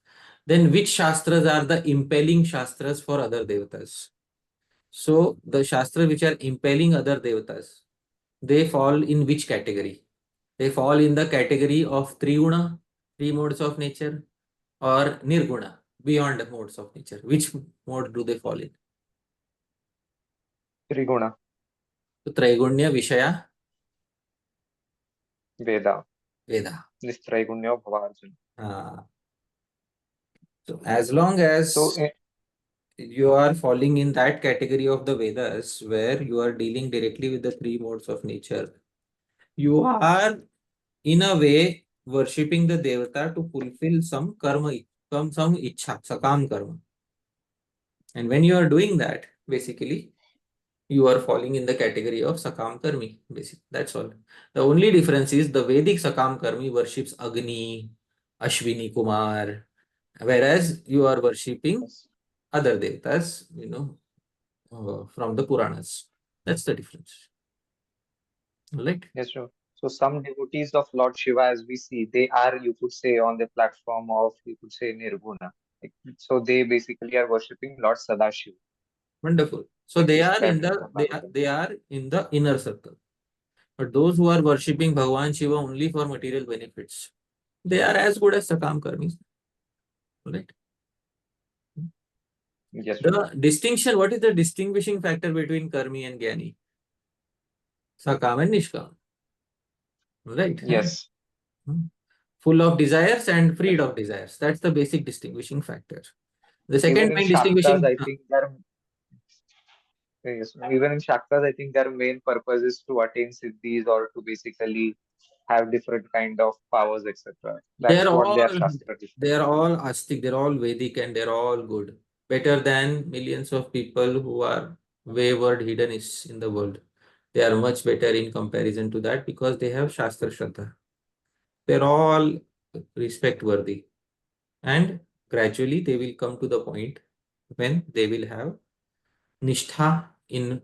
then which shastras are the impelling shastras for other devatas? So the shastras which are impelling other devatas, they fall in which category? They fall in the category of Triguna, three modes of nature, or Nirguna, beyond modes of nature. Which mode do they fall in? Triguna. So Traigunya, Vishaya, Veda. Veda. Nistraygunya Bhavarjuna. So as long as you are falling in that category of the Vedas where you are dealing directly with the three modes of nature, you are in a way worshipping the Devata to fulfill some karma, some ichha, sakam karma. And when you are doing that, basically, you are falling in the category of sakam karmi. Basically, that's all. The only difference is the Vedic sakam karmi worships Agni, Ashwini Kumar, whereas you are worshipping other devatas, from the Puranas. That's the difference. Right? Yes, sir. So some devotees of Lord Shiva, as we see, they are, you could say, on the platform of, you could say, Nirguna. So they basically are worshipping Lord Sadashiva. Wonderful. So they are in the inner circle. But those who are worshipping Bhagavan Shiva only for material benefits, they are as good as Sakam Karmis. Right? Yes. The distinction, what is the distinguishing factor between Karmi and Jnani? Sakam and Nishkam. Right? Yes. Full of desires and freed of desires. That's the basic distinguishing factor. The second main distinguishing... I think yes, even in Shaktas, I think their main purpose is to attain siddhis or to basically have different kind of powers, etc. That's what their Shastra is. They are all astic, they're all Vedic, and they're all good. Better than millions of people who are wayward hedonists in the world. They are much better in comparison to that because they have Shastra Shraddha. They're all respect worthy. And gradually they will come to the point when they will have nishtha in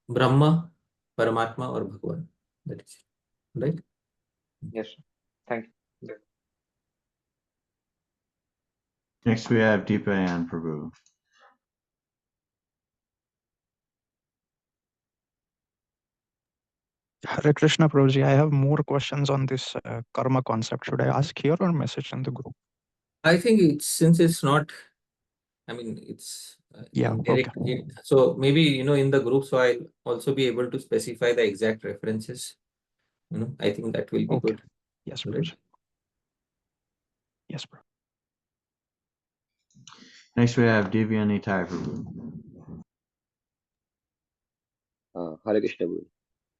Brahma, Paramatma or Bhagavan. That is it. Right? Yes, sir. Thank you. Next we have Deepa and Prabhu. Hare Krishna, Prabhuji. I have more questions on this karma concept. Should I ask here or message in the group? I think since it's not, I mean, it's indirect. Okay. So maybe, in the group, so I'll also be able to specify the exact references. I think that will be good. Yes, right? Yes, bro. Next we have Divyani Prabhu. Hare Krishna.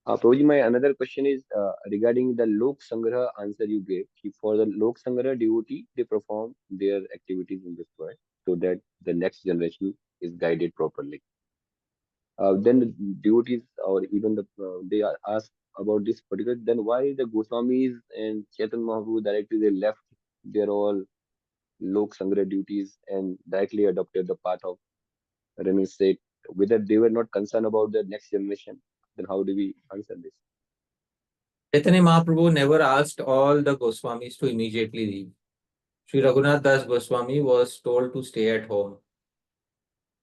Prabhuji, my another question is regarding the loka-saṅgraha answer you gave. For the loka-saṅgraha devotee, they perform their activities in this world so that the next generation is guided properly. Then the devotees or even they are asked about this particular. Then why the Goswamis and Chaitanya Mahaprabhu directly they left their all loka-saṅgraha duties and directly adopted the path of renunciate? Whether they were not concerned about the next generation, then how do we answer this? Chaitanya Mahaprabhu never asked all the Goswamis to immediately leave. Sri Radharaman Das Goswami was told to stay at home.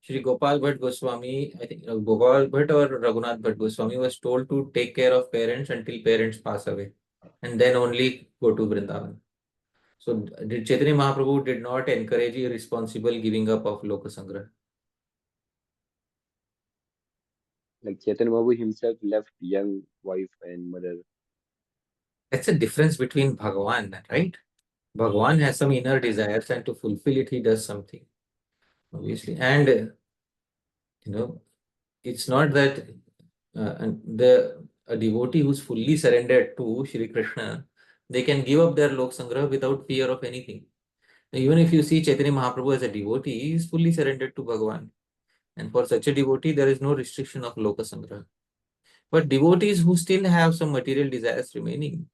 Sri Gopal Bhatt Goswami, I think Gopal Bhatt or Raghunath Bhatt Goswami was told to take care of parents until parents pass away and then only go to Vrindavan. So Chaitanya Mahaprabhu did not encourage irresponsible giving up of loka-saṅgraha. Like Chaitanya Mahaprabhu himself left young wife and mother. That's a difference between Bhagawan, right? Bhagawan has some inner desires and to fulfill it, he does something. Obviously. And, it's not that a devotee who's fully surrendered to Shri Krishna, they can give up their loka-saṅgraha without fear of anything. Even if you see Chaitanya Mahaprabhu as a devotee, he is fully surrendered to Bhagavan. And for such a devotee, there is no restriction of loka-saṅgraha. But devotees who still have some material desires remaining,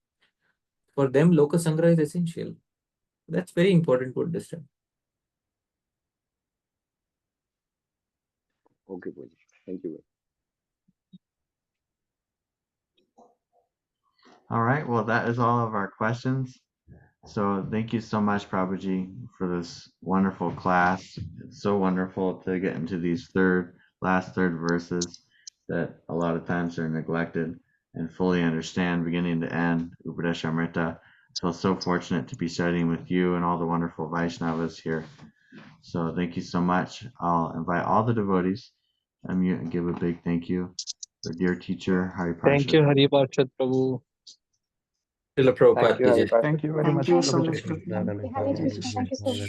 for them loka-saṅgraha is essential. That's very important to understand. Okay, thank you. All right, well, that is all of our questions. So thank you so much, Prabhuji, for this wonderful class. It's so wonderful to get into these last third verses that a lot of times are neglected and fully understand beginning to end Upadeshamritam. I feel so fortunate to be studying with you and all the wonderful Vaishnavas here. So thank you so much. I'll invite all the devotees and give a big thank you for dear teacher Hari Pārṣada. Thank you, Hari Pārṣada Prabhu. Srila Prabhupada ki jai. Thank you very much. Thank you so much.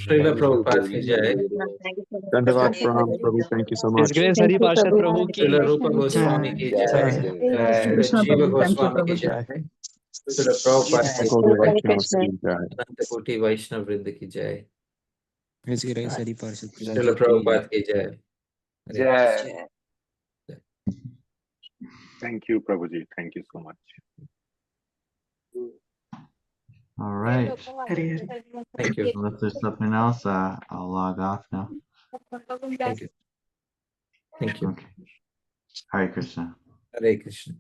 Srila Prabhupada ki jai. Dandavad Pranam, Prabhu. Thank you so His much. Grace Hari Pārṣada Prabhu ki. Srila Rupa Goswami ki jai. Srila Jiva Goswami ki jai. Srila Prabhupada ki Gaudiya jai. Vaishnavas ki jai. Ananta Koti Vaishnav Vrinda ki jai. His Grace Hari Pārṣada Srila Prabhupada ki jai. Jai. Thank you, Prabhuji. Thank you so much. All right. Thank you. Unless there's something else, I'll log off now. Thank you. Thank you. Okay. Hare Krishna. Hare Krishna.